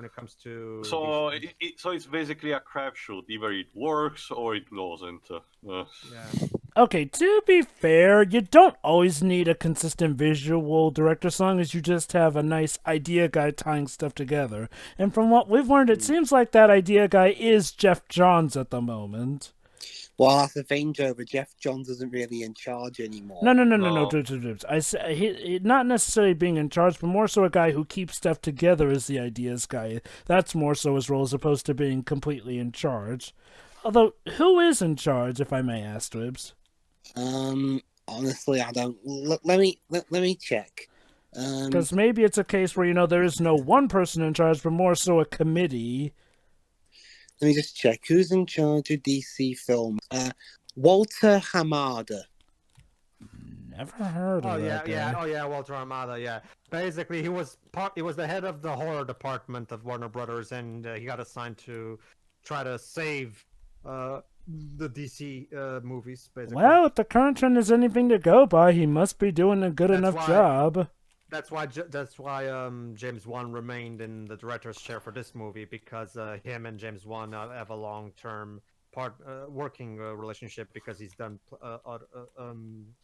it comes to. So these things. so it's basically a crapshoot. Either it works or it doesn't. Yeah. Okay, to be fair, you don't always need a consistent visual director as long as you just have a nice idea guy tying stuff together. And from what we've learned, it seems like that idea guy is Jeff Johns at the moment. Well, that's the thing, Joe, but Jeff Johns isn't really in charge anymore. No. I say he not necessarily being in charge, but more so a guy who keeps stuff together as the ideas guy. That's more so his role as opposed to being completely in charge. Although, who is in charge, if I may ask, Dwibs? Honestly, I don't. Let me check. Because maybe it's a case where, there is no one person in charge, but more so a committee. Let me just check. Who's in charge of DC films? Walter Hamada. Never heard of that guy. Oh yeah, Walter Armada. Yeah, basically he was the head of the horror department of Warner Brothers, and he got assigned to try to save the DC movies. Basically, Well, if the current trend is anything to go by, he must be doing a good enough job. that's why James Wan remained in the director's chair for this movie, because him and James Wan have a long-term working relationship, because he's done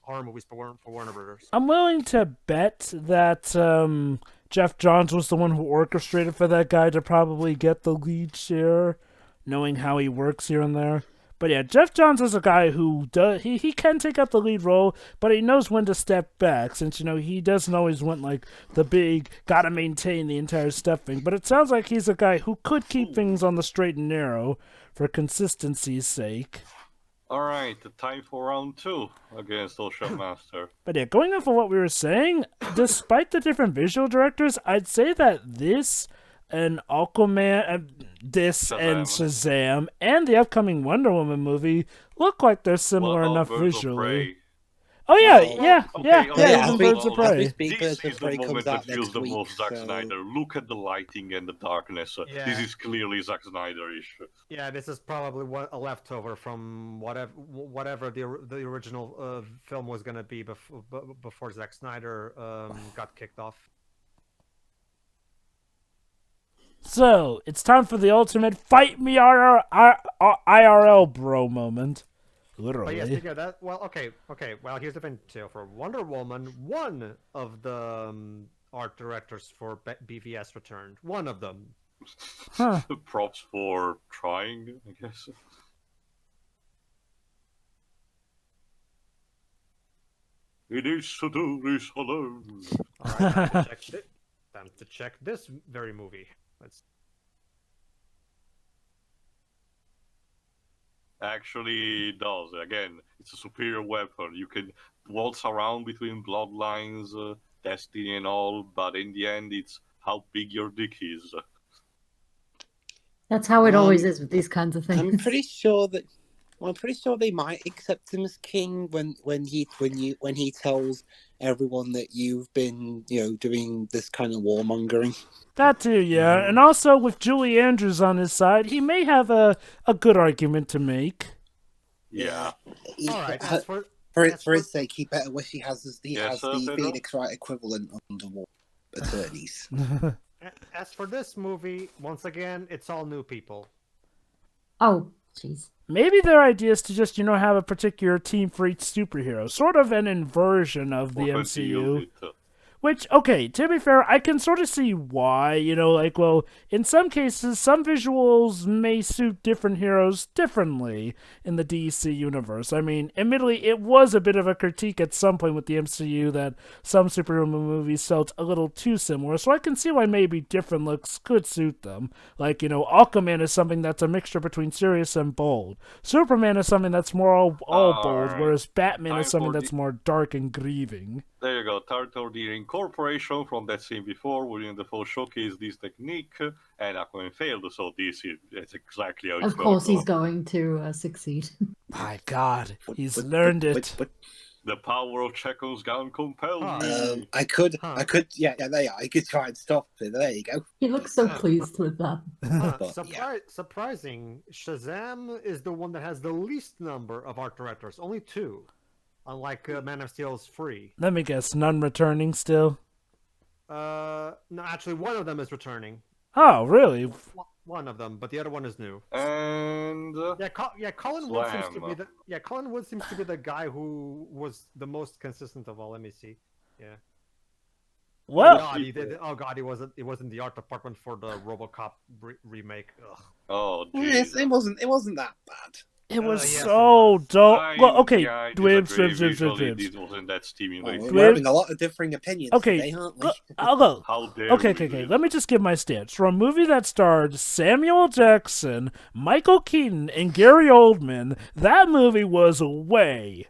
horror movies for Warner Brothers. I'm willing to bet that Jeff Johns was the one who orchestrated for that guy to probably get the lead share, knowing how he works here and there. But yeah, Jeff Johns is a guy who he can take up the lead role, but he knows when to step back, since he doesn't always want like the big gotta maintain the entire step thing. But it sounds like he's a guy who could keep things on the straight and narrow for consistency's sake. Alright, time for round 2 against Ocean Master. But yeah, going off of what we were saying, despite the different visual directors, I'd say that this and Aquaman, and Shazam, and the upcoming Wonder Woman movie look like they're similar enough Birds of visually. Prey? Oh yeah, Okay, even Birds of Prey. This is the Prey moment comes that out feels next the week, most Zack so- Snyder. Look at the lighting and the darkness. Yeah. This is clearly Zack Snyder-ish. Yeah, this is probably a leftover from whatever the original film was going to be before Zack Snyder got kicked off. So, it's time for the ultimate fight me IRL bro moment. Literally. But yeah, speaking of that, well, okay. Well, here's the thing too. For Wonder Woman, one of the art directors for BVS returned. One of them. Huh. Props for trying, I guess. He needs to do this alone. All right, time to check this very movie. Let's. Actually, it does. Again, it's a superior weapon. You can waltz around between bloodlines, destiny and all, but in the end, it's how big your dick is. That's how it always is with these kinds of things. I'm pretty sure they might accept him as king when he tells everyone that you've been doing this kind of warmongering. That too, yeah. And also with Julie Andrews on his side, he may have a good argument to make. Yeah. All right. For his sake, he better wish he has the Pedro? Phoenix Wright equivalent of underwater attorneys. As for this movie, once again, it's all new people. Oh, jeez. Maybe their idea is to just, have a particular team for each superhero. Sort of an inversion of the MCU. Which, okay, to be fair, I can sort of see why, well, in some cases, some visuals may suit different heroes differently in the DC universe. I mean, admittedly, it was a bit of a critique at some point with the MCU that some superhero movies felt a little too similar, so I can see why maybe different looks could suit them. Like, Aquaman is something that's a mixture between serious and bold. Superman is something that's more all bold, Alright. whereas Batman Time is something for that's more dark and grieving. There you go. Time for the incorporation from that scene before, William Dafoe showcased this technique, and Aquaman failed. So that's exactly how it's Of going course, to he's go. going to succeed. My God, he's learned it. The power of Chekhov's gun compels me. I could, yeah, there you are. I could try and stop it. There you go. He looks so pleased with that. But, yeah. Surprising, Shazam is the one that has the least number of art directors, only 2. Unlike Man of Steel's 3. Let me guess, none returning still? No, actually, one of them is returning. Oh, really? One of them, but the other one is new. And Colin Wood seems to Slam. be Colin Wood seems to be the guy who was the most consistent of all. Let me see. Yeah. Well, God, he did. Oh God, he wasn't the art department for the RoboCop remake. Ugh. oh, Yes, geez. it wasn't that bad. it was yes, it so was. dull. I- Well, okay, yeah, I Dwibs, disagree. Dwibs, Dwibs, Visually, Dwibs. this wasn't that Oh, stimulating. we're having a lot of differing opinions Okay, today, aren't we? I'll go. How dare Okay, we, okay. Dwibs? Let me just give my stance. For a movie that starred Samuel Jackson, Michael Keaton, and Gary Oldman, that movie was way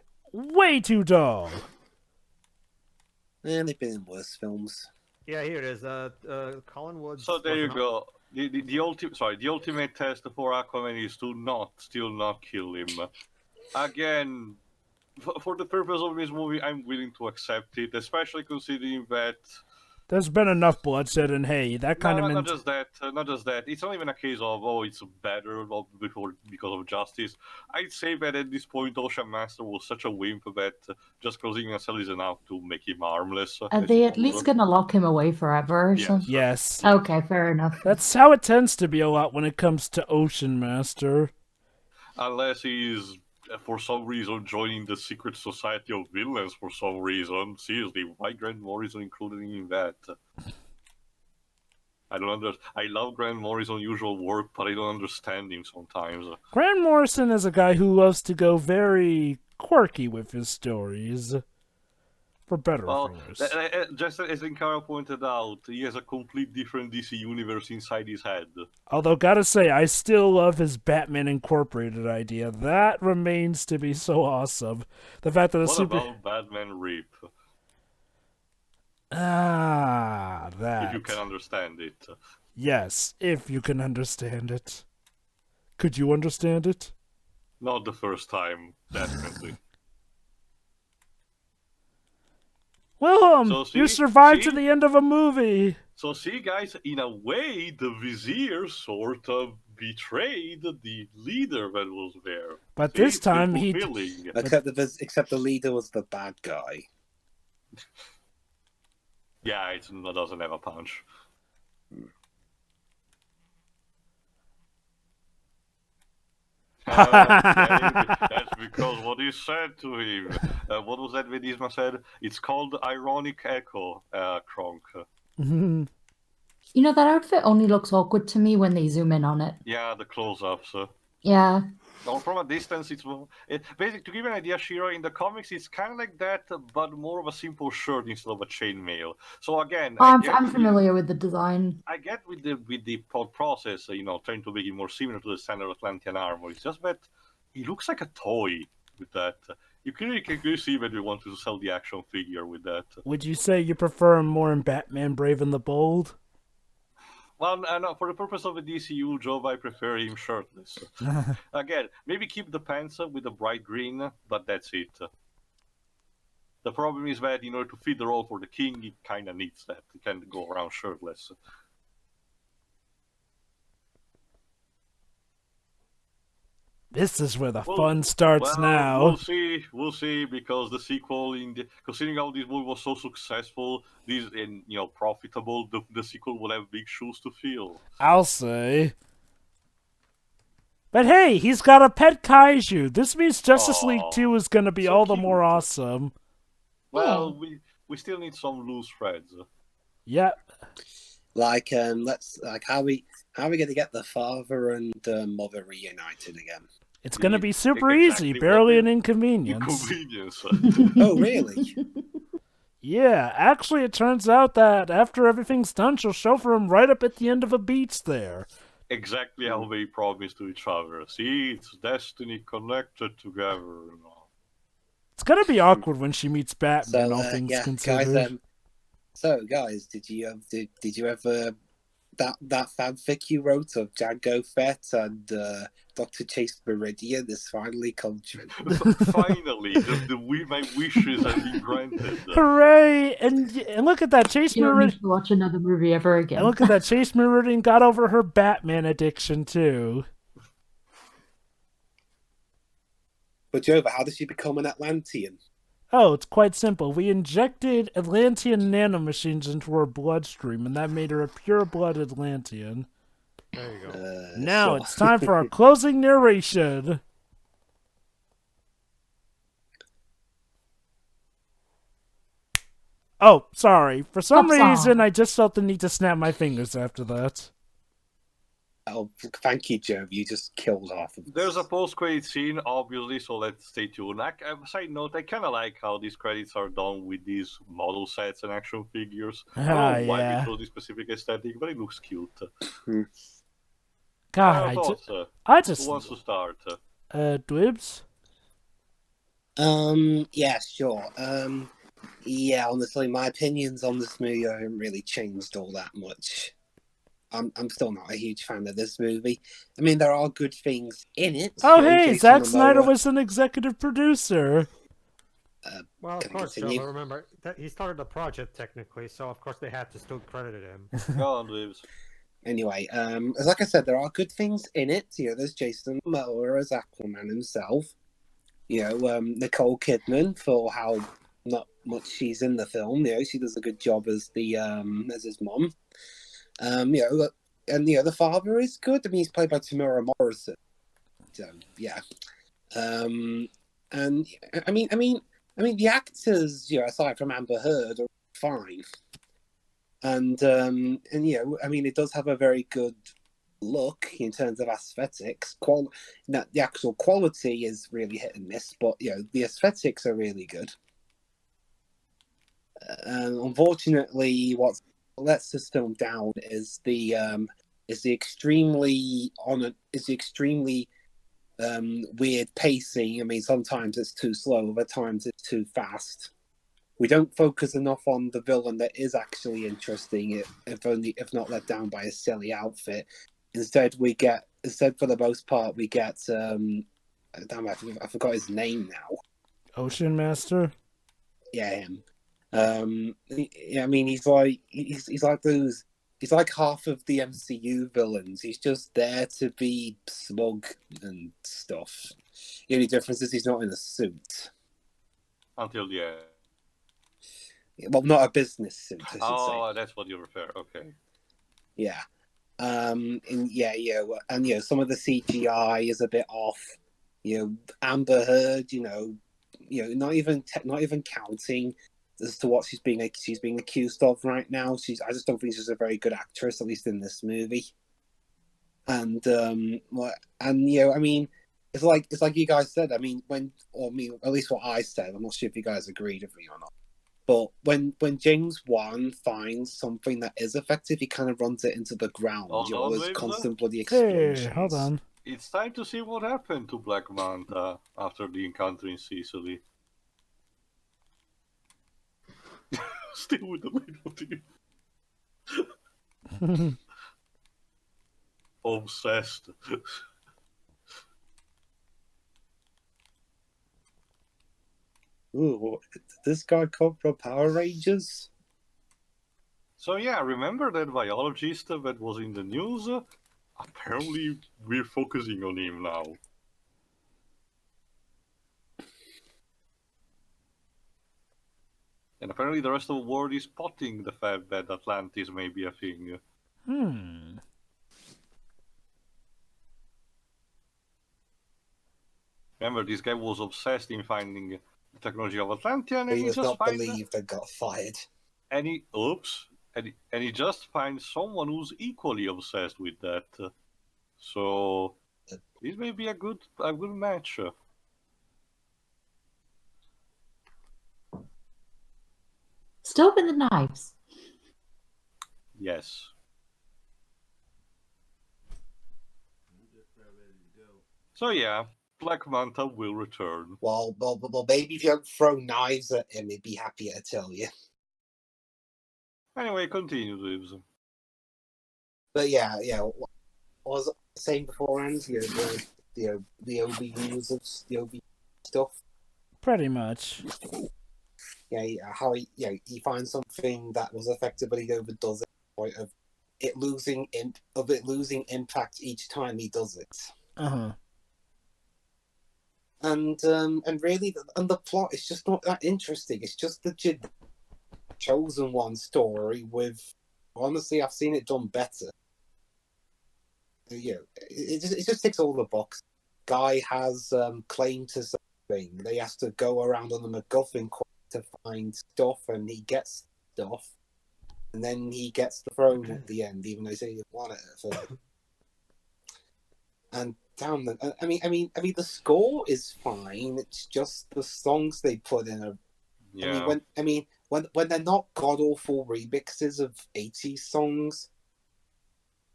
too dull. And they've been in worse films. Yeah, here it is. Colin Wood. So there you go. The ultimate test for Aquaman is to still not kill him. Again, for the purpose of this movie, I'm willing to accept it, especially considering that. There's been enough bloodshed, and hey, that kind of Not just that. It's not even a case of it's better because of justice. I'd say that at this point, Ocean Master was such a wimp that just closing a cell is enough to make him harmless. Are they at least gonna lock him away forever or Yes. something? Yes. Okay, fair enough. That's how it tends to be a lot when it comes to Ocean Master. Unless he's for some reason joining the secret society of villains for some reason. Seriously, why Grant Morrison included in that? I don't understand. I love Grant Morrison's usual work, but I don't understand him sometimes. Grant Morrison is a guy who loves to go very quirky with his stories. For better or Well, for worse. just as Inkara pointed out, he has a complete different DC universe inside his head. Although, gotta say, I still love his Batman Incorporated idea. That remains to be so awesome. The fact that a What super... about Batman Rip? Ah, that. If you can understand it. Yes, if you can understand it. Could you understand it? Not the first time, definitely. Willem, So, see? you survived to See? the end of a movie. So see, guys, in a way, the Vizier sort of betrayed the leader that was there. But See, this it's been time he... fulfilling. Except the leader was the bad guy. Yeah, it doesn't have a punch. That's because what he said to him. What was that Vedisma said? It's called ironic echo, Kronk. You know, that outfit only looks awkward to me when they zoom in on it. Yeah, the close-ups. Yeah. From a distance, it's basically to give you an idea. Shiro in the comics, it's kind of like that, but more of a simple shirt instead of a chainmail. So again, I'm familiar with the design. I get with the thought process, trying to make it more similar to the standard Atlantean armor. It's just that he looks like a toy with that. You clearly can see that we want to sell the action figure with that. Would you say you prefer him more in Batman Brave and the Bold? Well, no, for the purpose of a DCU job, I prefer him shirtless. Again, maybe keep the pants with the bright green, but that's it. The problem is that in order to fit the role for the king, he kind of needs that. He can't go around shirtless. This is where the fun starts now. We'll see, because the sequel, considering how this movie was so successful, profitable, the sequel will have big shoes to fill. I'll say. But hey, he's got a pet kaiju. This means Justice League 2 is going to be so all the cute. more awesome. Well, We still need some loose threads. Yep. Like, how we gonna get the father and mother reunited again? It's gonna be super Exactly easy, what barely they- an inconvenience. Inconvenience. Oh, really? Yeah, actually, it turns out that after everything's done, she'll chauffeur him right up at the end of a beach there. Exactly how they promised to each other. See, it's destiny connected together. And all. It's gonna be awkward when she meets Batman, So, all things yeah, considered. guys, did you ever that fanfic you wrote of Django Fett and Dr. Chase Meridian is finally come true? Finally, my wishes have been granted. Hooray! And look at that, Chase You don't Meridian. need to watch another movie ever again. And look at that, Chase Meridian got over her Batman addiction too. But Jova, how did she become an Atlantean? Oh, it's quite simple. We injected Atlantean nanomachines into her bloodstream, and that made her a pure-blood Atlantean. There you go. Now Sure. it's time for our closing narration. Oh, sorry. For some Pop song. reason, I just felt the need to snap my fingers after that. Oh, thank you, Joe. You just killed half of There's a this. post-credit scene, obviously, so let's stay tuned. Side note, I kind of like how these credits are done with these model sets and action figures. I don't know why yeah. we chose this specific aesthetic, but it looks cute. God, Thoughts, I just... who wants to start? Dwibs? Yeah, sure. Yeah, honestly, my opinions on this movie haven't really changed all that much. I'm still not a huge fan of this movie. I mean, there are good things in it. Oh, You know, hey, Jason Zack Snyder Momoa. was an executive producer. Well, of Can I course, Joe, continue? but remember, that he started the project technically, so of course they had to still credit him. Go on, Lives. Anyway, as like I said, there are good things in it. You know, there's Jason Momoa as Aquaman himself. You know, Nicole Kidman for how not much she's in the film. You know, she does a good job as his mom. You know, and the father is good. I mean, he's played by Tamura Morrison. So yeah, and I mean, the actors, you know, aside from Amber Heard, are fine. And you know, I mean, it does have a very good look in terms of aesthetics. The actual quality is really hit and miss, but you know, the aesthetics are really good. And unfortunately, what lets this film down is the extremely weird pacing. I mean, sometimes it's too slow, other times it's too fast. We don't focus enough on the villain that is actually interesting, if not let down by a silly outfit. Instead, for the most part, we get damn, I forgot his name now. Ocean Master? Yeah, him. I mean, he's like half of the MCU villains. He's just there to be smug and stuff. The only difference is he's not in a suit. Until the end. Well, not a business suit, I should say. Oh, that's what you refer. Okay. Yeah. And some of the CGI is a bit off. You know, Amber Heard. You know, not even counting as to what she's being accused of right now. I just don't think she's a very good actress, at least in this movie. And you know, I mean, it's like you guys said. I mean, at least what I said. I'm not sure if you guys agreed with me or not. But when James Wan finds something that is effective, he kind of runs it into the ground. Hold You know, on, there's James, constant bloody explosions. Hey, hold on. It's time to see what happened to Black Manta after the encounter in Sicily. Still with the leitmotif. Obsessed. Ooh, did this guy come from Power Rangers? So yeah, remember that biologist that was in the news? Apparently, we're focusing on him now. And apparently the rest of the world is spotting the fact that Atlantis may be a thing. Remember, this guy was obsessed in finding the technology of Atlantean, and He he was just not finds believed and got fired. and he just finds someone who's equally obsessed with that. So this may be a good match. Still with the knives. Yes. So yeah, Black Manta will return. Well, maybe if you don't throw knives at him, he'd be happy to tell you. Anyway, continue, Lives. But yeah, what was I saying beforehand? The OB news of the OB stuff. Pretty much. How he finds something that was effective, but he overdoes it. Point of it losing impact each time he does it. And really, the plot is just not that interesting. It's just the chosen one story with. Honestly, I've seen it done better. It just ticks all the boxes. Guy has claim to something. They have to go around on the MacGuffin to find stuff, and he gets stuff, and then he gets the throne at the end, even though he said he didn't want it at first. And damn, I mean, the score is fine. It's just the songs they put in are. Yeah. When they're not god awful remixes of 80s songs.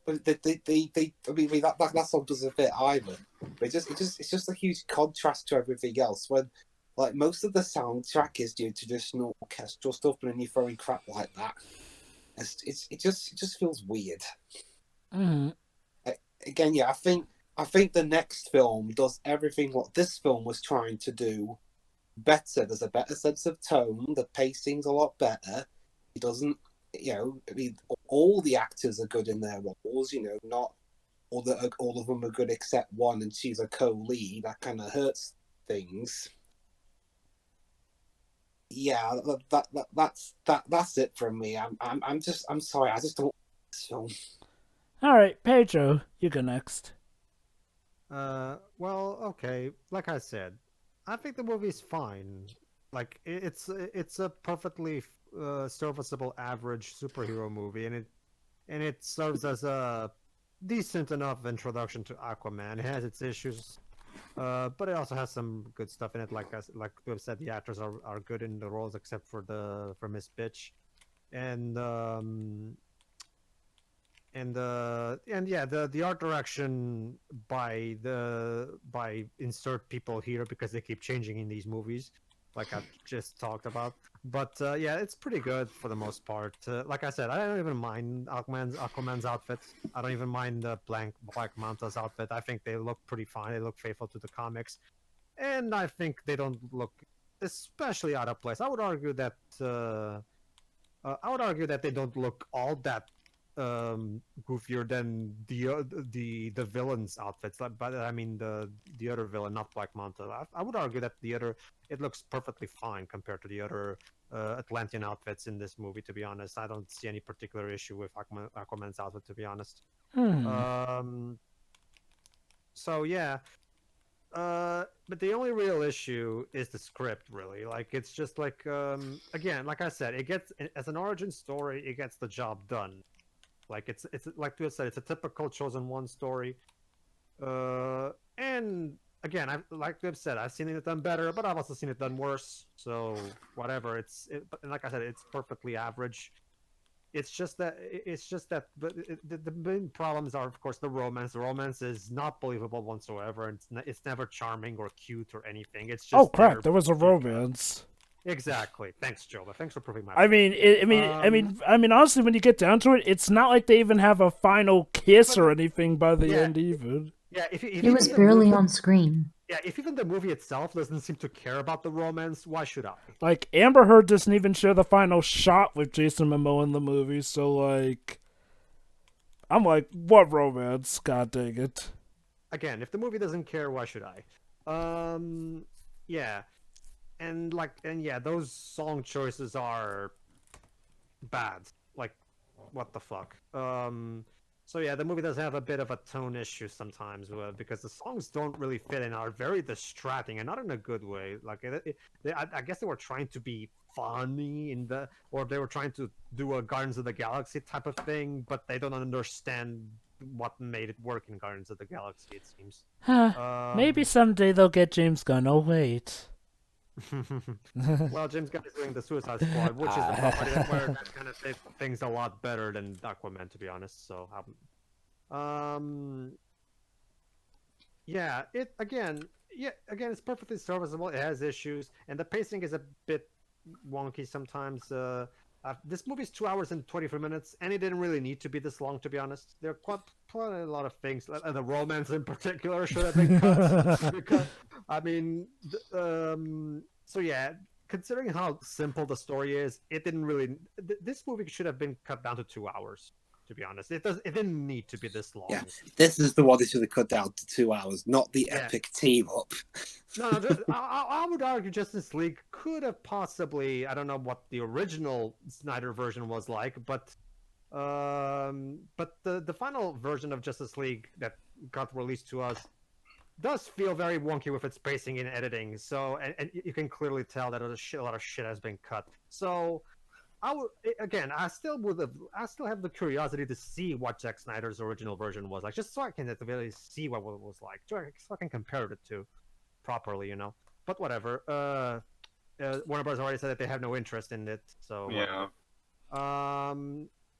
But that song doesn't fit either. But it's just a huge contrast to everything else. When like most of the soundtrack is your traditional orchestral stuff, and then you're throwing crap like that. It just feels weird. Again, I think the next film does everything what this film was trying to do better. There's a better sense of tone. The pacing's a lot better. It doesn't. All the actors are good in their roles. Not all of them are good except one, and she's a co-lead. That kind of hurts things. Yeah, that's it from me. I'm sorry. I just don't like this film. All right, Pedro, you go next. Well, okay. Like I said, I think the movie's fine. Like it's a perfectly serviceable average superhero movie, and it serves as a decent enough introduction to Aquaman. It has its issues, but it also has some good stuff in it. Like we've said, the actors are good in the roles, except for Miss Bitch, and the art direction by insert people here because they keep changing in these movies, like I just talked about. But it's pretty good for the most part. Like I said, I don't even mind Aquaman's outfit. I don't even mind the Black Manta's outfit. I think they look pretty fine. They look faithful to the comics, and I think they don't look especially out of place. I would argue that they don't look all that goofier than the villain's outfits. But I mean the other villain, not Black Manta. I would argue that it looks perfectly fine compared to the other Atlantean outfits in this movie. To be honest, I don't see any particular issue with Aquaman's outfit. To be honest. So yeah. But the only real issue is the script, really. Like, it's just like, again, like I said, it gets, as an origin story, it gets the job done. Like, it's like you said, it's a typical chosen one story. And again, like I've said, I've seen it done better, but I've also seen it done worse. So whatever. But like I said, it's perfectly average. It's just that the main problems are, of course, the romance. The romance is not believable whatsoever. And it's never charming or cute or anything. It's just There was a romance. Exactly. Thanks, Joe. Thanks for proving my point. I mean, honestly, when you get down to it, it's not like they even have a final kiss or anything by the end, even. Yeah, if it was barely on screen. Yeah, if even the movie itself doesn't seem to care about the romance, why should I? Like, Amber Heard doesn't even share the final shot with Jason Momoa in the movie, so, like, I'm like, what romance? God dang it. Again, if the movie doesn't care, why should I? Yeah. And those song choices are bad. Like, what the fuck? So yeah, the movie does have a bit of a tone issue sometimes because the songs don't really fit and are very distracting and not in a good way. Like I guess they were trying to be funny or they were trying to do a Guardians of the Galaxy type of thing, but they don't understand what made it work in Guardians of the Galaxy. It seems. Maybe someday they'll get James Gunn. Oh wait. Well, James Gunn is doing the Suicide Squad, which is a property where that kind of did things a lot better than Aquaman, to be honest. So, yeah, it's perfectly serviceable. It has issues, and the pacing is a bit wonky sometimes. This movie is 2 hours and 23 minutes, and it didn't really need to be this long, to be honest. There are quite a lot of things. The romance in particular should have been cut. Because, I mean, so yeah, considering how simple the story is, it didn't really. This movie should have been cut down to 2 hours. To be honest, it didn't need to be this long. Yeah, this is the one that should have cut down to 2 hours, not the epic team up. No, I would argue Justice League could have possibly. I don't know what the original Snyder version was like, but the final version of Justice League that got released to us does feel very wonky with its pacing and editing. So, and you can clearly tell that a lot of shit has been cut. So. I still have the curiosity to see what Zack Snyder's original version was like, just so I can at the very least see what it was like, so I can compare it to properly, you know. But whatever. Warner Bros. Already said that they have no interest in it, so Yeah.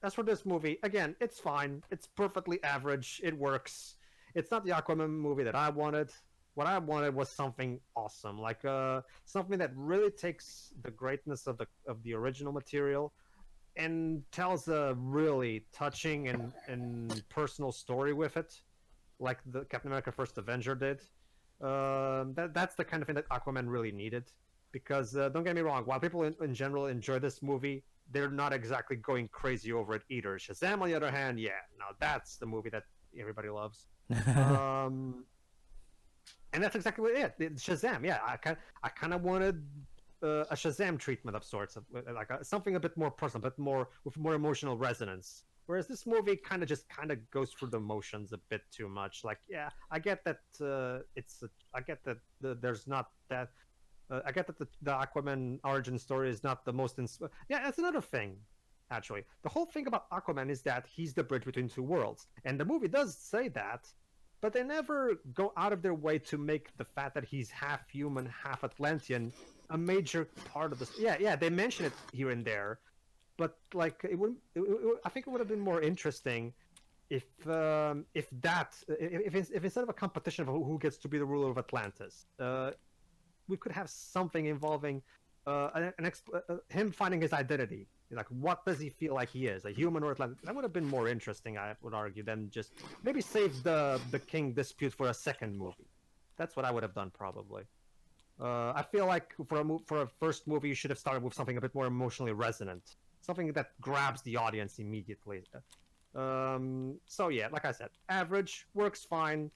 As for this movie, again, it's fine. It's perfectly average. It works. It's not the Aquaman movie that I wanted. What I wanted was something awesome, like something that really takes the greatness of the original material and tells a really touching and personal story with it, like the Captain America: First Avenger did. That's the kind of thing that Aquaman really needed. Because don't get me wrong, while people in general enjoy this movie, they're not exactly going crazy over it either. Shazam, on the other hand, yeah, now that's the movie that everybody loves. And that's exactly what Shazam, yeah. I kind of wanted a Shazam treatment of sorts, like something a bit more personal, but more with more emotional resonance. Whereas this movie kind of goes through the motions a bit too much. Like, yeah, I get that I get that there's not that. I get that the Aquaman origin story is not the most. Yeah, that's another thing. Actually, the whole thing about Aquaman is that he's the bridge between two worlds, and the movie does say that. But they never go out of their way to make the fact that he's half human, half Atlantean a major part of this. Yeah, they mention it here and there, but like I think it would have been more interesting if instead of a competition of who gets to be the ruler of Atlantis, we could have something involving him finding his identity. Like, what does he feel like he is, a human or Atlantic? That would have been more interesting, I would argue, than just maybe save the king dispute for a second movie. That's what I would have done, probably. I feel like for a first movie, you should have started with something a bit more emotionally resonant, something that grabs the audience immediately. So yeah, like I said, average, works fine,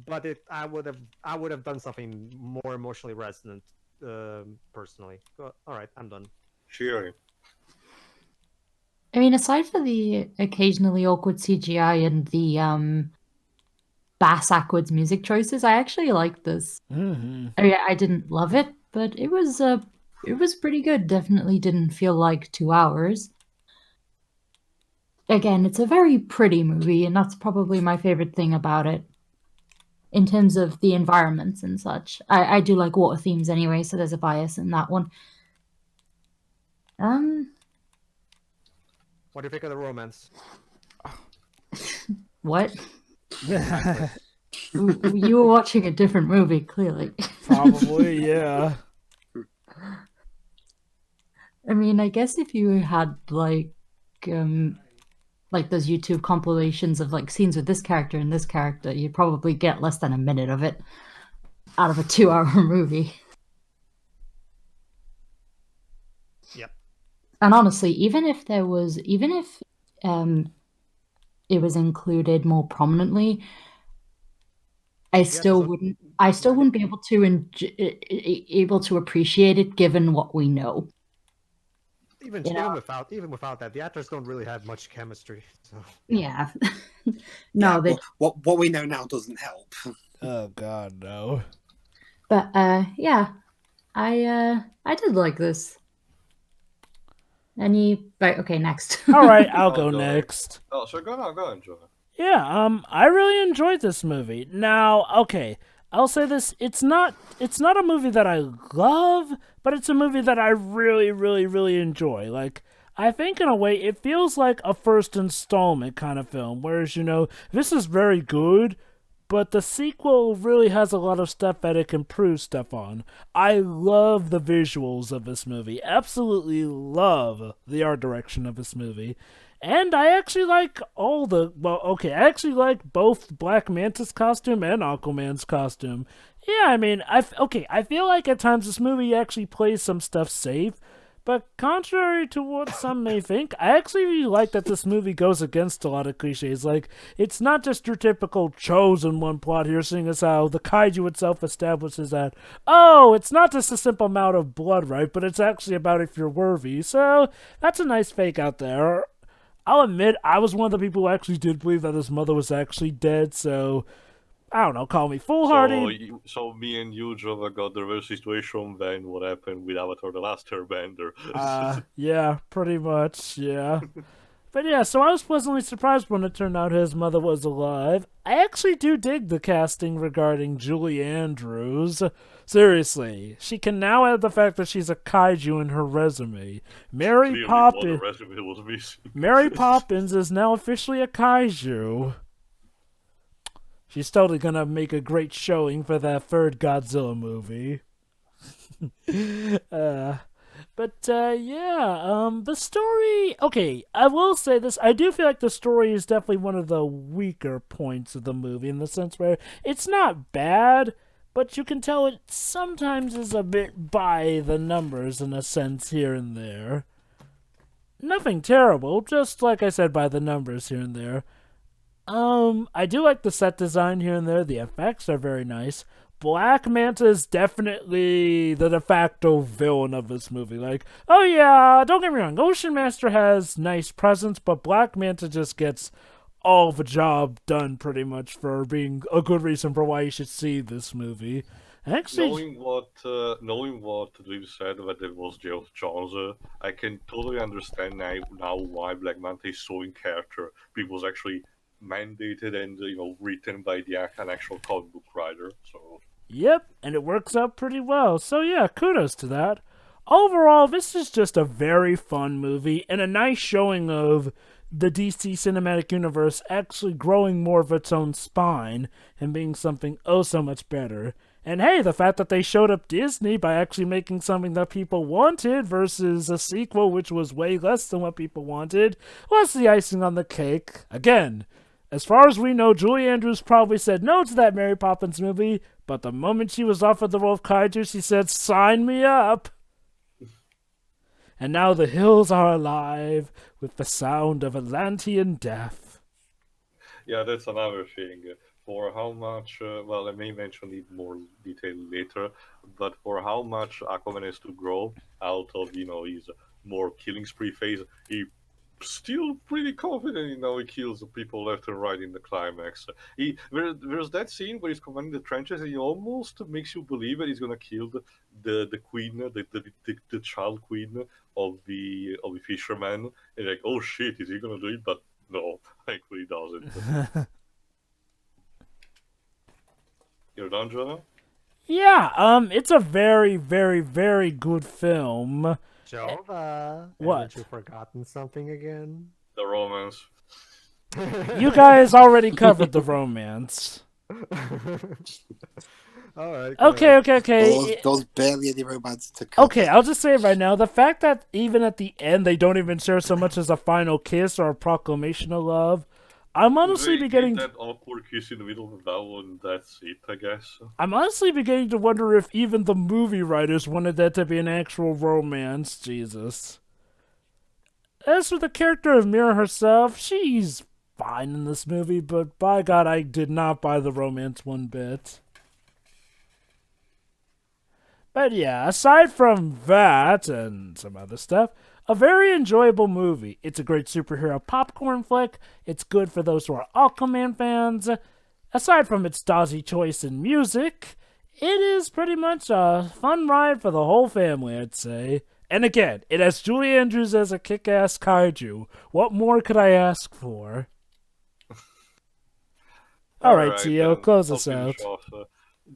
but I would have done something more emotionally resonant, personally. All right, I'm done. Cheery. I mean, aside for the occasionally awkward CGI and the bass backwards music choices, I actually liked this. Mm-hmm. I mean, I didn't love it, but it was pretty good. Definitely didn't feel like 2 hours. Again, it's a very pretty movie, and that's probably my favorite thing about it. In terms of the environments and such, I do like water themes anyway, so there's a bias in that one. What do you think of the romance? What? You were watching a different movie, clearly. Probably, yeah. I mean, I guess if you had like those YouTube compilations of like scenes with this character and this character, you'd probably get less than a minute of it out of a 2-hour movie. Yep. And honestly, even if it was included more prominently, I still wouldn't be able to appreciate it given what we know. Even You know? even without that, the actors don't really have much chemistry. So Yeah. Yeah, No, they. what we know now doesn't help. Oh God, no. But yeah, I did like this. Right? Okay, next. All right, I'll Oh, go go. next. Oh, so go on, Jonah. Yeah, I really enjoyed this movie. Now, okay, I'll say this: it's not a movie that I love, but it's a movie that I really, really, really enjoy. Like, I think in a way, it feels like a first installment kind of film. Whereas, this is very good, but the sequel really has a lot of stuff that it can improve stuff on. I love the visuals of this movie. Absolutely love the art direction of this movie. And I actually like I actually like both Black Manta's costume and Aquaman's costume. Yeah, I mean, I feel like at times this movie actually plays some stuff safe, but contrary to what some may think, I actually really like that this movie goes against a lot of cliches. Like, it's not just your typical chosen one plot here, seeing as how the kaiju itself establishes that, oh, it's not just a simple amount of blood, right, but it's actually about if you're worthy. So, that's a nice fake out there. I'll admit, I was one of the people who actually did believe that his mother was actually dead, so I don't know, call me foolhardy. So me and you, Jonah, got the reverse situation when what happened with Avatar: The Last Airbender. Yeah, pretty much, yeah. But yeah, so I was pleasantly surprised when it turned out his mother was alive. I actually do dig the casting regarding Julie Andrews. Seriously, she can now add the fact that she's a kaiju in her resume. Clearly, what the resume was missing. Mary Poppins is now officially a kaiju. She's totally gonna make a great showing for that third Godzilla movie. The story. Okay, I will say this. I do feel like the story is definitely one of the weaker points of the movie in the sense where it's not bad, but you can tell it sometimes is a bit by the numbers in a sense here and there. Nothing terrible, just like I said, by the numbers here and there. I do like the set design here and there. The effects are very nice. Black Manta is definitely the de facto villain of this movie. Like, oh yeah, don't get me wrong, Ocean Master has nice presence, but Black Manta just gets all the job done pretty much for being a good reason for why you should see this movie. Actually, knowing what Drew said that it was Geoff Johns, I can totally understand now why Black Manta is so in character. Because actually mandated and written by an actual comic book writer. So yep, and it works out pretty well. So yeah, kudos to that. Overall, this is just a very fun movie and a nice showing of the DC Cinematic Universe actually growing more of its own spine and being something oh so much better. And hey, the fact that they showed up Disney by actually making something that people wanted versus a sequel which was way less than what people wanted was the icing on the cake. Again, as far as we know, Julie Andrews probably said no to that Mary Poppins movie, but the moment she was offered the role of Kaiju, she said, sign me up! And now the hills are alive with the sound of Atlantean death. Yeah, that's another thing. For how much, I may mention it more detail later, but for how much Aquaman has to grow out of, his more killing spree phase, he still pretty confident, he kills the people left and right in the climax. There's that scene where he's commanding the trenches, and he almost makes you believe that he's gonna kill the queen, the child queen of the fisherman. And like, oh shit, is he gonna do it? But no, thankfully he doesn't. You're done, Jonah? Yeah, it's a very, very, very good film. Jova, what? Haven't you forgotten something again? The romance. You guys already covered the romance. Alright. Okay. Those barely any romance to cover. Okay, I'll just say it right now. The fact that even at the end they don't even share so much as a final kiss or a proclamation of love, I'm honestly beginning that awkward kiss in the middle of that one. That's it, I guess. I'm honestly beginning to wonder if even the movie writers wanted that to be an actual romance. Jesus. As for the character of Mira herself, she's fine in this movie, but by God, I did not buy the romance one bit. But yeah, aside from that and some other stuff, A very enjoyable movie. It's a great superhero popcorn flick. It's good for those who are Aquaman fans. Aside from its dodgy choice in music, it is pretty much a fun ride for the whole family, I'd say. And again, it has Julie Andrews as a kick-ass kaiju. What more could I ask for? All right, Tio, then close I'll us finish out. off.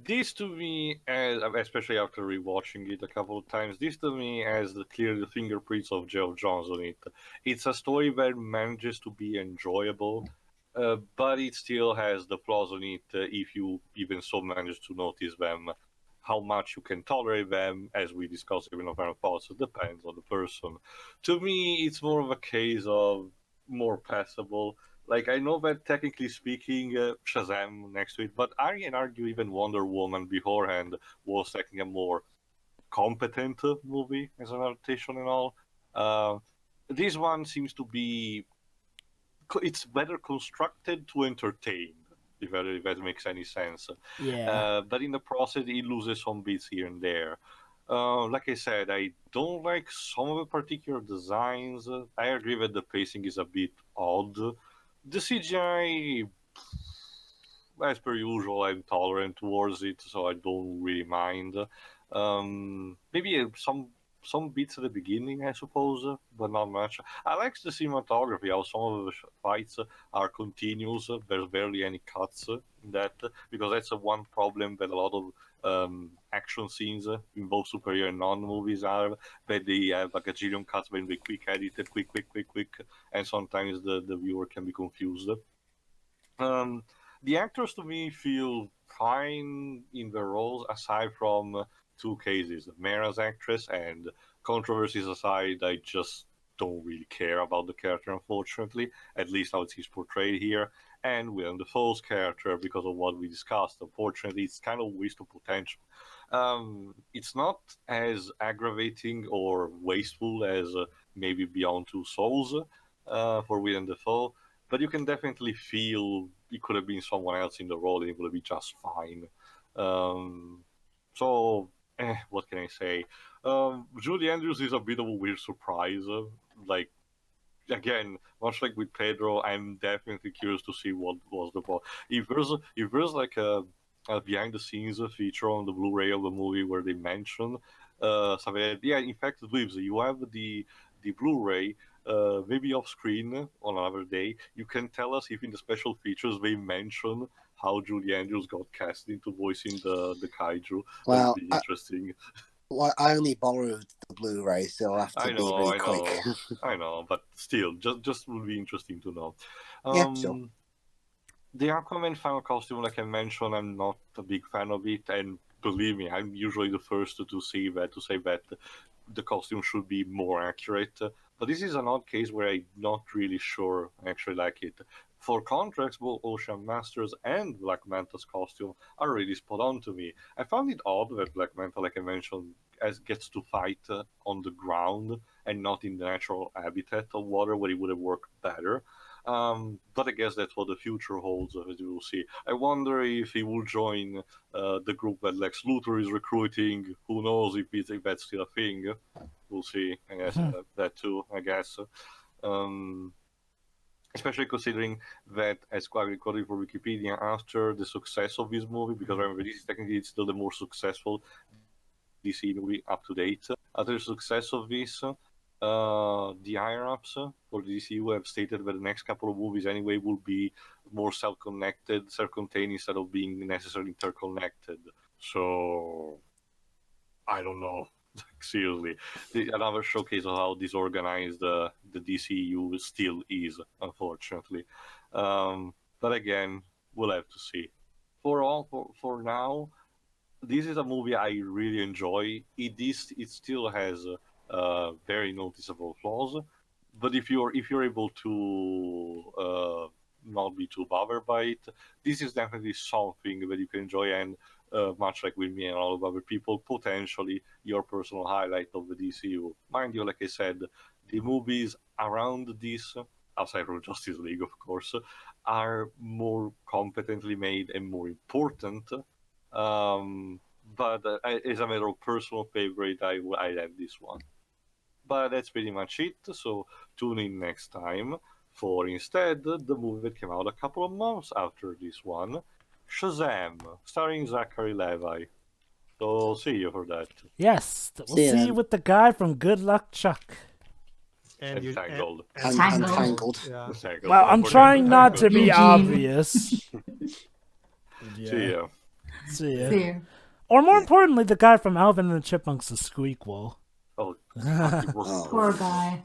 This to me, as especially after rewatching it a couple of times, this to me has clearly the fingerprints of Geoff Johns on it. It's a story that manages to be enjoyable, but it still has the flaws on it if you even so manage to notice them. How much you can tolerate them, as we discussed even of our thoughts, it depends on the person. To me, it's more of a case of more passable. Like, I know that technically speaking, Shazam next to it, but I can argue even Wonder Woman beforehand was technically a more competent movie as an adaptation and all. Uh, this one seems to be it's better constructed to entertain, if that makes any sense. Yeah. But in the process, it loses some bits here and there. Like I said, I don't like some of the particular designs. I agree that the pacing is a bit odd. The CGI, as per usual, I'm tolerant towards it, so I don't really mind. Maybe some bits at the beginning, I suppose, but not much. I like the cinematography, how some of the fights are continuous. There's barely any cuts in that, because that's one problem that a lot of action scenes in both superhero and non-movies are, that they have like a gajillion cuts when they quick edited, quick, and sometimes the viewer can be confused. Um, the actors to me feel fine in their roles, aside from two cases: Mara's actress, and controversies aside, I just don't really care about the character, unfortunately, at least how it's portrayed here. And Willem Dafoe's character, because of what we discussed, unfortunately, it's kind of waste of potential. It's not as aggravating or wasteful as maybe Beyond Two Souls for Willem Dafoe, but you can definitely feel it could have been someone else in the role and it would have been just fine. Um, so, what can I say? Julie Andrews is a bit of a weird surprise. Like, again, much like with Pedro, I'm definitely curious to see what was the plot. If there's like a behind the scenes feature on the Blu-ray of the movie where they mention something like, yeah, in fact, Lives, you have the Blu-ray, maybe off screen on another day. You can tell us if in the special features they mention how Julie Andrews got cast into voicing the kaiju. That would Well, be interesting. I only borrowed the Blu-ray, so I'll have to I be know, really I quick. know, I know, but still, just would be interesting to know. Yeah, sure. The Aquaman final costume, like I mentioned, I'm not a big fan of it, and believe me, I'm usually the first to say that the costume should be more accurate. But this is an odd case where I'm not really sure I actually like it. For contrast, both Ocean Masters and Black Manta's costume are really spot on to me. I found it odd that Black Manta, like I mentioned, as gets to fight on the ground and not in the natural habitat of water, where it would have worked better. But I guess that's what the future holds, as you will see. I wonder if he will join the group that Lex Luthor is recruiting. Who knows if that's still a thing? We'll see. I guess that too. I guess. Um, Especially considering that, as according for Wikipedia, after the success of this movie, because remember this is technically still the more successful DC movie up to date. After the success of this, the higher ups for the DCU have stated that the next couple of movies anyway will be more self-connected, self-contained instead of being necessarily interconnected. So I don't know. Seriously, another showcase of how disorganized the DCU still is, unfortunately. But again, we'll have to see. For now, this is a movie I really enjoy. It still has very noticeable flaws, but if you're able to not be too bothered by it, this is definitely something that you can enjoy. And much like with me and all of other people, potentially your personal highlight of the DCU. Mind you, like I said, the movies around this, outside from Justice League, of course, are more competently made and more important. But as a matter of personal favorite, I have this one. But that's pretty much it. So tune in next time for instead the movie that came out a couple of months after this one, Shazam, starring Zachary Levi. So see you for that. Yes, we'll See you see you then. with the guy from Good Luck Chuck. And you Entangled. Tangled. Yeah. Entangled. Well, Don't I'm forget trying not to Entangled. be Eugene. obvious. See ya. See ya. See you. Or more importantly, the guy from Alvin and the Chipmunks, the Squeakquel. Oh, God, it was Oh. Poor guy.